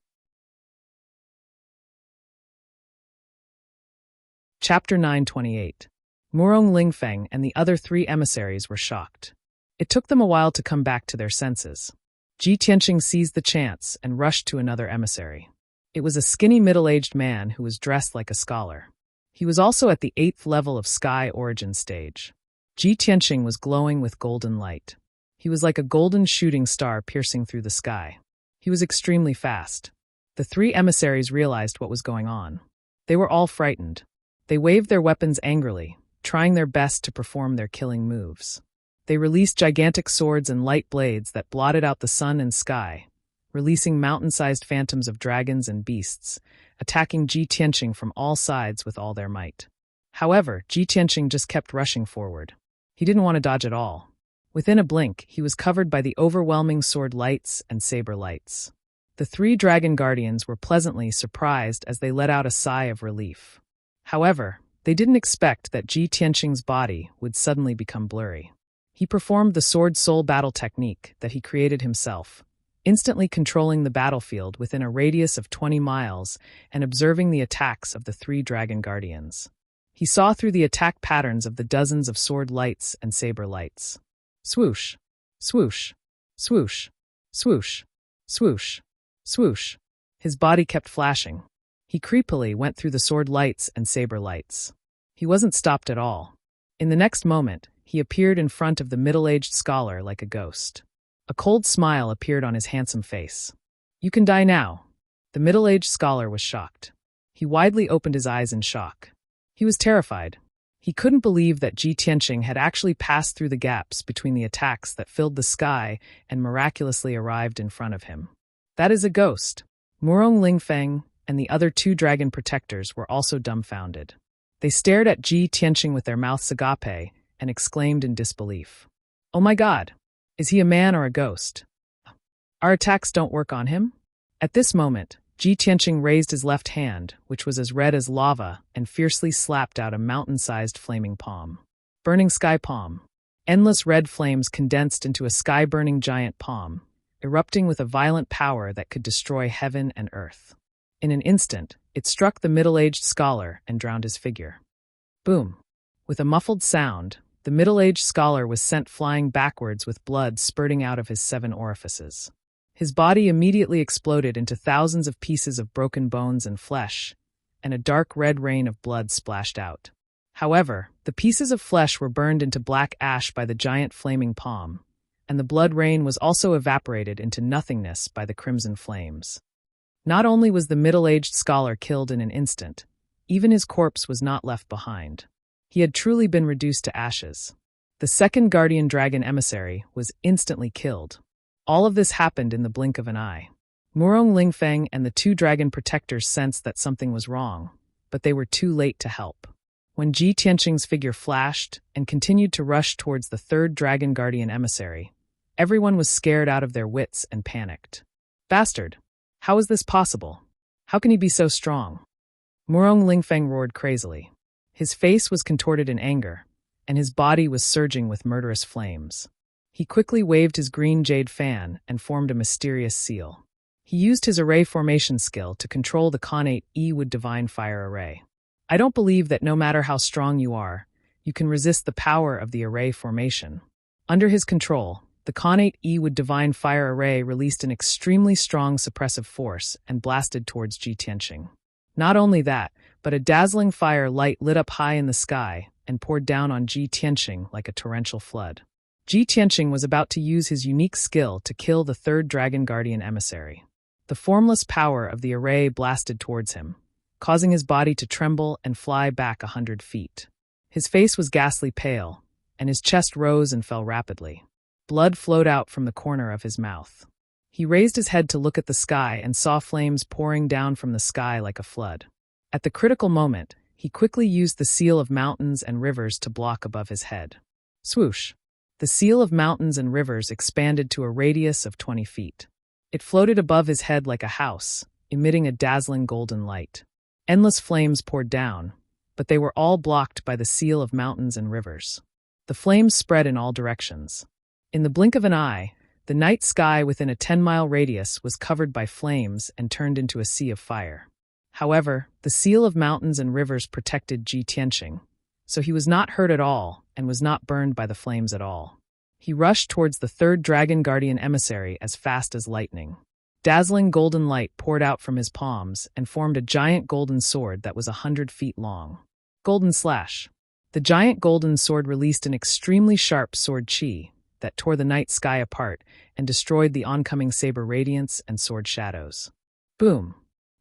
Chapter 928. Murong Lingfeng and the other 3 emissaries were shocked. It took them a while to come back to their senses. Ji Tianqing seized the chance and rushed to another emissary. It was a skinny middle-aged man who was dressed like a scholar. He was also at the 8th level of Sky Origin stage. Ji Tianqing was glowing with golden light. He was like a golden shooting star piercing through the sky. He was extremely fast. The 3 emissaries realized what was going on. They were all frightened. They waved their weapons angrily, trying their best to perform their killing moves. They released gigantic swords and light blades that blotted out the sun and sky, releasing mountain-sized phantoms of dragons and beasts, attacking Ji Tianqing from all sides with all their might. However, Ji Tianqing just kept rushing forward. He didn't want to dodge at all. Within a blink, he was covered by the overwhelming sword lights and saber lights. The 3 dragon guardians were pleasantly surprised as they let out a sigh of relief. However, they didn't expect that Ji Tianqing's body would suddenly become blurry. He performed the sword soul battle technique that he created himself, instantly controlling the battlefield within a radius of 20 miles and observing the attacks of the 3 dragon guardians. He saw through the attack patterns of the dozens of sword lights and saber lights. Swoosh, swoosh, swoosh, swoosh, swoosh, swoosh. His body kept flashing. He creepily went through the sword lights and saber lights. He wasn't stopped at all. In the next moment, he appeared in front of the middle-aged scholar like a ghost. A cold smile appeared on his handsome face. "You can die now." The middle-aged scholar was shocked. He widely opened his eyes in shock. He was terrified. He couldn't believe that Ji Tianqing had actually passed through the gaps between the attacks that filled the sky and miraculously arrived in front of him. That is a ghost. Murong Lingfeng and the other 2 dragon protectors were also dumbfounded. They stared at Ji Tianqing with their mouths agape and exclaimed in disbelief. "Oh my God! Is he a man or a ghost? Our attacks don't work on him?" At this moment, Ji Tianqing raised his left hand, which was as red as lava, and fiercely slapped out a mountain-sized flaming palm. Burning sky palm. Endless red flames condensed into a sky-burning giant palm, erupting with a violent power that could destroy heaven and earth. In an instant, it struck the middle-aged scholar and drowned his figure. Boom! With a muffled sound, the middle-aged scholar was sent flying backwards with blood spurting out of his 7 orifices. His body immediately exploded into thousands of pieces of broken bones and flesh, and a dark red rain of blood splashed out. However, the pieces of flesh were burned into black ash by the giant flaming palm, and the blood rain was also evaporated into nothingness by the crimson flames. Not only was the middle-aged scholar killed in an instant, even his corpse was not left behind. He had truly been reduced to ashes. The 2nd guardian dragon emissary was instantly killed. All of this happened in the blink of an eye. Murong Lingfeng and the 2 dragon protectors sensed that something was wrong, but they were too late to help. When Ji Tianqing's figure flashed and continued to rush towards the 3rd dragon guardian emissary, everyone was scared out of their wits and panicked. "Bastard! How is this possible? How can he be so strong?" Murong Lingfeng roared crazily. His face was contorted in anger, and his body was surging with murderous flames. He quickly waved his green jade fan and formed a mysterious seal. He used his array formation skill to control the Connate E-Wood Divine Fire Array. I don't believe that no matter how strong you are, you can resist the power of the array formation. Under his control, the Connate E-Wood Divine Fire Array released an extremely strong suppressive force and blasted towards Ji Tianqing. Not only that, but a dazzling fire light lit up high in the sky and poured down on Ji Tianqing like a torrential flood. Ji Tianqing was about to use his unique skill to kill the 3rd dragon guardian emissary. The formless power of the array blasted towards him, causing his body to tremble and fly back 100 feet. His face was ghastly pale, and his chest rose and fell rapidly. Blood flowed out from the corner of his mouth. He raised his head to look at the sky and saw flames pouring down from the sky like a flood. At the critical moment, he quickly used the seal of mountains and rivers to block above his head. Swoosh! The seal of mountains and rivers expanded to a radius of 20 feet. It floated above his head like a house, emitting a dazzling golden light. Endless flames poured down, but they were all blocked by the seal of mountains and rivers. The flames spread in all directions. In the blink of an eye, the night sky within a 10-mile radius was covered by flames and turned into a sea of fire. However, the seal of mountains and rivers protected Ji Tianqing, so he was not hurt at all and was not burned by the flames at all. He rushed towards the 3rd dragon guardian emissary as fast as lightning. Dazzling golden light poured out from his palms and formed a giant golden sword that was 100 feet long. Golden slash. The giant golden sword released an extremely sharp sword chi that tore the night sky apart and destroyed the oncoming saber radiance and sword shadows. Boom!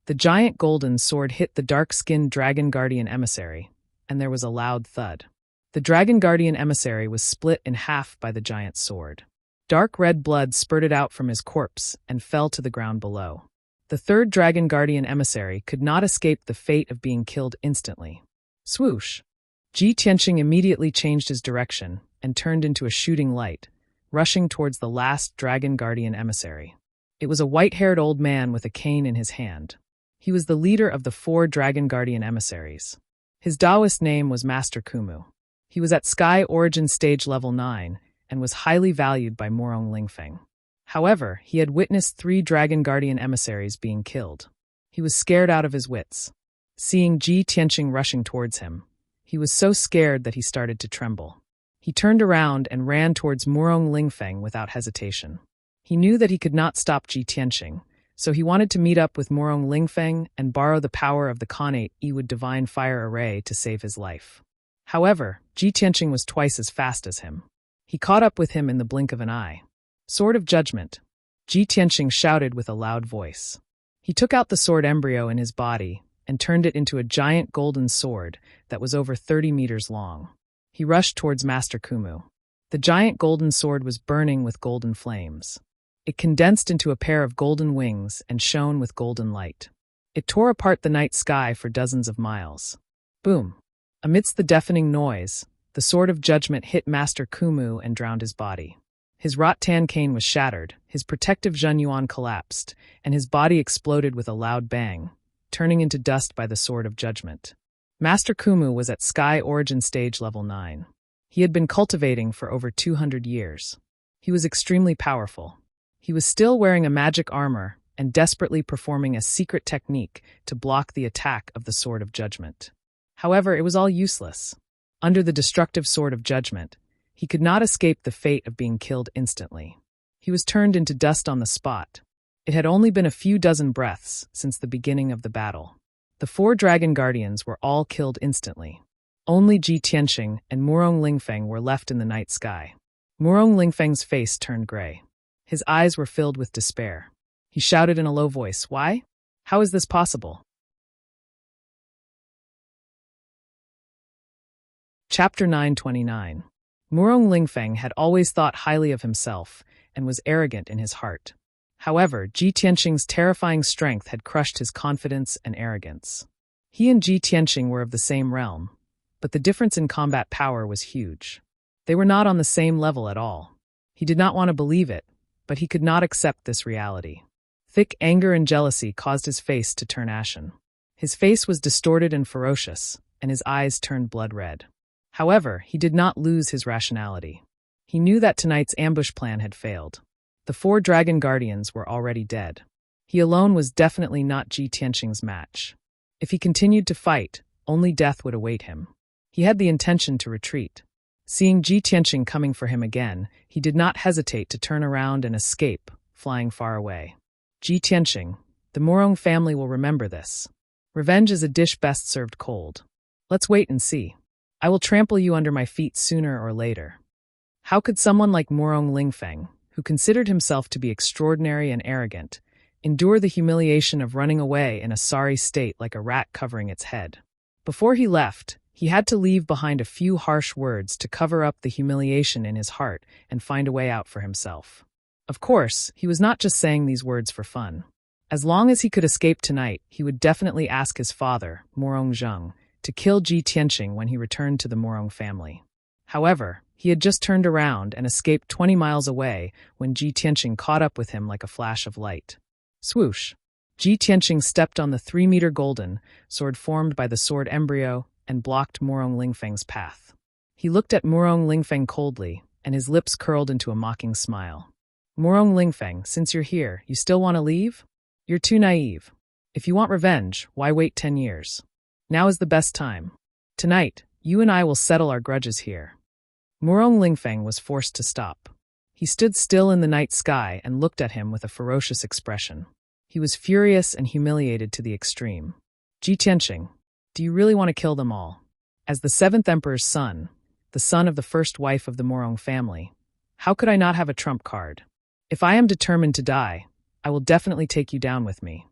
The giant golden sword hit the dark-skinned Dragon Guardian emissary, and there was a loud thud. The Dragon Guardian emissary was split in half by the giant sword. Dark red blood spurted out from his corpse and fell to the ground below. The third Dragon Guardian emissary could not escape the fate of being killed instantly. Swoosh! Ji Tianqing immediately changed his direction and turned into a shooting light, rushing towards the last Dragon Guardian emissary. It was a white-haired old man with a cane in his hand. He was the leader of the 4 Dragon Guardian emissaries. His Taoist name was Master Kumu. He was at Sky Origin Stage Level 9 and was highly valued by Morong Lingfeng. However, he had witnessed 3 Dragon Guardian emissaries being killed. He was scared out of his wits. Seeing Ji Tianqing rushing towards him, he was so scared that he started to tremble. He turned around and ran towards Morong Lingfeng without hesitation. He knew that he could not stop Ji Tianqing, so he wanted to meet up with Morong Lingfeng and borrow the power of the Khanate Yiwud Divine Fire Array to save his life. However, Ji Tianqing was twice as fast as him. He caught up with him in the blink of an eye. Sword of Judgment! Ji Tianqing shouted with a loud voice. He took out the sword embryo in his body and turned it into a giant golden sword that was over 30 meters long. He rushed towards Master Kumu. The giant golden sword was burning with golden flames. It condensed into a pair of golden wings and shone with golden light. It tore apart the night sky for dozens of miles. Boom! Amidst the deafening noise, the Sword of Judgment hit Master Kumu and drowned his body. His rattan cane was shattered, his protective Zhenyuan collapsed, and his body exploded with a loud bang, turning into dust by the Sword of Judgment. Master Kumu was at Sky Origin Stage Level 9. He had been cultivating for over 200 years. He was extremely powerful. He was still wearing a magic armor and desperately performing a secret technique to block the attack of the Sword of Judgment. However, it was all useless. Under the destructive Sword of Judgment, he could not escape the fate of being killed instantly. He was turned into dust on the spot. It had only been a few dozen breaths since the beginning of the battle. The 4 Dragon Guardians were all killed instantly. Only Ji Tianqing and Morong Lingfeng were left in the night sky. Morong Lingfeng's face turned gray. His eyes were filled with despair. He shouted in a low voice, "Why? How is this possible?" Chapter 929. Morong Lingfeng had always thought highly of himself and was arrogant in his heart. However, Ji Tianqing's terrifying strength had crushed his confidence and arrogance. He and Ji Tianqing were of the same realm, but the difference in combat power was huge. They were not on the same level at all. He did not want to believe it, but he could not accept this reality. Thick anger and jealousy caused his face to turn ashen. His face was distorted and ferocious, and his eyes turned blood red. However, he did not lose his rationality. He knew that tonight's ambush plan had failed. The 4 Dragon Guardians were already dead. He alone was definitely not Ji Tianqing's match. If he continued to fight, only death would await him. He had the intention to retreat. Seeing Ji Tianqing coming for him again, he did not hesitate to turn around and escape, flying far away. Ji Tianqing, the Morong family will remember this. Revenge is a dish best served cold. Let's wait and see. I will trample you under my feet sooner or later. How could someone like Morong Lingfeng, who considered himself to be extraordinary and arrogant, endure the humiliation of running away in a sorry state like a rat covering its head? Before he left, he had to leave behind a few harsh words to cover up the humiliation in his heart and find a way out for himself. Of course, he was not just saying these words for fun. As long as he could escape tonight, he would definitely ask his father, Morong Zheng, to kill Ji Tianqing when he returned to the Morong family. However, he had just turned around and escaped 20 miles away when Ji Tianqing caught up with him like a flash of light. Swoosh! Ji Tianqing stepped on the 3-meter golden sword formed by the sword embryo and blocked Morong Lingfeng's path. He looked at Morong Lingfeng coldly, and his lips curled into a mocking smile. Morong Lingfeng, since you're here, you still want to leave? You're too naive. If you want revenge, why wait 10 years? Now is the best time. Tonight, you and I will settle our grudges here. Morong Lingfeng was forced to stop. He stood still in the night sky and looked at him with a ferocious expression. He was furious and humiliated to the extreme. Ji Tianqing, do you really want to kill them all? As the seventh emperor's son, the son of the first wife of the Morong family, how could I not have a trump card? If I am determined to die, I will definitely take you down with me.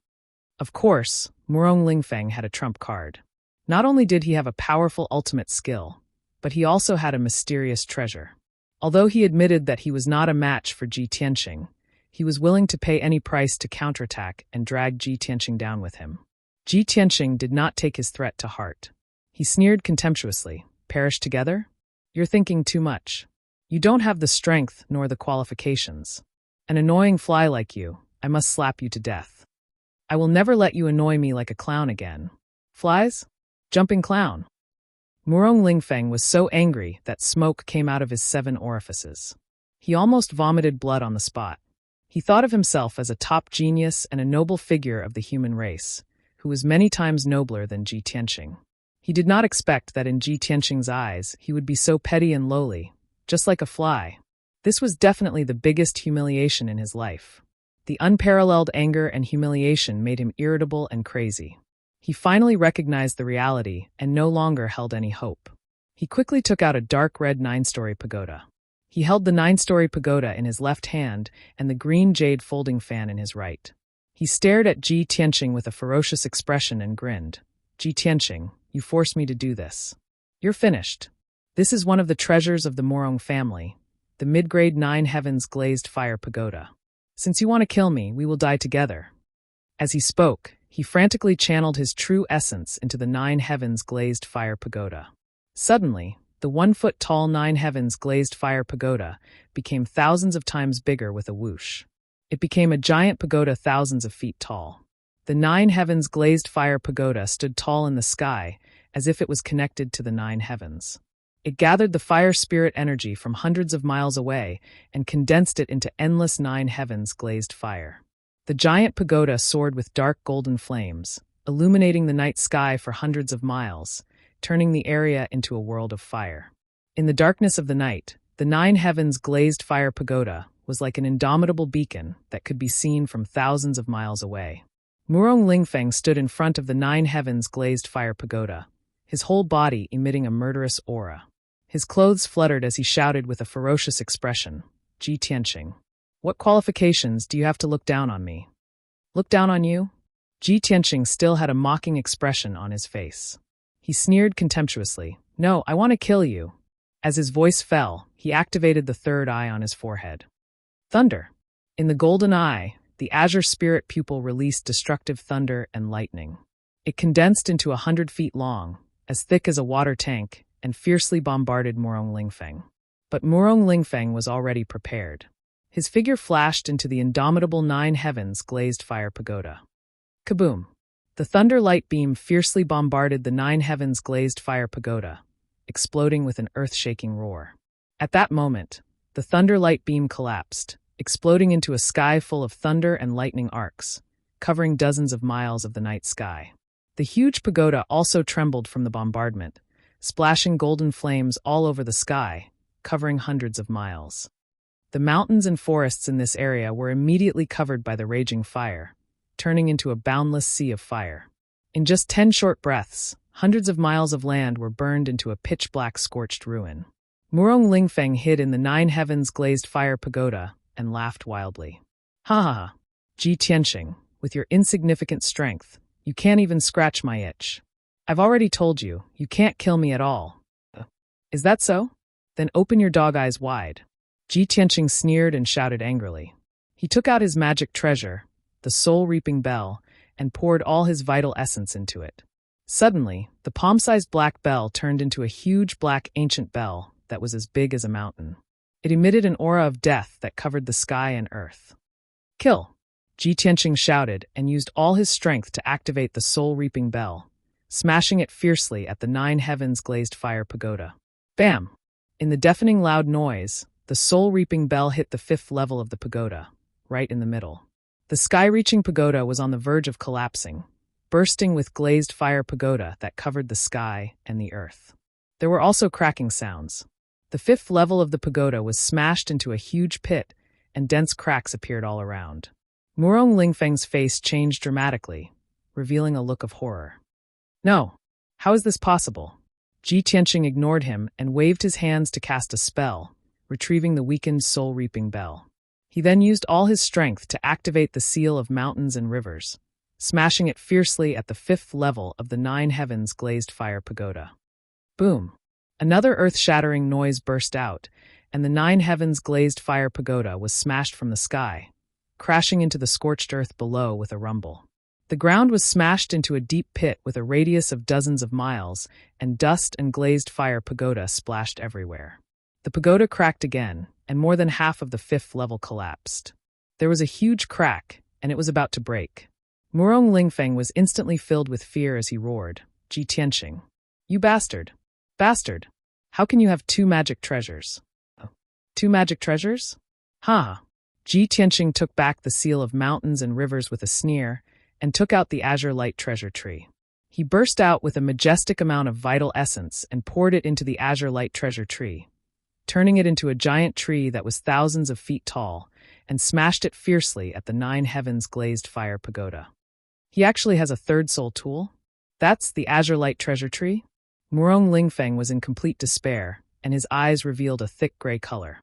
Of course, Morong Lingfeng had a trump card. Not only did he have a powerful ultimate skill, but he also had a mysterious treasure. Although he admitted that he was not a match for Ji Tianqing, he was willing to pay any price to counterattack and drag Ji Tianqing down with him. Ji Tianqing did not take his threat to heart. He sneered contemptuously. Perish together? You're thinking too much. You don't have the strength nor the qualifications. An annoying fly like you, I must slap you to death. I will never let you annoy me like a clown again. Flies? Jumping clown. Morong Lingfeng was so angry that smoke came out of his 7 orifices. He almost vomited blood on the spot. He thought of himself as a top genius and a noble figure of the human race, who was many times nobler than Ji Tianqing. He did not expect that in Ji Tianqing's eyes he would be so petty and lowly, just like a fly. This was definitely the biggest humiliation in his life. The unparalleled anger and humiliation made him irritable and crazy. He finally recognized the reality and no longer held any hope. He quickly took out a dark red 9-story pagoda. He held the 9-story pagoda in his left hand and the green jade folding fan in his right. He stared at Ji Tianqing with a ferocious expression and grinned. Ji Tianqing, you forced me to do this. You're finished. This is one of the treasures of the Morong family, the mid-grade 9 heavens glazed fire pagoda. Since you want to kill me, we will die together. As he spoke, he frantically channeled his true essence into the 9 heavens glazed fire pagoda. Suddenly, the 1-foot-tall 9 heavens glazed fire pagoda became thousands of times bigger with a whoosh. It became a giant pagoda thousands of feet tall. The 9 heavens glazed fire pagoda stood tall in the sky, as if it was connected to the 9 heavens. It gathered the fire spirit energy from hundreds of miles away and condensed it into endless 9 heavens glazed fire. The giant pagoda soared with dark golden flames, illuminating the night sky for hundreds of miles, turning the area into a world of fire. In the darkness of the night, the 9 heavens glazed fire pagoda was like an indomitable beacon that could be seen from thousands of miles away. Morong Lingfeng stood in front of the 9 heavens glazed fire pagoda, his whole body emitting a murderous aura. His clothes fluttered as he shouted with a ferocious expression, Ji Tianqing, what qualifications do you have to look down on me? Look down on you? Ji Tianqing still had a mocking expression on his face. He sneered contemptuously, no, I want to kill you. As his voice fell, he activated the third eye on his forehead. Thunder. In the golden eye, the azure spirit pupil released destructive thunder and lightning. It condensed into 100 feet long, as thick as a water tank, and fiercely bombarded Morong Lingfeng. But Morong Lingfeng was already prepared. His figure flashed into the indomitable 9 heavens glazed fire pagoda. Kaboom! The thunder light beam fiercely bombarded the 9 heavens glazed fire pagoda, exploding with an earth-shaking roar. At that moment, the thunder light beam collapsed, exploding into a sky full of thunder and lightning arcs, covering dozens of miles of the night sky. The huge pagoda also trembled from the bombardment, splashing golden flames all over the sky, covering hundreds of miles. The mountains and forests in this area were immediately covered by the raging fire, turning into a boundless sea of fire. In just 10 short breaths, hundreds of miles of land were burned into a pitch-black scorched ruin. Morong Lingfeng hid in the 9 heavens glazed fire pagoda and laughed wildly. Ha ha ha! Ji Tianqing, with your insignificant strength, you can't even scratch my itch. I've already told you, you can't kill me at all. Is that so? Then open your dog eyes wide. Ji Tianqing sneered and shouted angrily. He took out his magic treasure, the soul-reaping bell, and poured all his vital essence into it. Suddenly, the palm-sized black bell turned into a huge black ancient bell that was as big as a mountain. It emitted an aura of death that covered the sky and earth. Kill! Ji Tianqing shouted and used all his strength to activate the soul-reaping bell, smashing it fiercely at the 9 heavens glazed fire pagoda. Bam! In the deafening loud noise, the soul-reaping bell hit the 5th level of the pagoda, right in the middle. The sky-reaching pagoda was on the verge of collapsing, bursting with glazed fire pagoda that covered the sky and the earth. There were also cracking sounds. The 5th level of the pagoda was smashed into a huge pit, and dense cracks appeared all around. Murong Lingfeng's face changed dramatically, revealing a look of horror. No. How is this possible? Ji Tianqing ignored him and waved his hands to cast a spell, retrieving the weakened soul-reaping bell. He then used all his strength to activate the seal of mountains and rivers, smashing it fiercely at the 5th level of the 9 heavens glazed fire pagoda. Boom! Another earth-shattering noise burst out, and the 9 heavens glazed fire pagoda was smashed from the sky, crashing into the scorched earth below with a rumble. The ground was smashed into a deep pit with a radius of dozens of miles, and dust and glazed fire pagoda splashed everywhere. The pagoda cracked again, and more than half of the 5th level collapsed. There was a huge crack, and it was about to break. Murong Lingfeng was instantly filled with fear as he roared, Ji Tianqing, you bastard! Bastard! How can you have 2 magic treasures? 2 magic treasures? Ha! Ji Tianqing took back the seal of mountains and rivers with a sneer, and took out the azure light treasure tree. He burst out with a majestic amount of vital essence and poured it into the azure light treasure tree, turning it into a giant tree that was thousands of feet tall, and smashed it fiercely at the 9 heavens glazed fire pagoda. He actually has a 3rd soul tool? That's the azure light treasure tree? Murong Lingfeng was in complete despair, and his eyes revealed a thick gray color.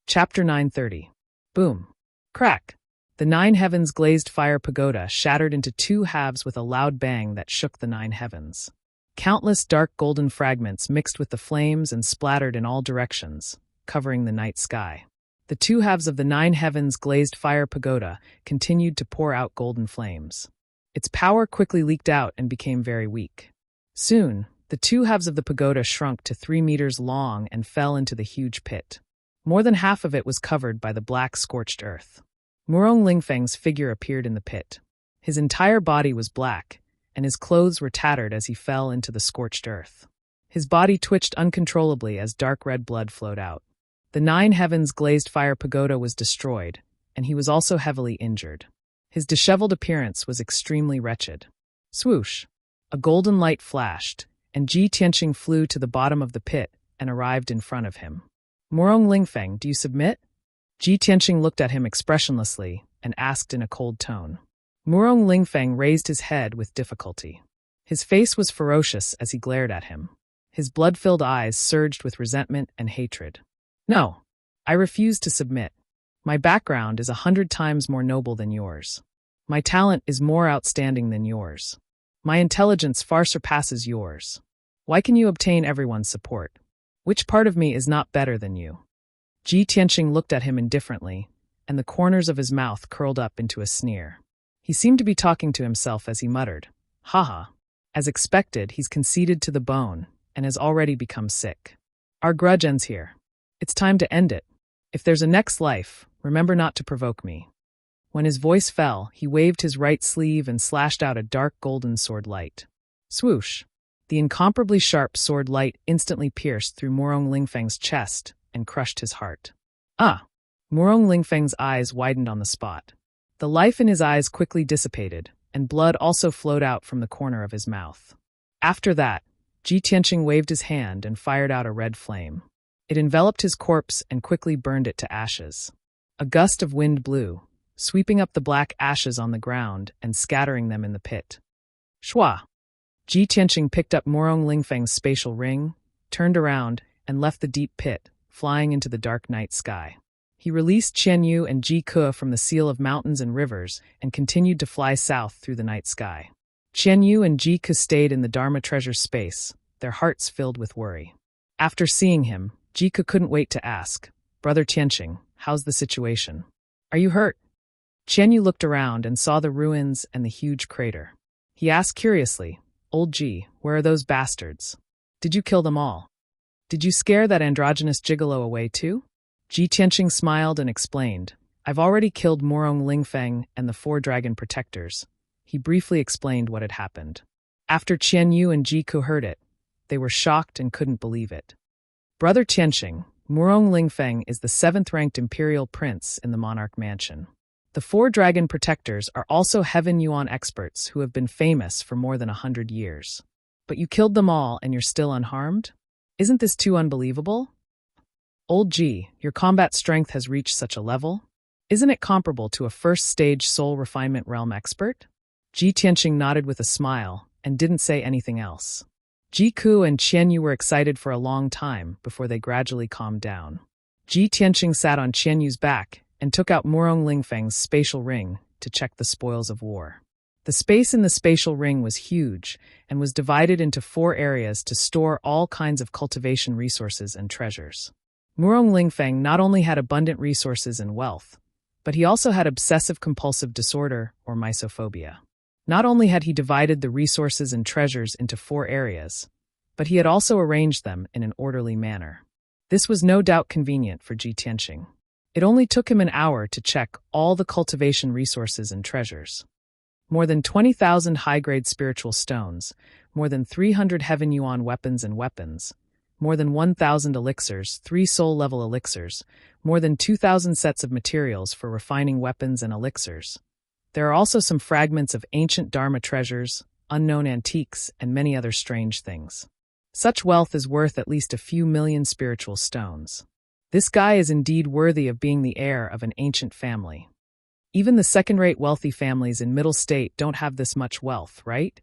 Chapter 930. Boom. Crack. The 9 heavens glazed fire pagoda shattered into 2 halves with a loud bang that shook the 9 heavens. Countless dark golden fragments mixed with the flames and splattered in all directions, covering the night sky. The 2 halves of the 9 heavens glazed fire pagoda continued to pour out golden flames. Its power quickly leaked out and became very weak. Soon, the 2 halves of the pagoda shrunk to 3 meters long and fell into the huge pit. More than half of it was covered by the black scorched earth. Murong Lingfeng's figure appeared in the pit. His entire body was black, and his clothes were tattered as he fell into the scorched earth. His body twitched uncontrollably as dark red blood flowed out. The 9 heavens glazed fire pagoda was destroyed, and he was also heavily injured. His disheveled appearance was extremely wretched. Swoosh! A golden light flashed, and Ji Tianqing flew to the bottom of the pit and arrived in front of him. Murong Lingfeng, do you submit? Ji Tianqing looked at him expressionlessly and asked in a cold tone. Murong Lingfeng raised his head with difficulty. His face was ferocious as he glared at him. His blood-filled eyes surged with resentment and hatred. No, I refuse to submit. My background is 100 times more noble than yours. My talent is more outstanding than yours. My intelligence far surpasses yours. Why can you obtain everyone's support? Which part of me is not better than you? Ji Tianqing looked at him indifferently, and the corners of his mouth curled up into a sneer. He seemed to be talking to himself as he muttered, "Haha. As expected, he's conceited to the bone, and has already become sick. Our grudge ends here. It's time to end it. If there's a next life, remember not to provoke me." When his voice fell, he waved his right sleeve and slashed out a dark golden sword light. Swoosh! The incomparably sharp sword light instantly pierced through Murong Lingfeng's chest and crushed his heart. Ah! Murong Lingfeng's eyes widened on the spot. The life in his eyes quickly dissipated, and blood also flowed out from the corner of his mouth. After that, Ji Tianqing waved his hand and fired out a red flame. It enveloped his corpse and quickly burned it to ashes. A gust of wind blew, sweeping up the black ashes on the ground and scattering them in the pit. Shwa! Ji Tianqing picked up Murong Lingfeng's spatial ring, turned around, and left the deep pit, flying into the dark night sky. He released Qian Yu and Ji Ke from the seal of mountains and rivers and continued to fly south through the night sky. Qian Yu and Ji Ke stayed in the Dharma treasure space, their hearts filled with worry. After seeing him, Ji Ke couldn't wait to ask, "Brother Tianqing, how's the situation? Are you hurt?" Qian Yu looked around and saw the ruins and the huge crater. He asked curiously, "Old Ji, where are those bastards? Did you kill them all? Did you scare that androgynous gigolo away too?" Ji Tianqing smiled and explained, "I've already killed Murong Lingfeng and the 4 dragon protectors." He briefly explained what had happened. After Qian Yu and Ji Ke heard it, they were shocked and couldn't believe it. "Brother Tianqing, Murong Lingfeng is the 7th-ranked imperial prince in the monarch mansion. The 4 dragon protectors are also Heaven Yuan experts who have been famous for more than 100 years. But you killed them all and you're still unharmed? Isn't this too unbelievable?" Old G, your combat strength has reached such a level? Isn't it comparable to a first-stage soul refinement realm expert? Ji Tianqing nodded with a smile and didn't say anything else. Ji Ku and Qian Yu were excited for a long time before they gradually calmed down. Ji Tianqing sat on Qian Yu's back and took out Murong Lingfeng's spatial ring to check the spoils of war. The space in the spatial ring was huge and was divided into 4 areas to store all kinds of cultivation resources and treasures. Murong Lingfeng not only had abundant resources and wealth, but he also had obsessive-compulsive disorder or misophobia. Not only had he divided the resources and treasures into 4 areas, but he had also arranged them in an orderly manner. This was no doubt convenient for Ji Tianqing. It only took him an hour to check all the cultivation resources and treasures. More than 20,000 high-grade spiritual stones, more than 300 heaven yuan weapons and weapons, more than 1,000 elixirs, 3 soul-level elixirs, more than 2,000 sets of materials for refining weapons and elixirs. There are also some fragments of ancient Dharma treasures, unknown antiques, and many other strange things. Such wealth is worth at least a few million spiritual stones. This guy is indeed worthy of being the heir of an ancient family. Even the second-rate wealthy families in Middle State don't have this much wealth, right?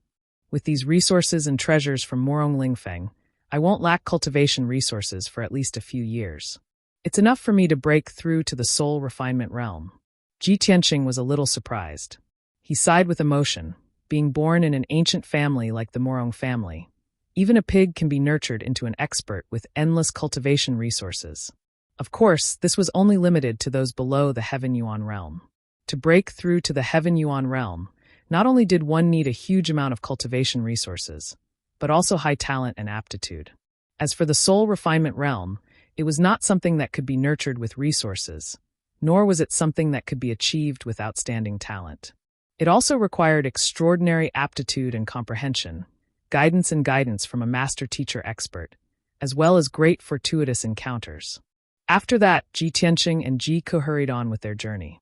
With these resources and treasures from Murong Lingfeng, I won't lack cultivation resources for at least a few years. It's enough for me to break through to the soul refinement realm. Ji Tianqing was a little surprised. He sighed with emotion. Being born in an ancient family like the Murong family, even a pig can be nurtured into an expert with endless cultivation resources. Of course, this was only limited to those below the Heaven Yuan realm. To break through to the Heaven Yuan realm, not only did one need a huge amount of cultivation resources, but also high talent and aptitude. As for the soul refinement realm, it was not something that could be nurtured with resources, nor was it something that could be achieved with outstanding talent. It also required extraordinary aptitude and comprehension, guidance from a master teacher expert, as well as great fortuitous encounters. After that, Ji Tianqing and Ji Ku hurried on with their journey.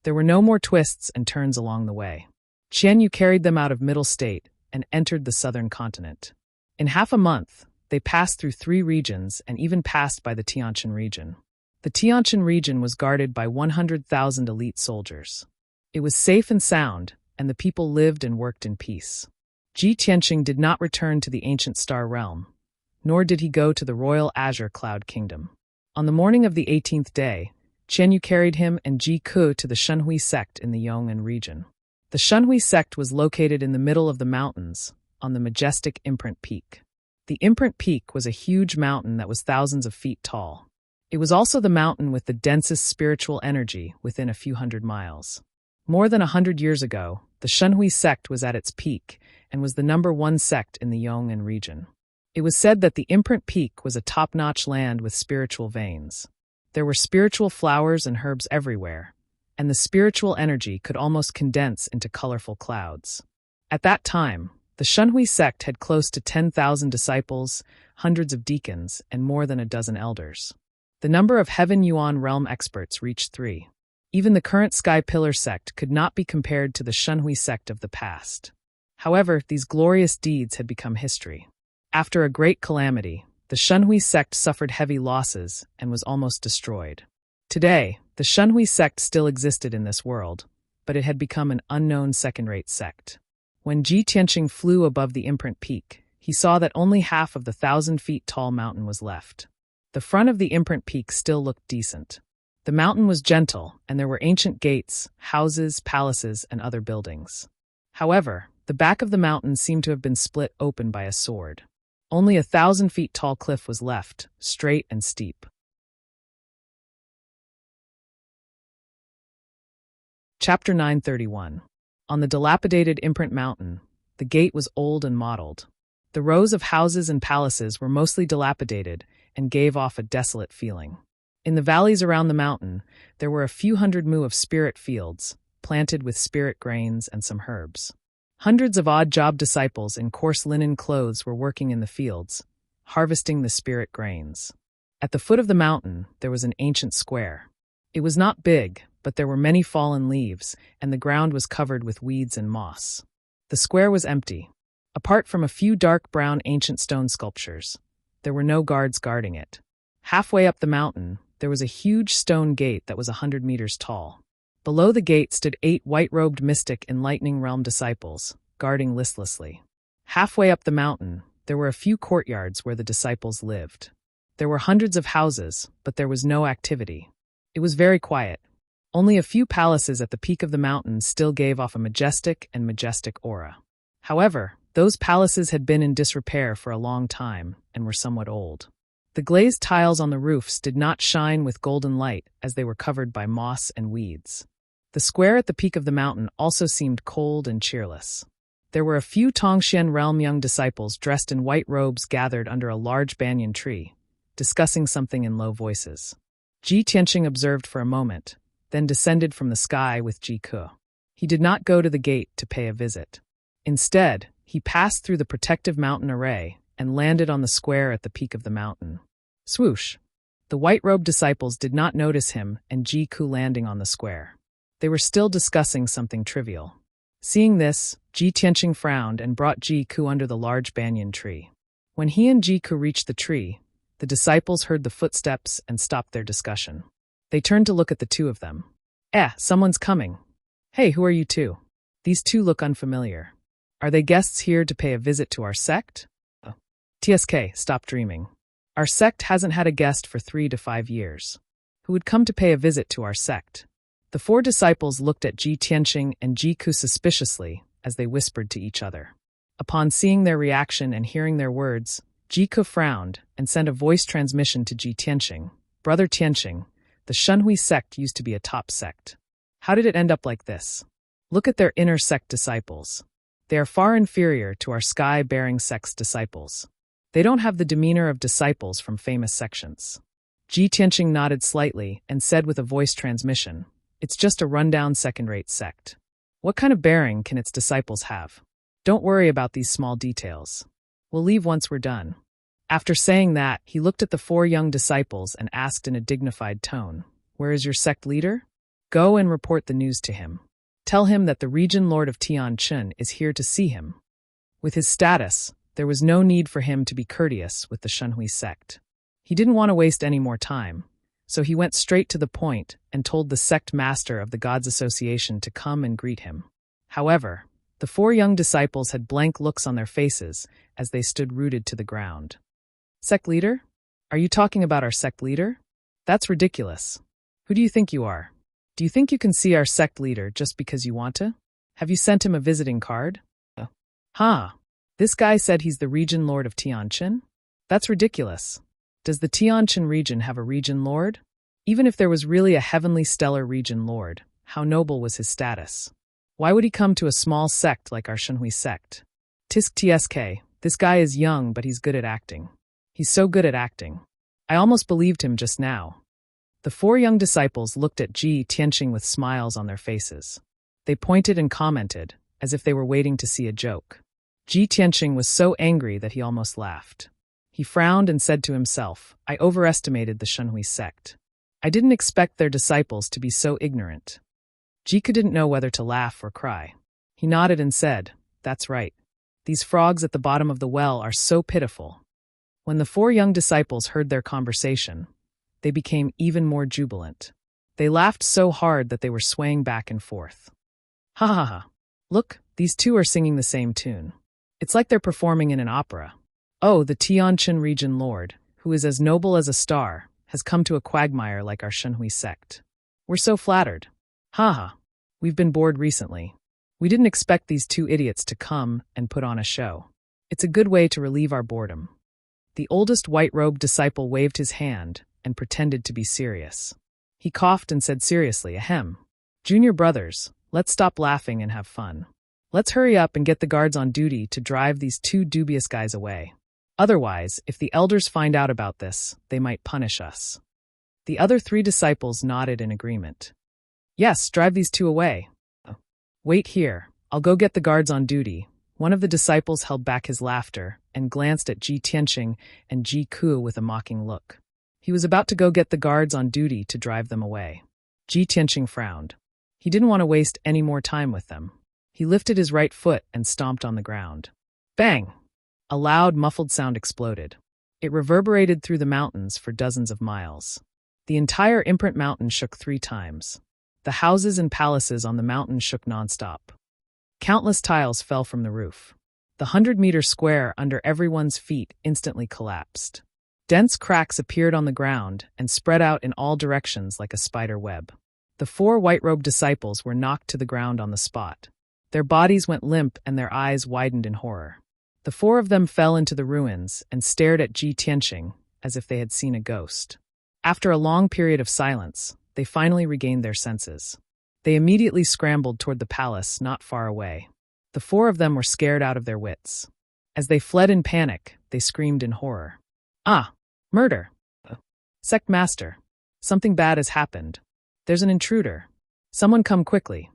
There were no more twists and turns along the way. Qian Yu carried them out of Middle State and entered the southern continent. In half a month, they passed through 3 regions and even passed by the Tianshan region. The Tianshan region was guarded by 100,000 elite soldiers. It was safe and sound, and the people lived and worked in peace. Ji Tianqing did not return to the ancient star realm, nor did he go to the royal azure cloud kingdom. On the morning of the 18th day, Qian Yu carried him and Ji Ku to the Shenhui sect in the Yong'an region. The Shenhui sect was located in the middle of the mountains, on the majestic Imprint Peak. The Imprint Peak was a huge mountain that was thousands of feet tall. It was also the mountain with the densest spiritual energy within a few hundred miles. More than 100 years ago, the Shenhui sect was at its peak and was the #1 sect in the Yong'an region. It was said that the Imprint Peak was a top-notch land with spiritual veins. There were spiritual flowers and herbs everywhere, and the spiritual energy could almost condense into colorful clouds. At that time, the Shenhui sect had close to 10,000 disciples, hundreds of deacons, and more than a dozen elders. The number of Heaven Yuan realm experts reached 3. Even the current Sky Pillar sect could not be compared to the Shenhui sect of the past. However, these glorious deeds had become history. After a great calamity, the Shenhui sect suffered heavy losses and was almost destroyed. Today, the Shenhui sect still existed in this world, but it had become an unknown second-rate sect. When Ji Tianqing flew above the Imprint Peak, he saw that only half of the 1,000-feet-tall mountain was left. The front of the Imprint Peak still looked decent. The mountain was gentle, and there were ancient gates, houses, palaces, and other buildings. However, the back of the mountain seemed to have been split open by a sword. Only a 1,000-feet-tall cliff was left, straight and steep. Chapter 931. On the dilapidated Imprint Mountain, the gate was old and mottled. The rows of houses and palaces were mostly dilapidated and gave off a desolate feeling. In the valleys around the mountain, there were a few hundred mu of spirit fields, planted with spirit grains and some herbs. Hundreds of odd-job disciples in coarse linen clothes were working in the fields, harvesting the spirit grains. At the foot of the mountain, there was an ancient square. It was not big, but there were many fallen leaves, and the ground was covered with weeds and moss. The square was empty. Apart from a few dark brown ancient stone sculptures, there were no guards guarding it. Halfway up the mountain, there was a huge stone gate that was 100 meters tall. Below the gate stood 8 white-robed mystic Enlightening Realm disciples, guarding listlessly. Halfway up the mountain, there were a few courtyards where the disciples lived. There were hundreds of houses, but there was no activity. It was very quiet. Only a few palaces at the peak of the mountain still gave off a majestic aura. However, those palaces had been in disrepair for a long time and were somewhat old. The glazed tiles on the roofs did not shine with golden light as they were covered by moss and weeds. The square at the peak of the mountain also seemed cold and cheerless. There were a few Tongxian realm young disciples dressed in white robes gathered under a large banyan tree, discussing something in low voices. Ji Tianqing observed for a moment, then descended from the sky with Ji Ke. He did not go to the gate to pay a visit. Instead, he passed through the protective mountain array and landed on the square at the peak of the mountain. Swoosh! The white-robed disciples did not notice him and Ji Ke landing on the square. They were still discussing something trivial. Seeing this, Ji Tianqing frowned and brought Ji Ke under the large banyan tree. When he and Ji Ke reached the tree, the disciples heard the footsteps and stopped their discussion. They turned to look at the two of them. Someone's coming. Hey, who are you two? These two look unfamiliar. Are they guests here to pay a visit to our sect? TSK, stop dreaming. Our sect hasn't had a guest for 3 to 5 years. Who would come to pay a visit to our sect? The 4 disciples looked at Ji Tianqing and Ji Ke suspiciously as they whispered to each other. Upon seeing their reaction and hearing their words, Ji Ke frowned and sent a voice transmission to Ji Tianqing. Brother Tianqing, the Shenhui sect used to be a top sect. How did it end up like this? Look at their inner sect disciples. They are far inferior to our sky-bearing sect's disciples. They don't have the demeanor of disciples from famous sections. Ji Tianqing nodded slightly and said with a voice transmission, "It's just a rundown second-rate sect. What kind of bearing can its disciples have? Don't worry about these small details. We'll leave once we're done." After saying that, he looked at the 4 young disciples and asked in a dignified tone, "Where is your sect leader? Go and report the news to him. Tell him that the Region Lord of Tianqin is here to see him." With his status, there was no need for him to be courteous with the Shenhui sect. He didn't want to waste any more time, so he went straight to the point and told the sect master of the Gods Association to come and greet him. However, the 4 young disciples had blank looks on their faces as they stood rooted to the ground. "Sect leader? Are you talking about our sect leader? That's ridiculous. Who do you think you are? Do you think you can see our sect leader just because you want to? Have you sent him a visiting card?" This guy said he's the Region Lord of Tianqin? That's ridiculous. Does the Tianqin region have a Region Lord? Even if there was really a heavenly stellar Region Lord, how noble was his status? Why would he come to a small sect like our Shenhui sect? Tisk TSK, this guy is young but he's good at acting. He's so good at acting. I almost believed him just now. The 4 young disciples looked at Ji Tianqing with smiles on their faces. They pointed and commented, as if they were waiting to see a joke. Ji Tianqing was so angry that he almost laughed. He frowned and said to himself, "I overestimated the Shenhui sect. I didn't expect their disciples to be so ignorant." Ji Ke didn't know whether to laugh or cry. He nodded and said, "That's right. These frogs at the bottom of the well are so pitiful." When the 4 young disciples heard their conversation, they became even more jubilant. They laughed so hard that they were swaying back and forth. Ha ha ha. Look, these two are singing the same tune. It's like they're performing in an opera. Oh, the Tianqin Region Lord, who is as noble as a star, has come to a quagmire like our Shenhui sect. We're so flattered. Ha ha. We've been bored recently. We didn't expect these 2 idiots to come and put on a show. It's a good way to relieve our boredom. The oldest white-robed disciple waved his hand and pretended to be serious. He coughed and said seriously, "Ahem. Junior brothers, let's stop laughing and have fun. Let's hurry up and get the guards on duty to drive these 2 dubious guys away. Otherwise, if the elders find out about this, they might punish us." The other 3 disciples nodded in agreement. "Yes, drive these 2 away." "Wait here. I'll go get the guards on duty." One of the disciples held back his laughter and glanced at Ji Tianqing and Ji Ke with a mocking look. He was about to go get the guards on duty to drive them away. Ji Tianqing frowned. He didn't want to waste any more time with them. He lifted his right foot and stomped on the ground. Bang! A loud, muffled sound exploded. It reverberated through the mountains for dozens of miles. The entire imprint mountain shook 3 times. The houses and palaces on the mountain shook nonstop. Countless tiles fell from the roof. The 100-meter square under everyone's feet instantly collapsed. Dense cracks appeared on the ground and spread out in all directions like a spider web. The 4 white-robed disciples were knocked to the ground on the spot. Their bodies went limp and their eyes widened in horror. The 4 of them fell into the ruins and stared at Ji Tianqing as if they had seen a ghost. After a long period of silence, they finally regained their senses. They immediately scrambled toward the palace not far away. The 4 of them were scared out of their wits. As they fled in panic, they screamed in horror. "Ah! Murder! Sect Master! Something bad has happened. There's an intruder. Someone come quickly."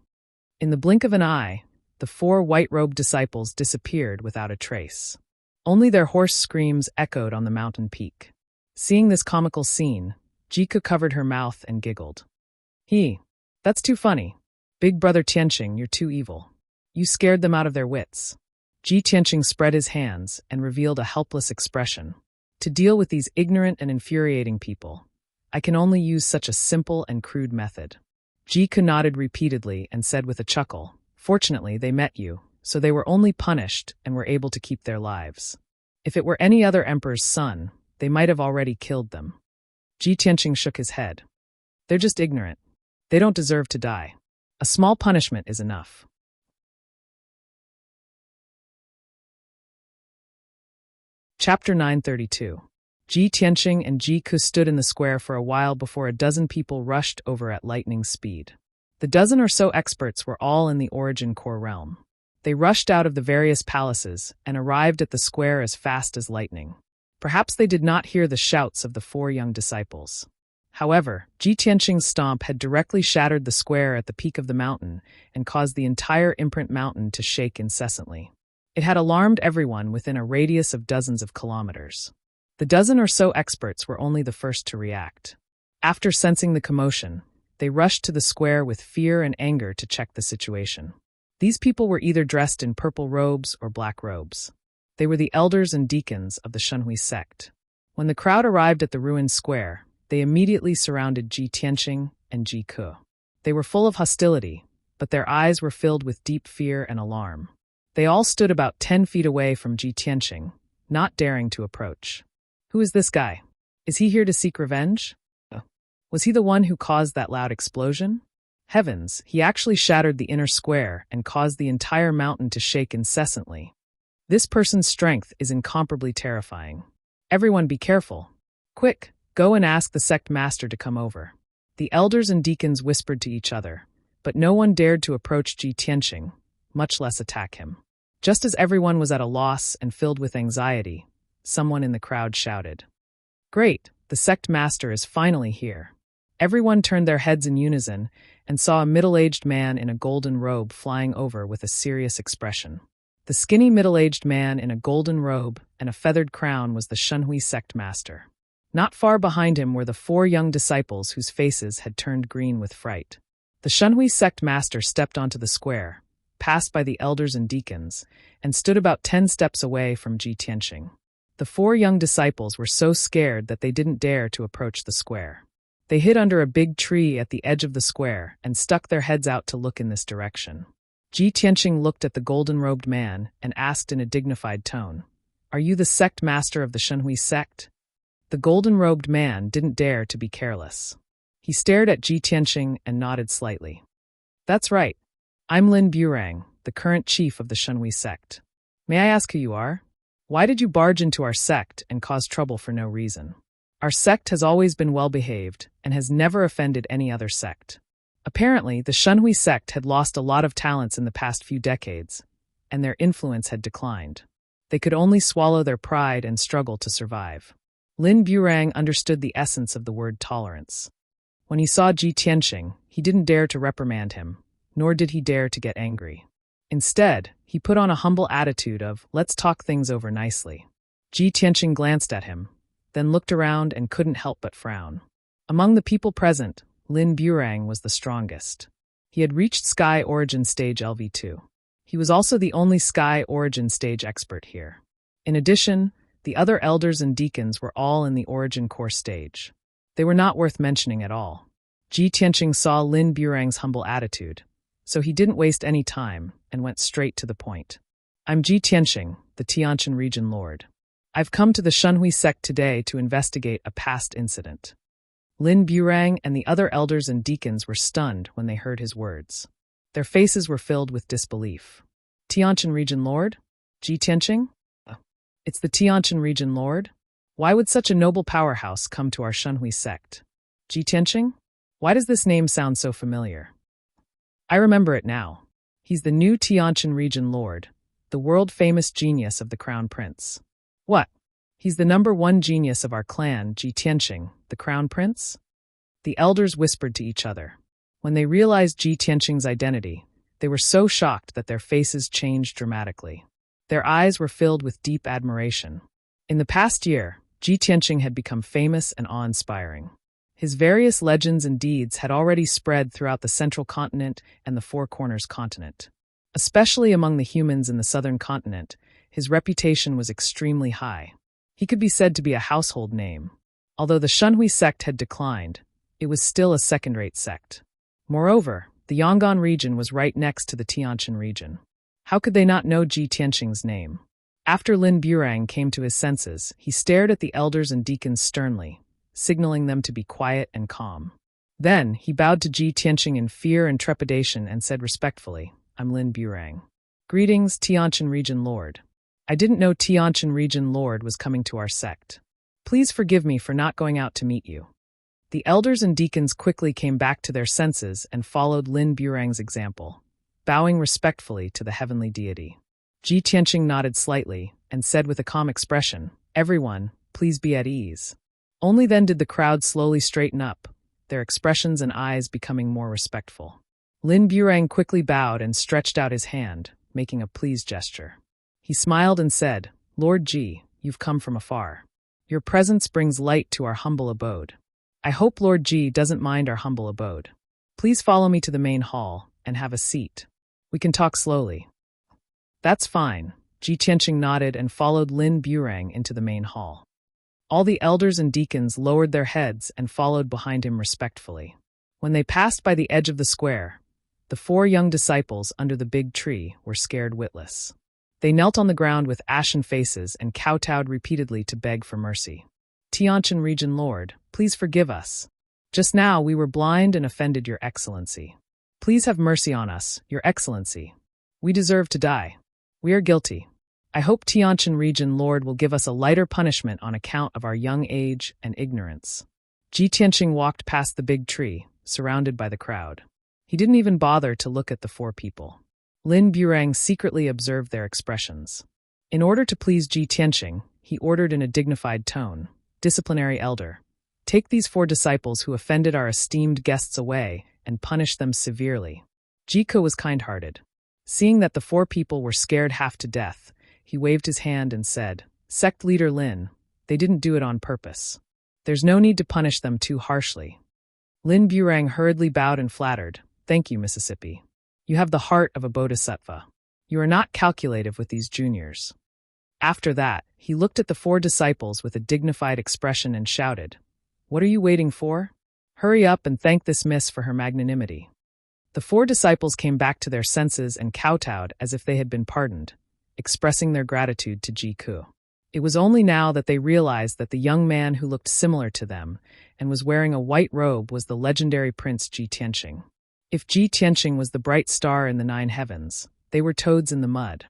In the blink of an eye, the 4 white-robed disciples disappeared without a trace. Only their hoarse screams echoed on the mountain peak. Seeing this comical scene, Jika covered her mouth and giggled. That's too funny. Big brother Tianqing, you're too evil. You scared them out of their wits." Ji Tianqing spread his hands and revealed a helpless expression. "To deal with these ignorant and infuriating people, I can only use such a simple and crude method." Jika nodded repeatedly and said with a chuckle, "Fortunately, they met you, so they were only punished and were able to keep their lives. If it were any other emperor's son, they might have already killed them." Ji Tianqing shook his head. "They're just ignorant. They don't deserve to die. A small punishment is enough." Chapter 932. Ji Tianqing and Ji Ku stood in the square for a while before a dozen people rushed over at lightning speed. The dozen or so experts were all in the Origin Core realm. They rushed out of the various palaces and arrived at the square as fast as lightning. Perhaps they did not hear the shouts of the 4 young disciples. However, Ji Tianqing's stomp had directly shattered the square at the peak of the mountain and caused the entire imprint mountain to shake incessantly. It had alarmed everyone within a radius of dozens of kilometers. The dozen or so experts were only the first to react. After sensing the commotion, they rushed to the square with fear and anger to check the situation. These people were either dressed in purple robes or black robes. They were the elders and deacons of the Shenhui sect. When the crowd arrived at the ruined square, they immediately surrounded Ji Tianqing and Ji Ku. They were full of hostility, but their eyes were filled with deep fear and alarm. They all stood about 10 feet away from Ji Tianqing, not daring to approach. "Who is this guy? Is he here to seek revenge? Was he the one who caused that loud explosion? Heavens, he actually shattered the inner square and caused the entire mountain to shake incessantly. This person's strength is incomparably terrifying. Everyone be careful. Quick, go and ask the sect master to come over." The elders and deacons whispered to each other, but no one dared to approach Ji Tianqing, much less attack him. Just as everyone was at a loss and filled with anxiety, someone in the crowd shouted, "Great, the sect master is finally here." Everyone turned their heads in unison and saw a middle-aged man in a golden robe flying over with a serious expression. The skinny middle-aged man in a golden robe and a feathered crown was the Shenhui sect master. Not far behind him were the 4 young disciples whose faces had turned green with fright. The Shenhui sect master stepped onto the square, passed by the elders and deacons, and stood about 10 steps away from Ji Tianqing. The 4 young disciples were so scared that they didn't dare to approach the square. They hid under a big tree at the edge of the square and stuck their heads out to look in this direction. Ji Tianqing looked at the golden-robed man and asked in a dignified tone, "Are you the sect master of the Shenhui sect?" The golden-robed man didn't dare to be careless. He stared at Ji Tianqing and nodded slightly. "That's right. I'm Lin Burang, the current chief of the Shenhui sect. May I ask who you are? Why did you barge into our sect and cause trouble for no reason? Our sect has always been well-behaved and has never offended any other sect." Apparently, the Shenhui sect had lost a lot of talents in the past few decades, and their influence had declined. They could only swallow their pride and struggle to survive. Lin Burang understood the essence of the word tolerance. When he saw Ji Tianqing, he didn't dare to reprimand him, nor did he dare to get angry. Instead, he put on a humble attitude of, "Let's talk things over nicely." Ji Tianqing glanced at him, then looked around and couldn't help but frown. Among the people present, Lin Burang was the strongest. He had reached Sky Origin Stage LV2. He was also the only Sky Origin Stage expert here. In addition, The other elders and deacons were all in the origin course stage. They were not worth mentioning at all. Ji Tianqing saw Lin Burang's humble attitude, so he didn't waste any time and went straight to the point. I'm Ji Tianqing, the Tianjin region lord. I've come to the Shunhui sect today to investigate a past incident. Lin Burang and the other elders and deacons were stunned when they heard his words. Their faces were filled with disbelief. Tianjin region lord? Ji Tianqing? It's the Tianjin region lord? Why would such a noble powerhouse come to our Shunhui sect? Ji Tianqing? Why does this name sound so familiar? I remember it now. He's the new Tianjin region lord, the world-famous genius of the crown prince. What? He's the #1 genius of our clan, Ji Tianqing, the crown prince? The elders whispered to each other. When they realized Ji Tianqing's identity, they were so shocked that their faces changed dramatically. Their eyes were filled with deep admiration. In the past year, Ji Tianqing had become famous and awe-inspiring. His various legends and deeds had already spread throughout the Central Continent and the Four Corners continent. Especially among the humans in the Southern Continent, his reputation was extremely high. He could be said to be a household name. Although the Shunhui sect had declined, it was still a second-rate sect. Moreover, the Yongan region was right next to the Tianjin region. How could they not know Ji Tianqing's name? After Lin Burang came to his senses, he stared at the elders and deacons sternly, signaling them to be quiet and calm. Then, he bowed to Ji Tianqing in fear and trepidation and said respectfully, I'm Lin Burang. Greetings, Tianjin region lord. I didn't know Tianjin region lord was coming to our sect. Please forgive me for not going out to meet you. The elders and deacons quickly came back to their senses and followed Lin Burang's example, bowing respectfully to the heavenly deity. Ji Tianqing nodded slightly and said with a calm expression, Everyone, please be at ease. Only then did the crowd slowly straighten up, their expressions and eyes becoming more respectful. Lin Burang quickly bowed and stretched out his hand, making a pleased gesture. He smiled and said, Lord Ji, you've come from afar. Your presence brings light to our humble abode. I hope Lord Ji doesn't mind our humble abode. Please follow me to the main hall and have a seat. We can talk slowly. That's fine. Ji Tianqing nodded and followed Lin Burang into the main hall. All the elders and deacons lowered their heads and followed behind him respectfully. When they passed by the edge of the square, the 4 young disciples under the big tree were scared witless. They knelt on the ground with ashen faces and kowtowed repeatedly to beg for mercy. Tianjin region lord, please forgive us. Just now we were blind and offended your excellency. Please have mercy on us, your excellency. We deserve to die. We are guilty. I hope Tianjin region lord will give us a lighter punishment on account of our young age and ignorance. Ji Tianqing walked past the big tree, surrounded by the crowd. He didn't even bother to look at the 4 people. Lin Burang secretly observed their expressions. In order to please Ji Tianqing, he ordered in a dignified tone, Disciplinary elder, take these 4 disciples who offended our esteemed guests away and punish them severely. Jiku was kind-hearted. Seeing that the 4 people were scared half to death, he waved his hand and said, Sect leader Lin, they didn't do it on purpose. There's no need to punish them too harshly. Lin Burang hurriedly bowed and flattered, Thank you, Mississippi. You have the heart of a bodhisattva. You are not calculative with these juniors. After that, he looked at the 4 disciples with a dignified expression and shouted, What are you waiting for? Hurry up and thank this miss for her magnanimity. The 4 disciples came back to their senses and kowtowed as if they had been pardoned, expressing their gratitude to Jiku. It was only now that they realized that the young man who looked similar to them and was wearing a white robe was the legendary Prince Ji Tianqing. If Ji Tianqing was the bright star in the 9 heavens, they were toads in the mud.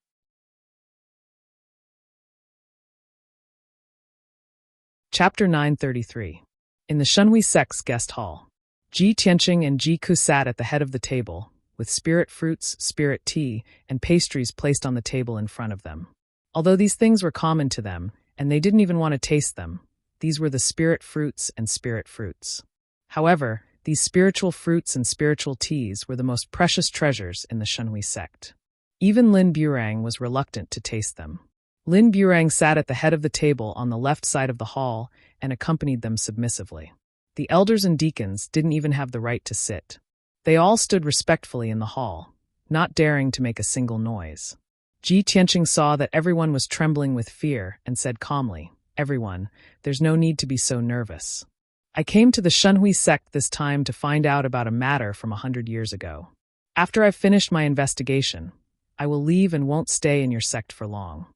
Chapter 933. In the Shunhui sect's guest hall, Ji Tianqing and Jiku sat at the head of the table, with spirit fruits, spirit tea, and pastries placed on the table in front of them. Although these things were common to them, and they didn't even want to taste them, these were the spirit fruits and spirit fruits. However, these spiritual fruits and spiritual teas were the most precious treasures in the Shunhui sect. Even Lin Burang was reluctant to taste them. Lin Burang sat at the head of the table on the left side of the hall and accompanied them submissively. The elders and deacons didn't even have the right to sit. They all stood respectfully in the hall, not daring to make a single noise. Ji Tianqing saw that everyone was trembling with fear and said calmly, "Everyone, there's no need to be so nervous. I came to the Shunhui sect this time to find out about a matter from 100 years ago. After I've finished my investigation, I will leave and won't stay in your sect for long."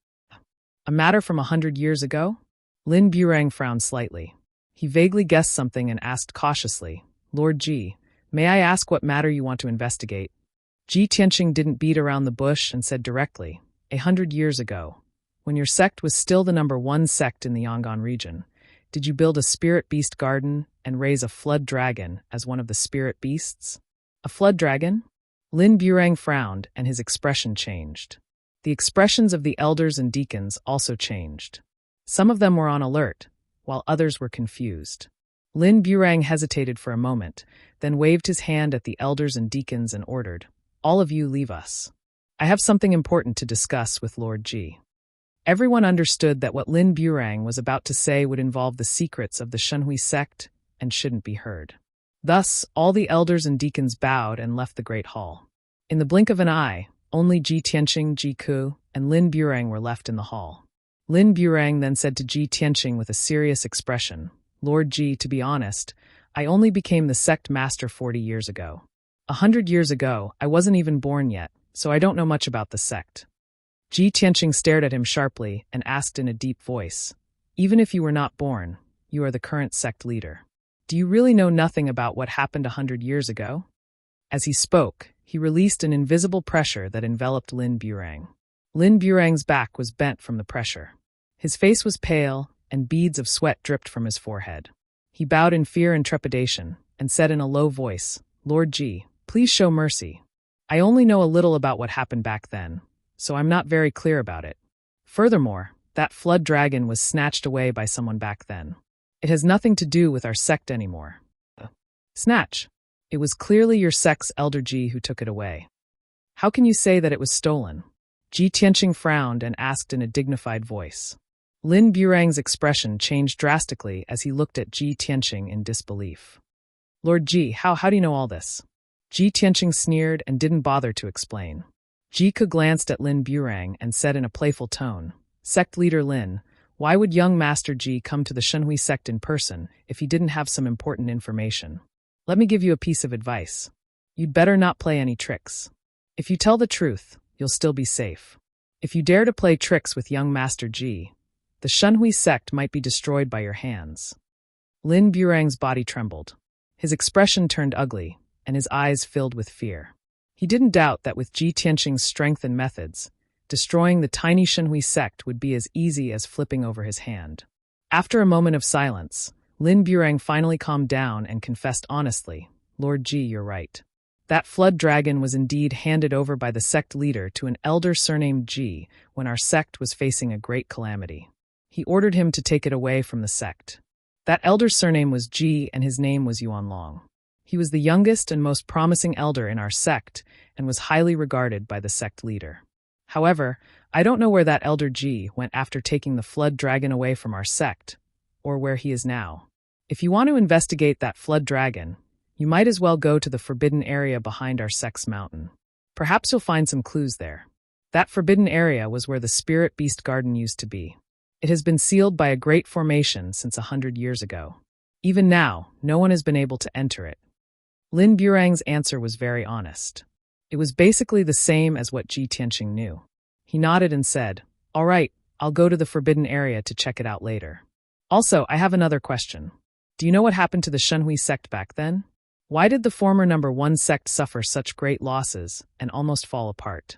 A matter from 100 years ago? Lin Burang frowned slightly. He vaguely guessed something and asked cautiously, "Lord Ji, may I ask what matter you want to investigate?" Ji Tianqing didn't beat around the bush and said directly, 100 years ago, when your sect was still the #1 sect in the Yangon region, did you build a spirit beast garden and raise a flood dragon as one of the spirit beasts?" "A flood dragon?" Lin Burang frowned and his expression changed. The expressions of the elders and deacons also changed. Some of them were on alert, while others were confused. Lin Burang hesitated for a moment, then waved his hand at the elders and deacons and ordered, "All of you leave us. I have something important to discuss with Lord Ji." Everyone understood that what Lin Burang was about to say would involve the secrets of the Shunhui sect and shouldn't be heard. Thus, all the elders and deacons bowed and left the great hall. In the blink of an eye, only Ji Tianqing, Ji Ku, and Lin Burang were left in the hall. Lin Burang then said to Ji Tianqing with a serious expression, "Lord Ji, to be honest, I only became the sect master 40 years ago. 100 years ago, I wasn't even born yet, so I don't know much about the sect." Ji Tianqing stared at him sharply and asked in a deep voice, "Even if you were not born, you are the current sect leader. Do you really know nothing about what happened 100 years ago?" As he spoke, he released an invisible pressure that enveloped Lin Burang. Lin Burang's back was bent from the pressure. His face was pale, and beads of sweat dripped from his forehead. He bowed in fear and trepidation, and said in a low voice, "Lord Ji, please show mercy. I only know a little about what happened back then, so I'm not very clear about it. Furthermore, that flood dragon was snatched away by someone back then. It has nothing to do with our sect anymore." "Snatch? It was clearly your sect's elder Ji who took it away. How can you say that it was stolen?" Ji Tianqing frowned and asked in a dignified voice. Lin Burang's expression changed drastically as he looked at Ji Tianqing in disbelief. "Lord Ji, how do you know all this?" Ji Tianqing sneered and didn't bother to explain. Ji Ke glanced at Lin Burang and said in a playful tone, "Sect leader Lin, why would young Master Ji come to the Shunhui sect in person if he didn't have some important information? Let me give you a piece of advice. You'd better not play any tricks. If you tell the truth, you'll still be safe. If you dare to play tricks with young Master Ji, the Shunhui sect might be destroyed by your hands." Lin Burang's body trembled. His expression turned ugly, and his eyes filled with fear. He didn't doubt that with Ji Tianqing's strength and methods, destroying the tiny Shunhui sect would be as easy as flipping over his hand. After a moment of silence, Lin Burang finally calmed down and confessed honestly, "Lord Ji, you're right. That flood dragon was indeed handed over by the sect leader to an elder surnamed Ji when our sect was facing a great calamity. He ordered him to take it away from the sect. That elder's surname was Ji and his name was Yuanlong. He was the youngest and most promising elder in our sect and was highly regarded by the sect leader. However, I don't know where that elder Ji went after taking the flood dragon away from our sect, or where he is now. If you want to investigate that flood dragon, you might as well go to the forbidden area behind our sect's mountain. Perhaps you'll find some clues there. That forbidden area was where the spirit beast garden used to be. It has been sealed by a great formation since 100 years ago. Even now, no one has been able to enter it." Lin Burang's answer was very honest. It was basically the same as what Ji Tianqing knew. He nodded and said, "All right, I'll go to the forbidden area to check it out later. Also, I have another question. Do you know what happened to the Shunhui sect back then? Why did the former #1 sect suffer such great losses and almost fall apart?"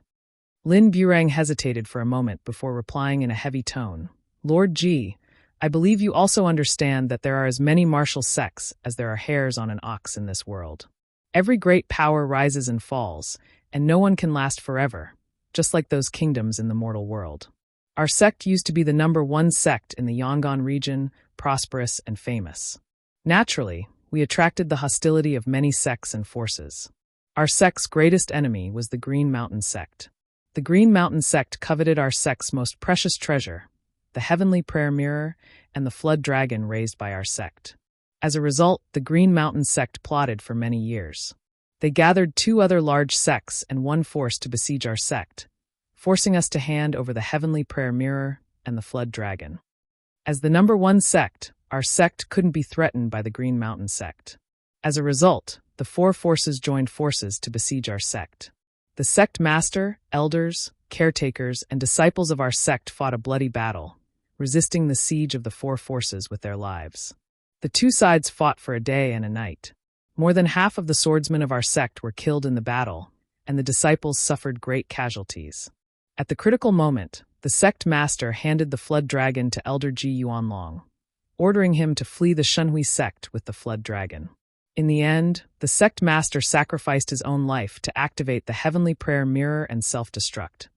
Lin Burang hesitated for a moment before replying in a heavy tone, "Lord Ji, I believe you also understand that there are as many martial sects as there are hairs on an ox in this world. Every great power rises and falls, and no one can last forever, just like those kingdoms in the mortal world. Our sect used to be the #1 sect in the Yangon region, prosperous and famous. Naturally, we attracted the hostility of many sects and forces. Our sect's greatest enemy was the Green Mountain sect. The Green Mountain sect coveted our sect's most precious treasure, the heavenly prayer mirror, and the flood dragon raised by our sect. As a result, the Green Mountain sect plotted for many years. They gathered 2 other large sects and one force to besiege our sect, forcing us to hand over the heavenly prayer mirror and the flood dragon. As the number one sect, our sect couldn't be threatened by the Green Mountain sect. As a result, the four forces joined forces to besiege our sect. The sect master, elders, caretakers, and disciples of our sect fought a bloody battle, resisting the siege of the four forces with their lives. The two sides fought for a day and a night. More than half of the swordsmen of our sect were killed in the battle, and the disciples suffered great casualties. At the critical moment, the sect master handed the flood dragon to Elder Ji Yuanlong, ordering him to flee the Shenhui sect with the flood dragon. In the end, the sect master sacrificed his own life to activate the heavenly prayer mirror and self-destruct,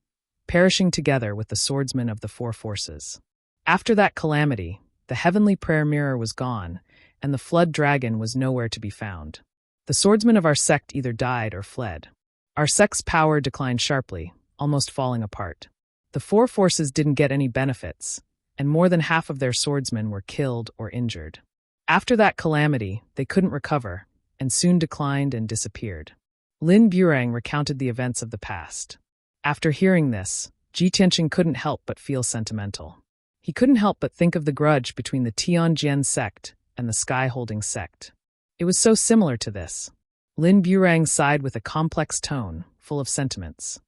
perishing together with the swordsmen of the four forces. After that calamity, the heavenly prayer mirror was gone, and the flood dragon was nowhere to be found. The swordsmen of our sect either died or fled. Our sect's power declined sharply, almost falling apart. The four forces didn't get any benefits, and more than half of their swordsmen were killed or injured. After that calamity, they couldn't recover, and soon declined and disappeared. Lin Burang recounted the events of the past. After hearing this, Ji Tianqing couldn't help but feel sentimental. He couldn't help but think of the grudge between the Tianjian sect and the Sky-holding sect. It was so similar to this. Lin Burang sighed with a complex tone, full of sentiments.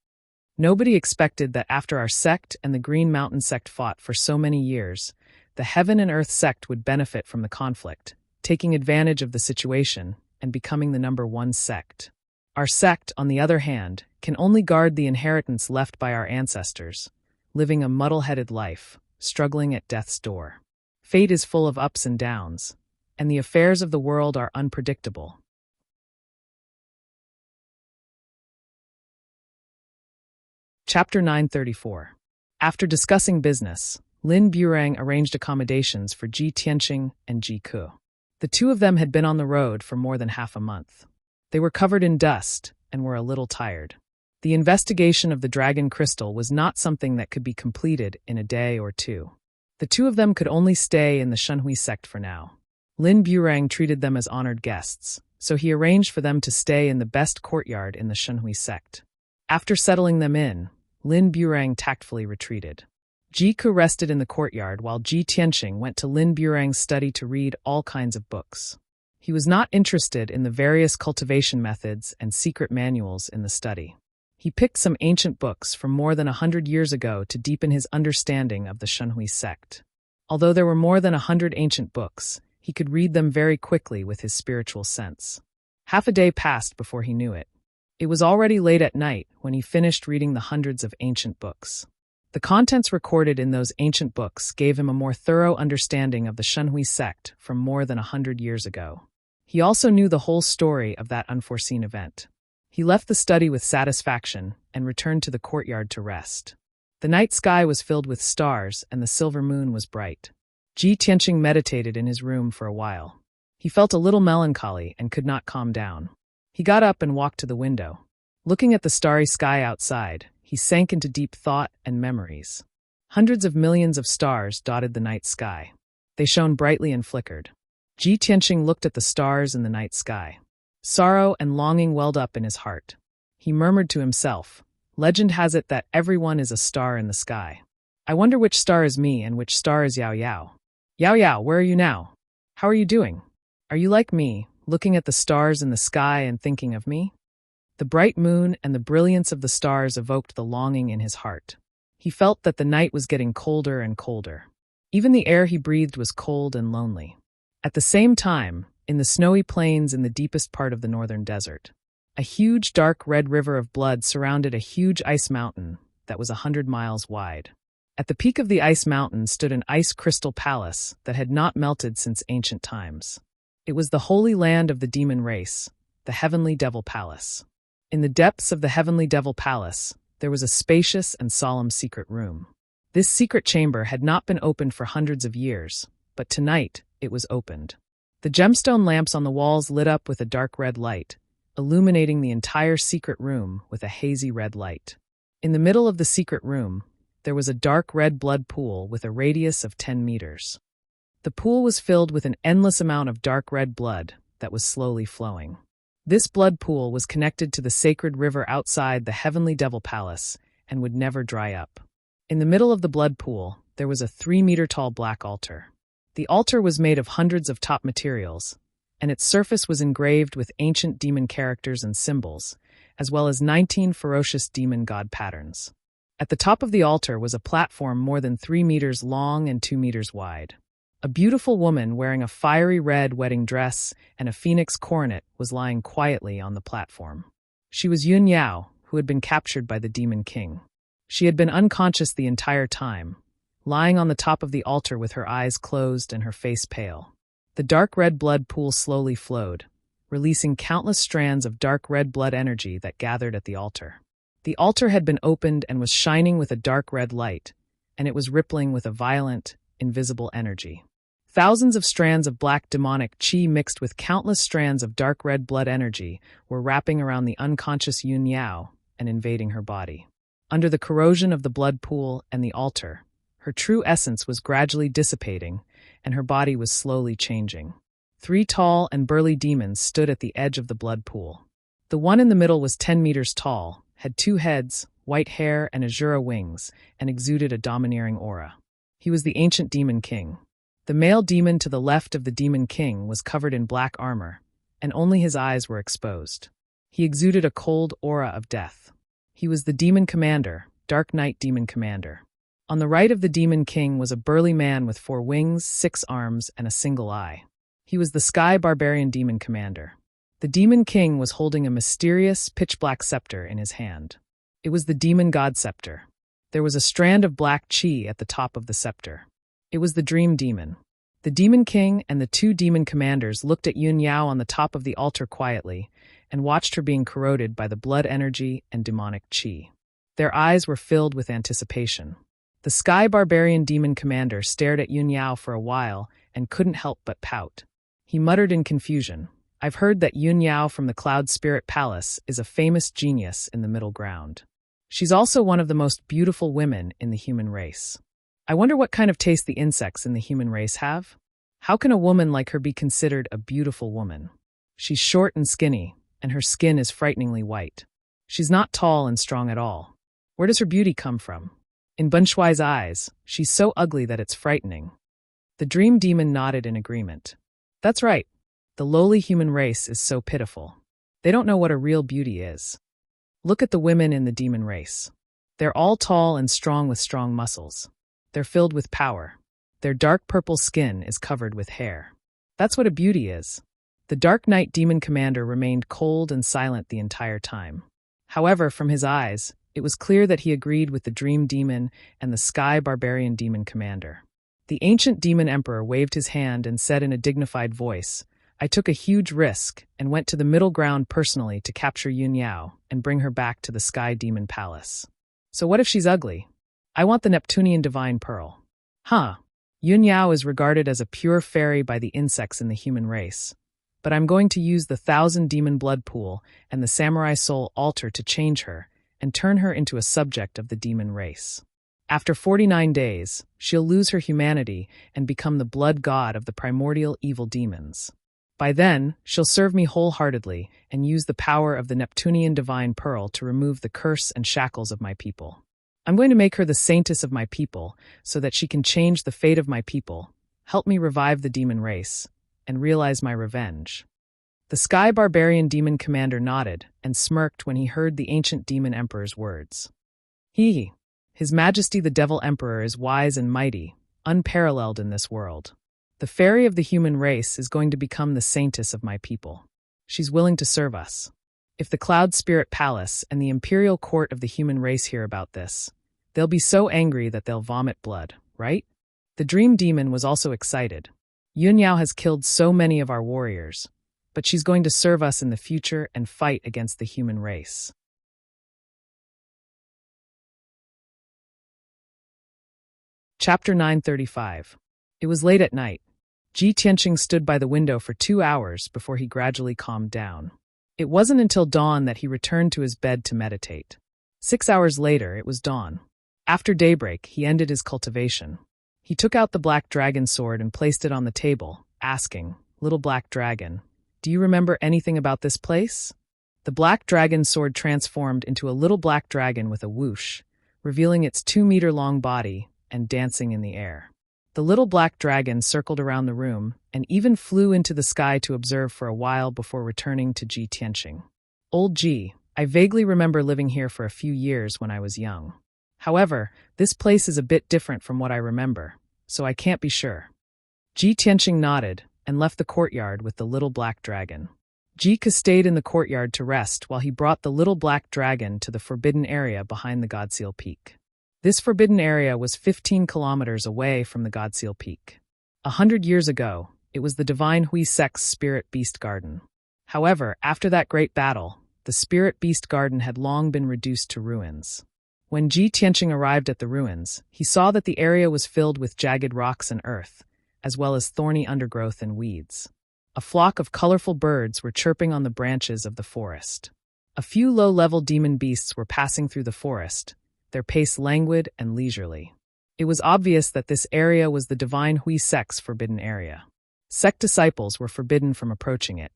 Nobody expected that after our sect and the Green Mountain sect fought for so many years, the Heaven and Earth sect would benefit from the conflict, taking advantage of the situation and becoming the number one sect. Our sect, on the other hand, can only guard the inheritance left by our ancestors, living a muddle-headed life, struggling at death's door. Fate is full of ups and downs, and the affairs of the world are unpredictable. Chapter 934. After discussing business, Lin Burang arranged accommodations for Ji Tianqing and Ji Ku. The two of them had been on the road for more than half a month. They were covered in dust and were a little tired. The investigation of the dragon crystal was not something that could be completed in a day or two. The two of them could only stay in the Shenhui sect for now. Lin Burang treated them as honored guests, so he arranged for them to stay in the best courtyard in the Shenhui sect. After settling them in, Lin Burang tactfully retreated. Ji Ku rested in the courtyard while Ji Tianqing went to Lin Burang's study to read all kinds of books. He was not interested in the various cultivation methods and secret manuals in the study. He picked some ancient books from more than 100 years ago to deepen his understanding of the Shenhui sect. Although there were more than 100 ancient books, he could read them very quickly with his spiritual sense. Half a day passed before he knew it. It was already late at night when he finished reading the hundreds of ancient books. The contents recorded in those ancient books gave him a more thorough understanding of the Shenhui sect from more than 100 years ago. He also knew the whole story of that unforeseen event. He left the study with satisfaction and returned to the courtyard to rest. The night sky was filled with stars and the silver moon was bright. Ji Tianqing meditated in his room for a while. He felt a little melancholy and could not calm down. He got up and walked to the window. Looking at the starry sky outside, he sank into deep thought and memories. Hundreds of millions of stars dotted the night sky. They shone brightly and flickered. Ji Tianqing looked at the stars in the night sky. Sorrow and longing welled up in his heart. He murmured to himself, "Legend has it that everyone is a star in the sky. I wonder which star is me and which star is Yao Yao. Yao Yao, where are you now? How are you doing? Are you like me, looking at the stars in the sky and thinking of me?" The bright moon and the brilliance of the stars evoked the longing in his heart. He felt that the night was getting colder and colder. Even the air he breathed was cold and lonely. At the same time, in the snowy plains in the deepest part of the northern desert, a huge dark red river of blood surrounded a huge ice mountain that was 100 miles wide. At the peak of the ice mountain stood an ice crystal palace that had not melted since ancient times. It was the holy land of the demon race, the Heavenly Devil Palace. In the depths of the Heavenly Devil Palace, there was a spacious and solemn secret room. This secret chamber had not been opened for hundreds of years, but tonight it was opened. The gemstone lamps on the walls lit up with a dark red light, illuminating the entire secret room with a hazy red light. In the middle of the secret room, there was a dark red blood pool with a radius of 10 meters. The pool was filled with an endless amount of dark red blood that was slowly flowing. This blood pool was connected to the sacred river outside the Heavenly Devil Palace and would never dry up. In the middle of the blood pool, there was a 3-meter-tall black altar. The altar was made of hundreds of top materials, and its surface was engraved with ancient demon characters and symbols, as well as 19 ferocious demon god patterns. At the top of the altar was a platform more than 3 meters long and 2 meters wide. A beautiful woman wearing a fiery red wedding dress and a phoenix coronet was lying quietly on the platform. She was Yun Yao, who had been captured by the Demon King. She had been unconscious the entire time, lying on the top of the altar with her eyes closed and her face pale. The dark red blood pool slowly flowed, releasing countless strands of dark red blood energy that gathered at the altar. The altar had been opened and was shining with a dark red light, and it was rippling with a violent, invisible energy. Thousands of strands of black demonic qi mixed with countless strands of dark red blood energy were wrapping around the unconscious Yun Yao and invading her body. Under the corrosion of the blood pool and the altar, her true essence was gradually dissipating, and her body was slowly changing. 3 tall and burly demons stood at the edge of the blood pool. The one in the middle was 10 meters tall, had 2 heads, white hair, and azure wings, and exuded a domineering aura. He was the ancient Demon King. The male demon to the left of the Demon King was covered in black armor, and only his eyes were exposed. He exuded a cold aura of death. He was the Demon Commander, Dark Knight Demon Commander. On the right of the Demon King was a burly man with 4 wings, 6 arms, and a single eye. He was the Sky Barbarian Demon Commander. The Demon King was holding a mysterious, pitch-black scepter in his hand. It was the Demon God Scepter. There was a strand of black qi at the top of the scepter. It was the Dream Demon. The Demon King and the 2 demon commanders looked at Yun Yao on the top of the altar quietly and watched her being corroded by the blood energy and demonic qi. Their eyes were filled with anticipation. The Sky Barbarian Demon Commander stared at Yun Yao for a while and couldn't help but pout. He muttered in confusion, "I've heard that Yun Yao from the Cloud Spirit Palace is a famous genius in the middle ground. She's also one of the most beautiful women in the human race. I wonder what kind of taste the insects in the human race have? How can a woman like her be considered a beautiful woman? She's short and skinny, and her skin is frighteningly white. She's not tall and strong at all. Where does her beauty come from? In Bunshui's eyes, she's so ugly that it's frightening." The Dream Demon nodded in agreement. "That's right. The lowly human race is so pitiful. They don't know what a real beauty is. Look at the women in the demon race. They're all tall and strong with strong muscles. They're filled with power. Their dark purple skin is covered with hair. That's what a beauty is." The Dark Knight Demon Commander remained cold and silent the entire time. However, from his eyes, it was clear that he agreed with the Dream Demon and the Sky Barbarian Demon Commander. The ancient Demon Emperor waved his hand and said in a dignified voice, "I took a huge risk and went to the middle ground personally to capture Yun Yao and bring her back to the Sky Demon Palace. So what if she's ugly? I want the Neptunian Divine Pearl." Yun Yao is regarded as a pure fairy by the insects in the human race, but I'm going to use the 1,000 Demon Blood Pool and the Samurai Soul Altar to change her and turn her into a subject of the demon race. After 49 days, she'll lose her humanity and become the blood god of the primordial evil demons. By then, she'll serve me wholeheartedly and use the power of the Neptunian Divine Pearl to remove the curse and shackles of my people. I'm going to make her the saintess of my people so that she can change the fate of my people, help me revive the demon race, and realize my revenge." The Sky Barbarian Demon Commander nodded and smirked when he heard the ancient Demon Emperor's words. His Majesty the Devil Emperor is wise and mighty, unparalleled in this world. The fairy of the human race is going to become the saintess of my people. She's willing to serve us. If the Cloud Spirit Palace and the Imperial Court of the human race hear about this, they'll be so angry that they'll vomit blood, right? The Dream Demon was also excited. Yun Yao has killed so many of our warriors, but she's going to serve us in the future and fight against the human race. Chapter 935. It was late at night. Ji Tianqing stood by the window for 2 hours before he gradually calmed down. It wasn't until dawn that he returned to his bed to meditate. 6 hours later, it was dawn. After daybreak, he ended his cultivation. He took out the black dragon sword and placed it on the table, asking, "Little black dragon, do you remember anything about this place?" The black dragon sword transformed into a little black dragon with a whoosh, revealing its 2-meter-long body and dancing in the air. The little black dragon circled around the room and even flew into the sky to observe for a while before returning to Ji Tianqing. Old Ji, I vaguely remember living here for a few years when I was young. However, this place is a bit different from what I remember, so I can't be sure. Ji Tianqing nodded and left the courtyard with the little black dragon. Jika stayed in the courtyard to rest while he brought the little black dragon to the forbidden area behind the Godseal Peak. This forbidden area was 15 kilometers away from the Godseal Peak. 100 years ago, it was the divine Hui Sek's spirit beast garden. However, after that great battle, the spirit beast garden had long been reduced to ruins. When Ji Tianqing arrived at the ruins, he saw that the area was filled with jagged rocks and earth, as well as thorny undergrowth and weeds. A flock of colorful birds were chirping on the branches of the forest. A few low-level demon beasts were passing through the forest, their pace languid and leisurely. It was obvious that this area was the divine Hui Sek's forbidden area. Sect disciples were forbidden from approaching it.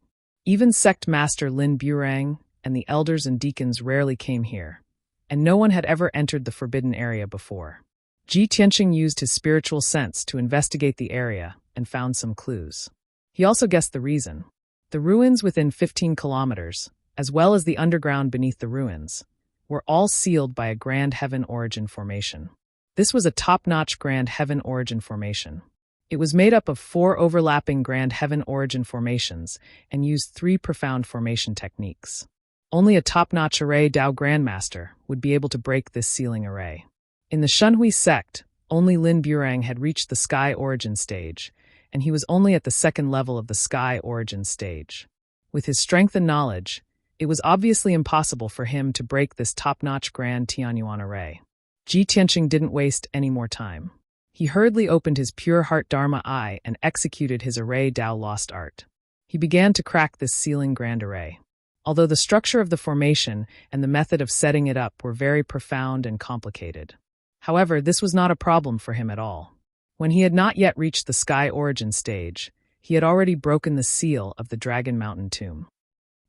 Even sect master Lin Burang and the elders and deacons rarely came here, and no one had ever entered the forbidden area before. Ji Tianqing used his spiritual sense to investigate the area and found some clues. He also guessed the reason. The ruins within 15 kilometers, as well as the underground beneath the ruins, were all sealed by a Grand Heaven Origin formation. This was a top-notch Grand Heaven Origin formation. It was made up of 4 overlapping Grand Heaven Origin formations and used 3 profound formation techniques. Only a top-notch array Dao Grandmaster would be able to break this sealing array. In the Shunhui sect, only Lin Burang had reached the Sky Origin stage, and he was only at the 2nd level of the Sky Origin stage. With his strength and knowledge, it was obviously impossible for him to break this top-notch Grand Tianyuan array. Ji Tianqing didn't waste any more time. He hurriedly opened his Pure Heart Dharma Eye and executed his Array Dao Lost Art. He began to crack this sealing grand array. Although the structure of the formation and the method of setting it up were very profound and complicated. However, this was not a problem for him at all. When he had not yet reached the Sky Origin stage, he had already broken the seal of the Dragon Mountain tomb.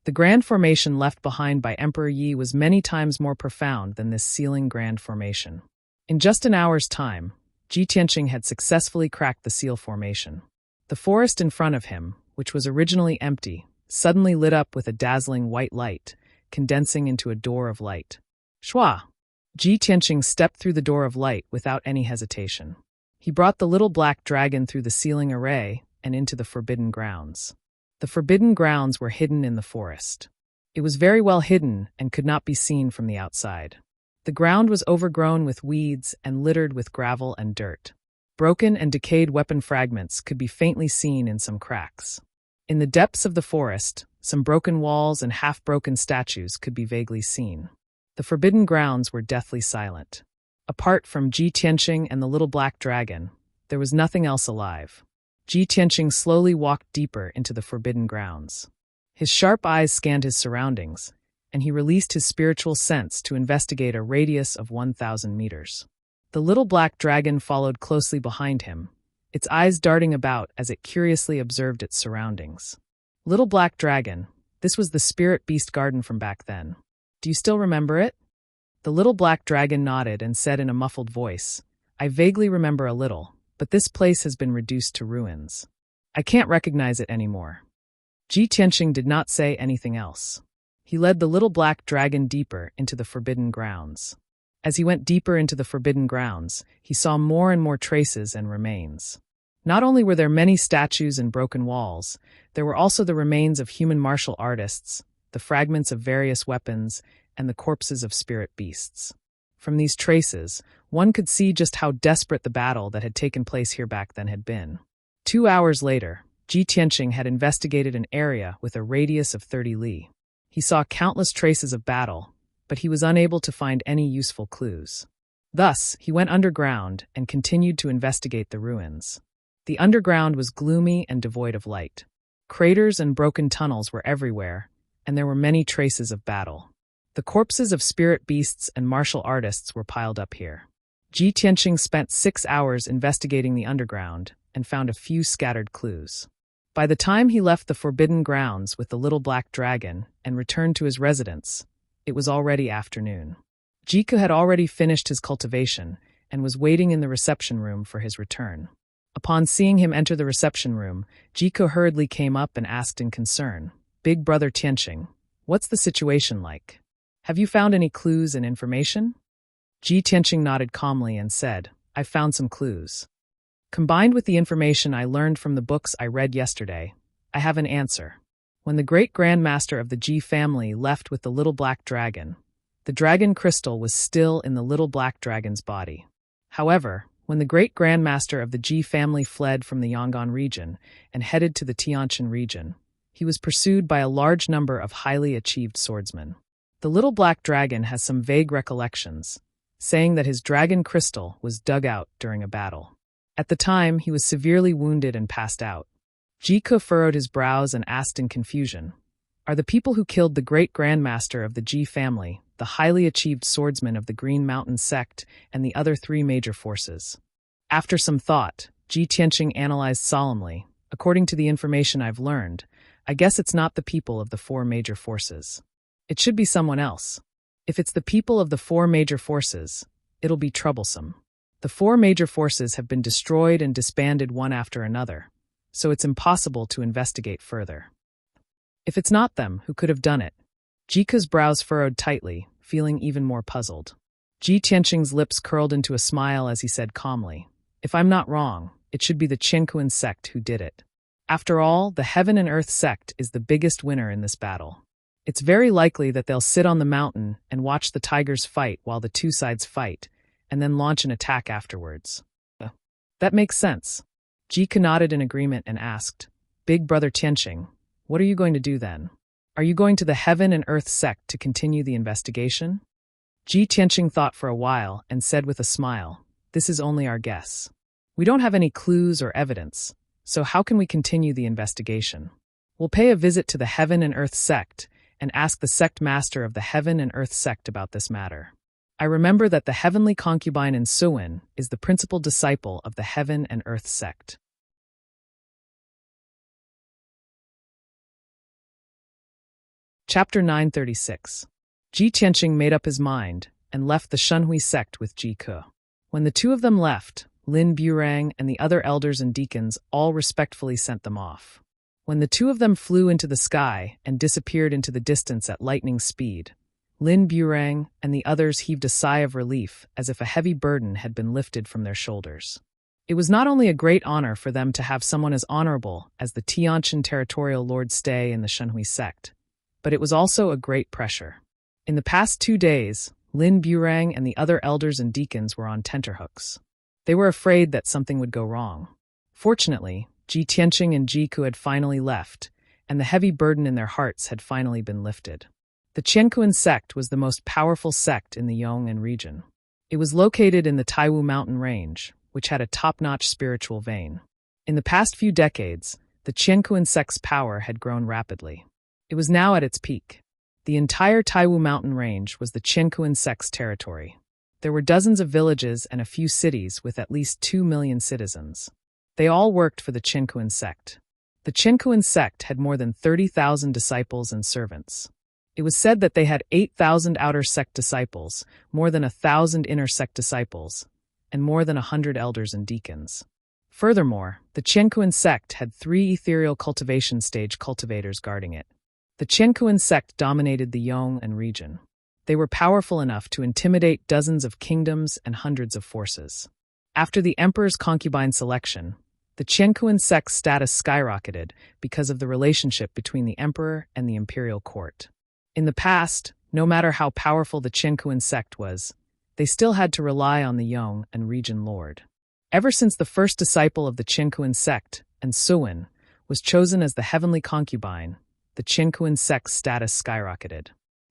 The grand formation left behind by Emperor Yi was many times more profound than this sealing grand formation. In just an hour's time, Ji Tianqing had successfully cracked the seal formation. The forest in front of him, which was originally empty, suddenly lit up with a dazzling white light, condensing into a door of light. Shua! Ji Tianqing stepped through the door of light without any hesitation. He brought the little black dragon through the sealing array and into the forbidden grounds. The forbidden grounds were hidden in the forest. It was very well hidden and could not be seen from the outside. The ground was overgrown with weeds and littered with gravel and dirt. Broken and decayed weapon fragments could be faintly seen in some cracks. In the depths of the forest, some broken walls and half-broken statues could be vaguely seen. The forbidden grounds were deathly silent. Apart from Ji Tianqing and the little black dragon, there was nothing else alive. Ji Tianqing slowly walked deeper into the forbidden grounds. His sharp eyes scanned his surroundings, and he released his spiritual sense to investigate a radius of 1,000 meters. The little black dragon followed closely behind him, its eyes darting about as it curiously observed its surroundings. Little black dragon, this was the spirit beast garden from back then. Do you still remember it? The little black dragon nodded and said in a muffled voice, I vaguely remember a little, but this place has been reduced to ruins. I can't recognize it anymore. Ji Tianqing did not say anything else. He led the little black dragon deeper into the forbidden grounds. As he went deeper into the forbidden grounds, he saw more and more traces and remains. Not only were there many statues and broken walls, there were also the remains of human martial artists, the fragments of various weapons, and the corpses of spirit beasts. From these traces, one could see just how desperate the battle that had taken place here back then had been. 2 hours later, Ji Tianqing had investigated an area with a radius of 30 li. He saw countless traces of battle, but he was unable to find any useful clues. Thus, he went underground and continued to investigate the ruins. The underground was gloomy and devoid of light. Craters and broken tunnels were everywhere, and there were many traces of battle. The corpses of spirit beasts and martial artists were piled up here. Ji Tianqing spent 6 hours investigating the underground and found a few scattered clues. By the time he left the forbidden grounds with the little black dragon and returned to his residence, it was already afternoon. Jiku had already finished his cultivation and was waiting in the reception room for his return. Upon seeing him enter the reception room, Jiku hurriedly came up and asked in concern, "Big brother Tianqing, what's the situation like? Have you found any clues and information?" Ji Tianqing nodded calmly and said, "I've found some clues. Combined with the information I learned from the books I read yesterday, I have an answer. When the great grandmaster of the Ji family left with the little black dragon, the dragon crystal was still in the little black dragon's body. However, when the great grandmaster of the Ji family fled from the Yongan region and headed to the Tianqian region, he was pursued by a large number of highly achieved swordsmen. The little black dragon has some vague recollections, saying that his dragon crystal was dug out during a battle. At the time, he was severely wounded and passed out." Jiku furrowed his brows and asked in confusion, "Are the people who killed the great grandmaster of the Ji family the highly achieved swordsmen of the Green Mountain sect and the other three major forces?" After some thought, Ji Tianqing analyzed solemnly, "According to the information I've learned, I guess it's not the people of the four major forces. It should be someone else. If it's the people of the four major forces, it'll be troublesome. The four major forces have been destroyed and disbanded one after another, so it's impossible to investigate further. If it's not them, who could have done it?" Jiku's brows furrowed tightly, feeling even more puzzled. Ji Tianqing's lips curled into a smile as he said calmly, "If I'm not wrong, it should be the Qianquan sect who did it. After all, the Heaven and Earth sect is the biggest winner in this battle. It's very likely that they'll sit on the mountain and watch the tigers fight while the two sides fight, and then launch an attack afterwards." "That makes sense." Jiku nodded in agreement and asked, "Big brother Tianqing, what are you going to do then? Are you going to the Heaven and Earth sect to continue the investigation?" Ji Tianqing thought for a while and said with a smile, "This is only our guess. We don't have any clues or evidence, so how can we continue the investigation? We'll pay a visit to the Heaven and Earth sect and ask the sect master of the Heaven and Earth sect about this matter. I remember that the heavenly concubine in Suwin is the principal disciple of the Heaven and Earth sect." Chapter 936. Ji Tianqing made up his mind and left the Shunhui sect with Jiku. When the two of them left, Lin Burang and the other elders and deacons all respectfully sent them off. When the two of them flew into the sky and disappeared into the distance at lightning speed, Lin Burang and the others heaved a sigh of relief as if a heavy burden had been lifted from their shoulders. It was not only a great honor for them to have someone as honorable as the Tianqian territorial lord stay in the Shunhui sect, but it was also a great pressure. In the past 2 days, Lin Burang and the other elders and deacons were on tenterhooks. They were afraid that something would go wrong. Fortunately, Ji Tianqing and Jiku had finally left, and the heavy burden in their hearts had finally been lifted. The Qianquan sect was the most powerful sect in the Yong'an region. It was located in the Taiwu mountain range, which had a top-notch spiritual vein. In the past few decades, the Qianquan sect's power had grown rapidly. It was now at its peak. The entire Taiwu mountain range was the Qianquan sect's territory. There were dozens of villages and a few cities with at least 2 million citizens. They all worked for the Qianquan sect. The Qianquan sect had more than 30,000 disciples and servants. It was said that they had 8,000 outer sect disciples, more than 1,000 inner sect disciples, and more than 100 elders and deacons. Furthermore, the Qianquan sect had 3 ethereal cultivation stage cultivators guarding it. The Qianquan sect dominated the Yong'an region. They were powerful enough to intimidate dozens of kingdoms and hundreds of forces. After the emperor's concubine selection, the Qianquan sect's status skyrocketed because of the relationship between the emperor and the imperial court. In the past, no matter how powerful the Qianquan sect was, they still had to rely on the Yong'an region lord. Ever since the first disciple of the Qianquan sect, and Suwin, was chosen as the heavenly concubine, the Qianquan sect's status skyrocketed.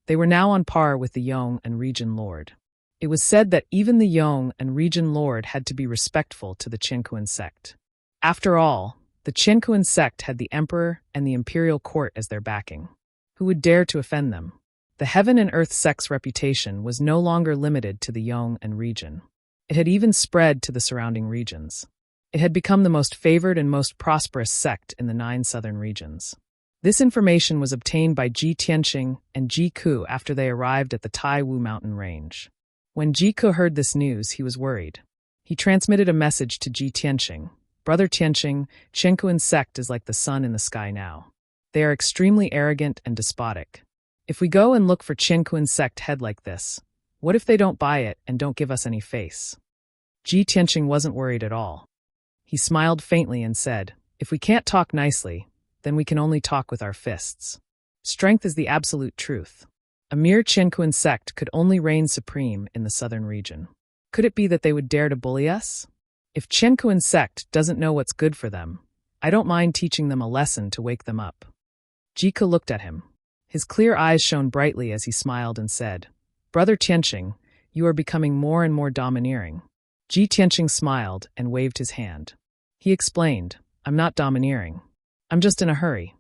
They were now on par with the Yong'an region lord. It was said that even the Yong'an region lord had to be respectful to the Qianquan sect. After all, the Qianquan sect had the emperor and the imperial court as their backing. Who would dare to offend them? The Heaven and Earth sect's reputation was no longer limited to the Yong'an region. It had even spread to the surrounding regions. It had become the most favored and most prosperous sect in the 9 southern regions. This information was obtained by Ji Tianqing and Jiku after they arrived at the Taiwu mountain range. When Jiku heard this news, he was worried. He transmitted a message to Ji Tianqing. Brother Tianqing, Chenkuan's sect is like the sun in the sky now. They are extremely arrogant and despotic. If we go and look for Chenkuan's sect head like this, what if they don't buy it and don't give us any face? Ji Tianqing wasn't worried at all. He smiled faintly and said, if we can't talk nicely, then we can only talk with our fists. Strength is the absolute truth. A mere Chenkuan sect could only reign supreme in the southern region. Could it be that they would dare to bully us? If Chenkuan sect doesn't know what's good for them, I don't mind teaching them a lesson to wake them up. Jiku looked at him. His clear eyes shone brightly as he smiled and said, Brother Tianqing, you are becoming more and more domineering. Ji Tianqing smiled and waved his hand. He explained, I'm not domineering. I'm just in a hurry.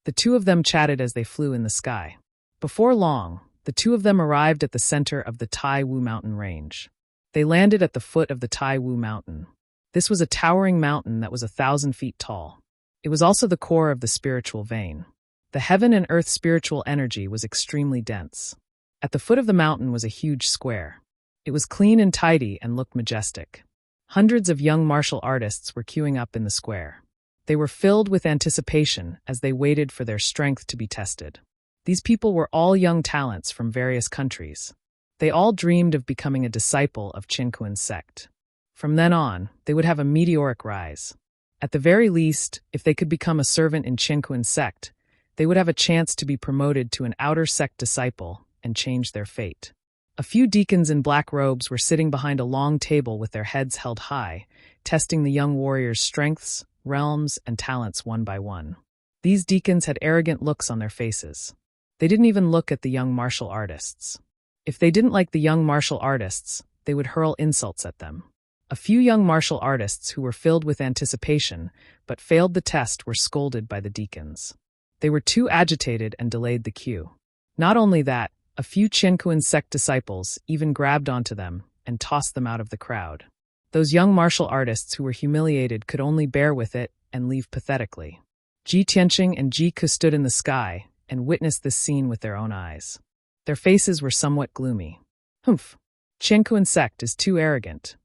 The two of them chatted as they flew in the sky. Before long, the two of them arrived at the center of the Tai Wu mountain range. They landed at the foot of the Tai Wu mountain. This was a towering mountain that was 1,000 feet tall. It was also the core of the spiritual vein. The heaven and earth spiritual energy was extremely dense. At the foot of the mountain was a huge square. It was clean and tidy and looked majestic. Hundreds of young martial artists were queuing up in the square. They were filled with anticipation as they waited for their strength to be tested. These people were all young talents from various countries. They all dreamed of becoming a disciple of Chenkuan's sect. From then on, they would have a meteoric rise. At the very least, if they could become a servant in Chenkuan's sect, they would have a chance to be promoted to an outer sect disciple and change their fate. A few deacons in black robes were sitting behind a long table with their heads held high, testing the young warriors' strengths, realms, and talents one by one. These deacons had arrogant looks on their faces. They didn't even look at the young martial artists. If they didn't like the young martial artists, they would hurl insults at them. A few young martial artists who were filled with anticipation but failed the test were scolded by the deacons. They were too agitated and delayed the cue. Not only that, a few Chenkuan sect disciples even grabbed onto them and tossed them out of the crowd. Those young martial artists who were humiliated could only bear with it and leave pathetically. Ji Tianqing and Jiku stood in the sky and witnessed this scene with their own eyes. Their faces were somewhat gloomy. Humph! Chenkuan sect is too arrogant.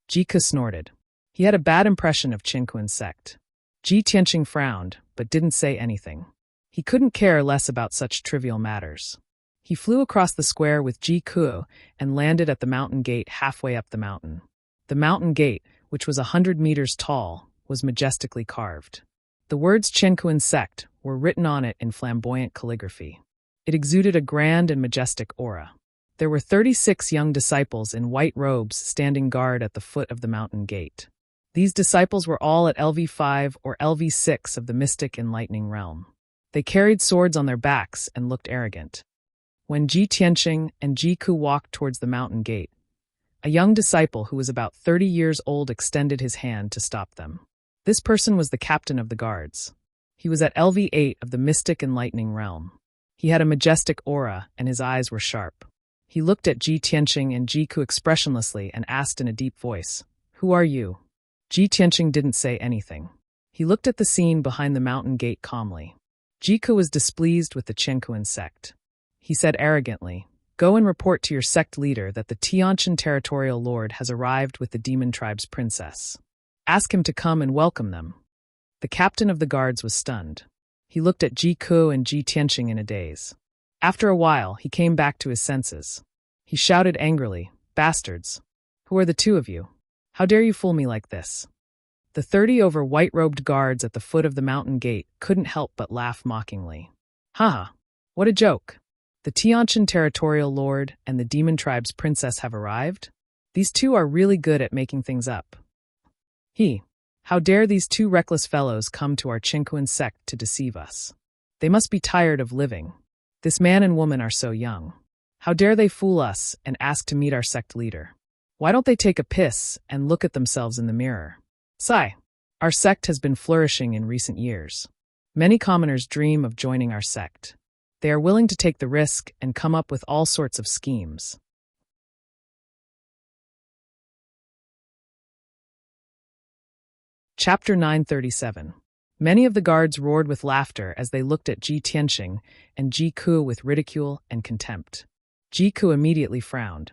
Jiku snorted. He had a bad impression of Chenkuan sect. Ji Tianqing frowned, but didn't say anything. He couldn't care less about such trivial matters. He flew across the square with Jiku and landed at the mountain gate halfway up the mountain. The mountain gate, which was 100 meters tall, was majestically carved. The words Chenkuan sect were written on it in flamboyant calligraphy. It exuded a grand and majestic aura. There were 36 young disciples in white robes standing guard at the foot of the mountain gate. These disciples were all at LV5 or LV6 of the mystic enlightening realm. They carried swords on their backs and looked arrogant. When Ji Tianqing and Jiku walked towards the mountain gate, a young disciple who was about 30 years old extended his hand to stop them. This person was the captain of the guards. He was at LV8 of the mystic enlightening realm. He had a majestic aura and his eyes were sharp. He looked at Ji Tianqing and Jiku expressionlessly and asked in a deep voice, "Who are you?" Ji Tianqing didn't say anything. He looked at the scene behind the mountain gate calmly. Jiku was displeased with the Chenkuan sect. He said arrogantly, "Go and report to your sect leader that the Tianqian territorial lord has arrived with the demon tribe's princess. Ask him to come and welcome them." The captain of the guards was stunned. He looked at Jiku and Ji Tianqing in a daze. After a while, he came back to his senses. He shouted angrily, "Bastards! Who are the two of you? How dare you fool me like this?" The 30 over white-robed guards at the foot of the mountain gate couldn't help but laugh mockingly. "Haha! What a joke! The Tianqian territorial lord and the demon tribe's princess have arrived? These two are really good at making things up. How dare these two reckless fellows come to our Chenkuan sect to deceive us? They must be tired of living. This man and woman are so young. How dare they fool us and ask to meet our sect leader? Why don't they take a piss and look at themselves in the mirror? Sigh. Our sect has been flourishing in recent years. Many commoners dream of joining our sect. They are willing to take the risk and come up with all sorts of schemes. Chapter 937. Many of the guards roared with laughter as they looked at Ji Tianqing and Jiku with ridicule and contempt. Jiku immediately frowned.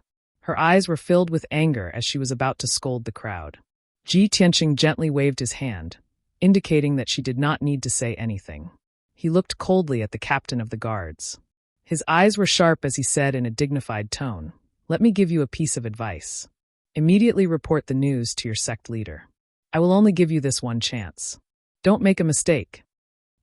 Her eyes were filled with anger as she was about to scold the crowd. Ji Tianqing gently waved his hand, indicating that she did not need to say anything. He looked coldly at the captain of the guards. His eyes were sharp as he said in a dignified tone, "Let me give you a piece of advice. Immediately report the news to your sect leader. I will only give you this one chance. Don't make a mistake."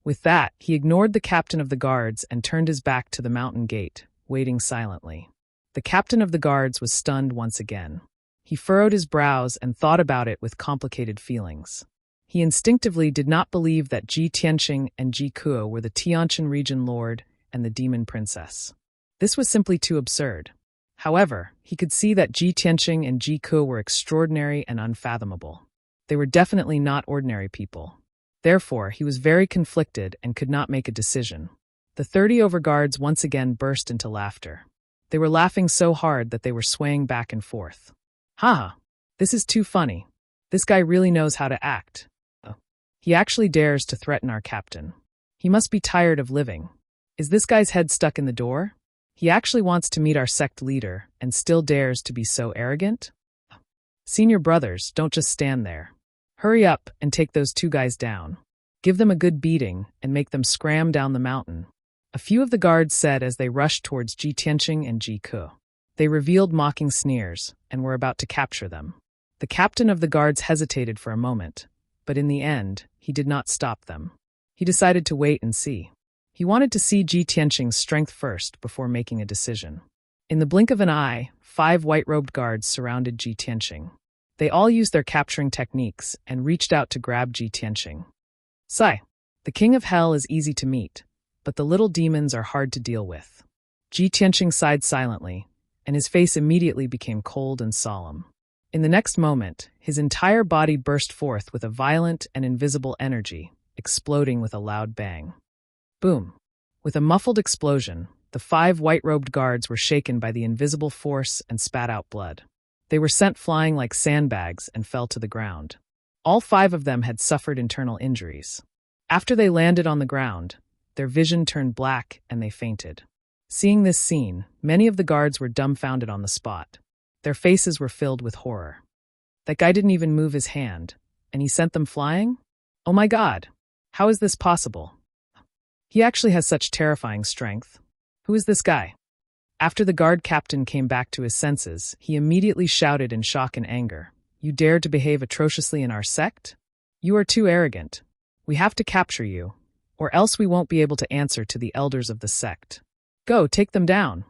With that, he ignored the captain of the guards and turned his back to the mountain gate, waiting silently. The captain of the guards was stunned once again. He furrowed his brows and thought about it with complicated feelings. He instinctively did not believe that Ji Tianqing and Ji Kuo were the Tianjin region lord and the demon princess. This was simply too absurd. However, he could see that Ji Tianqing and Ji Kuo were extraordinary and unfathomable. They were definitely not ordinary people. Therefore, he was very conflicted and could not make a decision. The 30 overguards once again burst into laughter. They were laughing so hard that they were swaying back and forth. Haha, this is too funny. This guy really knows how to act. He actually dares to threaten our captain. He must be tired of living. Is this guy's head stuck in the door? He actually wants to meet our sect leader and still dares to be so arrogant? Senior brothers, don't just stand there. Hurry up and take those two guys down. Give them a good beating and make them scram down the mountain. A few of the guards said as they rushed towards Ji Tianqing and Ji Kuo. They revealed mocking sneers and were about to capture them. The captain of the guards hesitated for a moment, but in the end, he did not stop them. He decided to wait and see. He wanted to see Ji Tianqing's strength first before making a decision. In the blink of an eye, 5 white-robed guards surrounded Ji Tianqing. They all used their capturing techniques and reached out to grab Ji Tianqing. Sigh, the king of hell is easy to meet, but the little demons are hard to deal with. Ji Tianqing sighed silently, and his face immediately became cold and solemn. In the next moment, his entire body burst forth with a violent and invisible energy, exploding with a loud bang. Boom! With a muffled explosion, the 5 white-robed guards were shaken by the invisible force and spat out blood. They were sent flying like sandbags and fell to the ground. All 5 of them had suffered internal injuries. After they landed on the ground, their vision turned black and they fainted. Seeing this scene, many of the guards were dumbfounded on the spot. Their faces were filled with horror. That guy didn't even move his hand, and he sent them flying? Oh my God! How is this possible? He actually has such terrifying strength. Who is this guy? After the guard captain came back to his senses, he immediately shouted in shock and anger, "You dare to behave atrociously in our sect? You are too arrogant. We have to capture you, or else we won't be able to answer to the elders of the sect. Go, take them down."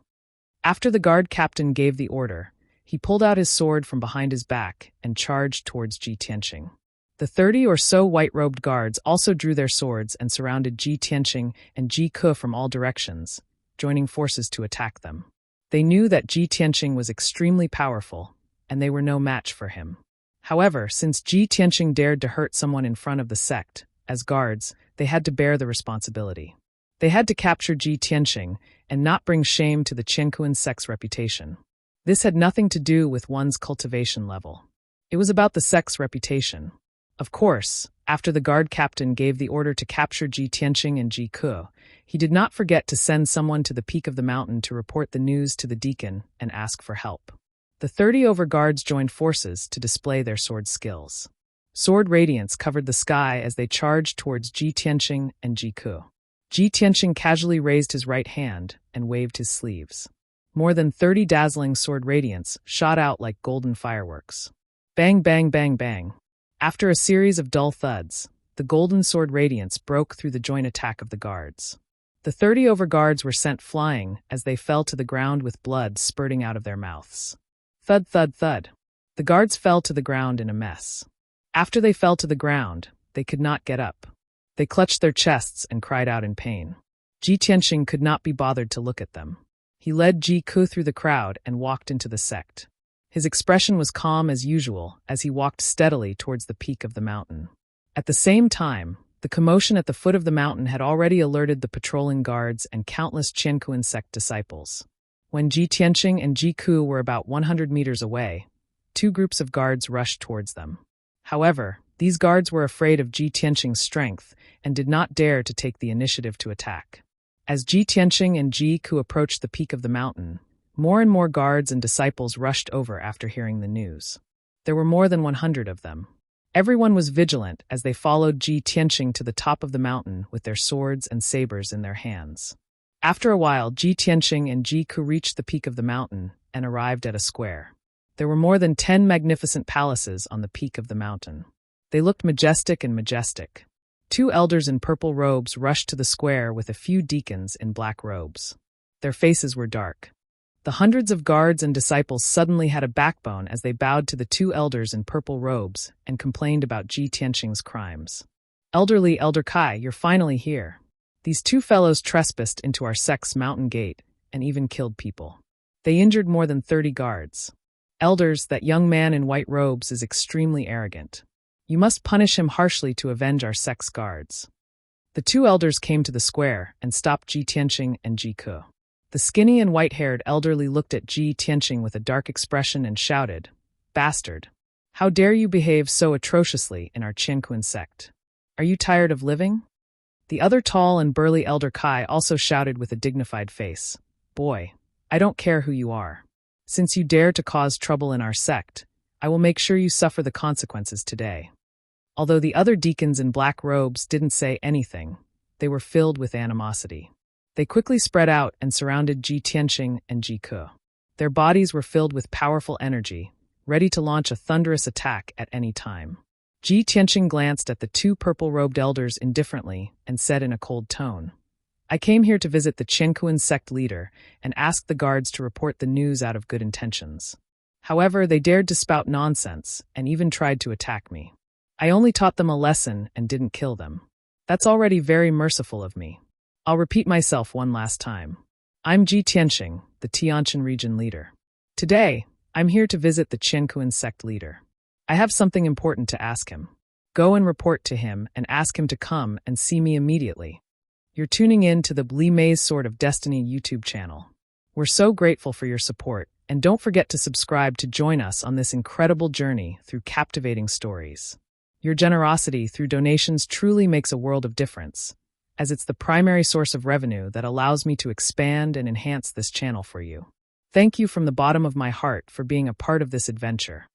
After the guard captain gave the order, he pulled out his sword from behind his back and charged towards Ji Tianqing. The 30 or so white-robed guards also drew their swords and surrounded Ji Tianqing and Ji Kuo from all directions, joining forces to attack them. They knew that Ji Tianqing was extremely powerful, and they were no match for him. However, since Ji Tianqing dared to hurt someone in front of the sect, as guards, they had to bear the responsibility. They had to capture Ji Tianqing and not bring shame to the Qianquan sect's reputation. This had nothing to do with one's cultivation level. It was about the sect's reputation. Of course, after the guard captain gave the order to capture Ji Tianqing and Ji Kuo, he did not forget to send someone to the peak of the mountain to report the news to the deacon and ask for help. The 30 overguards joined forces to display their sword skills. Sword radiance covered the sky as they charged towards Ji Tianqing and Ji Kuo. Ji Tianqing casually raised his right hand and waved his sleeves. More than 30 dazzling sword radiance shot out like golden fireworks. Bang, bang, bang, bang. After a series of dull thuds, the golden sword radiance broke through the joint attack of the guards. The 30 overguards were sent flying as they fell to the ground with blood spurting out of their mouths. Thud, thud, thud. The guards fell to the ground in a mess. After they fell to the ground, they could not get up. They clutched their chests and cried out in pain. Ji Tianqing could not be bothered to look at them. He led Ji Kuo through the crowd and walked into the sect. His expression was calm as usual as he walked steadily towards the peak of the mountain. At the same time, the commotion at the foot of the mountain had already alerted the patrolling guards and countless Qianquan sect disciples. When Ji Tianqing and Ji Kuo were about 100 meters away, 2 groups of guards rushed towards them. However, these guards were afraid of Ji Tianqing's strength and did not dare to take the initiative to attack. As Ji Tianqing and Ji Kuo approached the peak of the mountain, More and more guards and disciples rushed over after hearing the news. There were more than 100 of them. Everyone was vigilant as they followed Ji Tianqing to the top of the mountain with their swords and sabers in their hands. After a while, Ji Tianqing and Ji Ku reached the peak of the mountain and arrived at a square. There were more than 10 magnificent palaces on the peak of the mountain. They looked majestic and majestic. 2 elders in purple robes rushed to the square with a few deacons in black robes. Their faces were dark. The hundreds of guards and disciples suddenly had a backbone as they bowed to the 2 elders in purple robes and complained about Ji Tianqing's crimes. "Elderly Elder Kai, you're finally here. These 2 fellows trespassed into our sect's mountain gate and even killed people. They injured more than 30 guards. Elders, that young man in white robes is extremely arrogant. You must punish him harshly to avenge our sect's guards." The 2 elders came to the square and stopped Ji Tianqing and Ji Ku. The skinny and white-haired elderly looked at Ji Tianqing with a dark expression and shouted, "Bastard! How dare you behave so atrociously in our Qianquan sect? Are you tired of living?" The other tall and burly Elder Kai also shouted with a dignified face, "Boy, I don't care who you are. Since you dare to cause trouble in our sect, I will make sure you suffer the consequences today." Although the other deacons in black robes didn't say anything, they were filled with animosity. They quickly spread out and surrounded Ji Tianqing and Ji Ku. Their bodies were filled with powerful energy, ready to launch a thunderous attack at any time. Ji Tianqing glanced at the 2 purple-robed elders indifferently and said in a cold tone, "I came here to visit the Qianquan sect leader and ask the guards to report the news out of good intentions. However, they dared to spout nonsense and even tried to attack me. I only taught them a lesson and didn't kill them. That's already very merciful of me. I'll repeat myself one last time. I'm Ji Tianqing, the Tianqian region leader. Today, I'm here to visit the Qianquan sect leader. I have something important to ask him. Go and report to him and ask him to come and see me immediately." You're tuning in to the Li Mei's Sword of Destiny YouTube channel. We're so grateful for your support, and don't forget to subscribe to join us on this incredible journey through captivating stories. Your generosity through donations truly makes a world of difference, as it's the primary source of revenue that allows me to expand and enhance this channel for you. Thank you from the bottom of my heart for being a part of this adventure.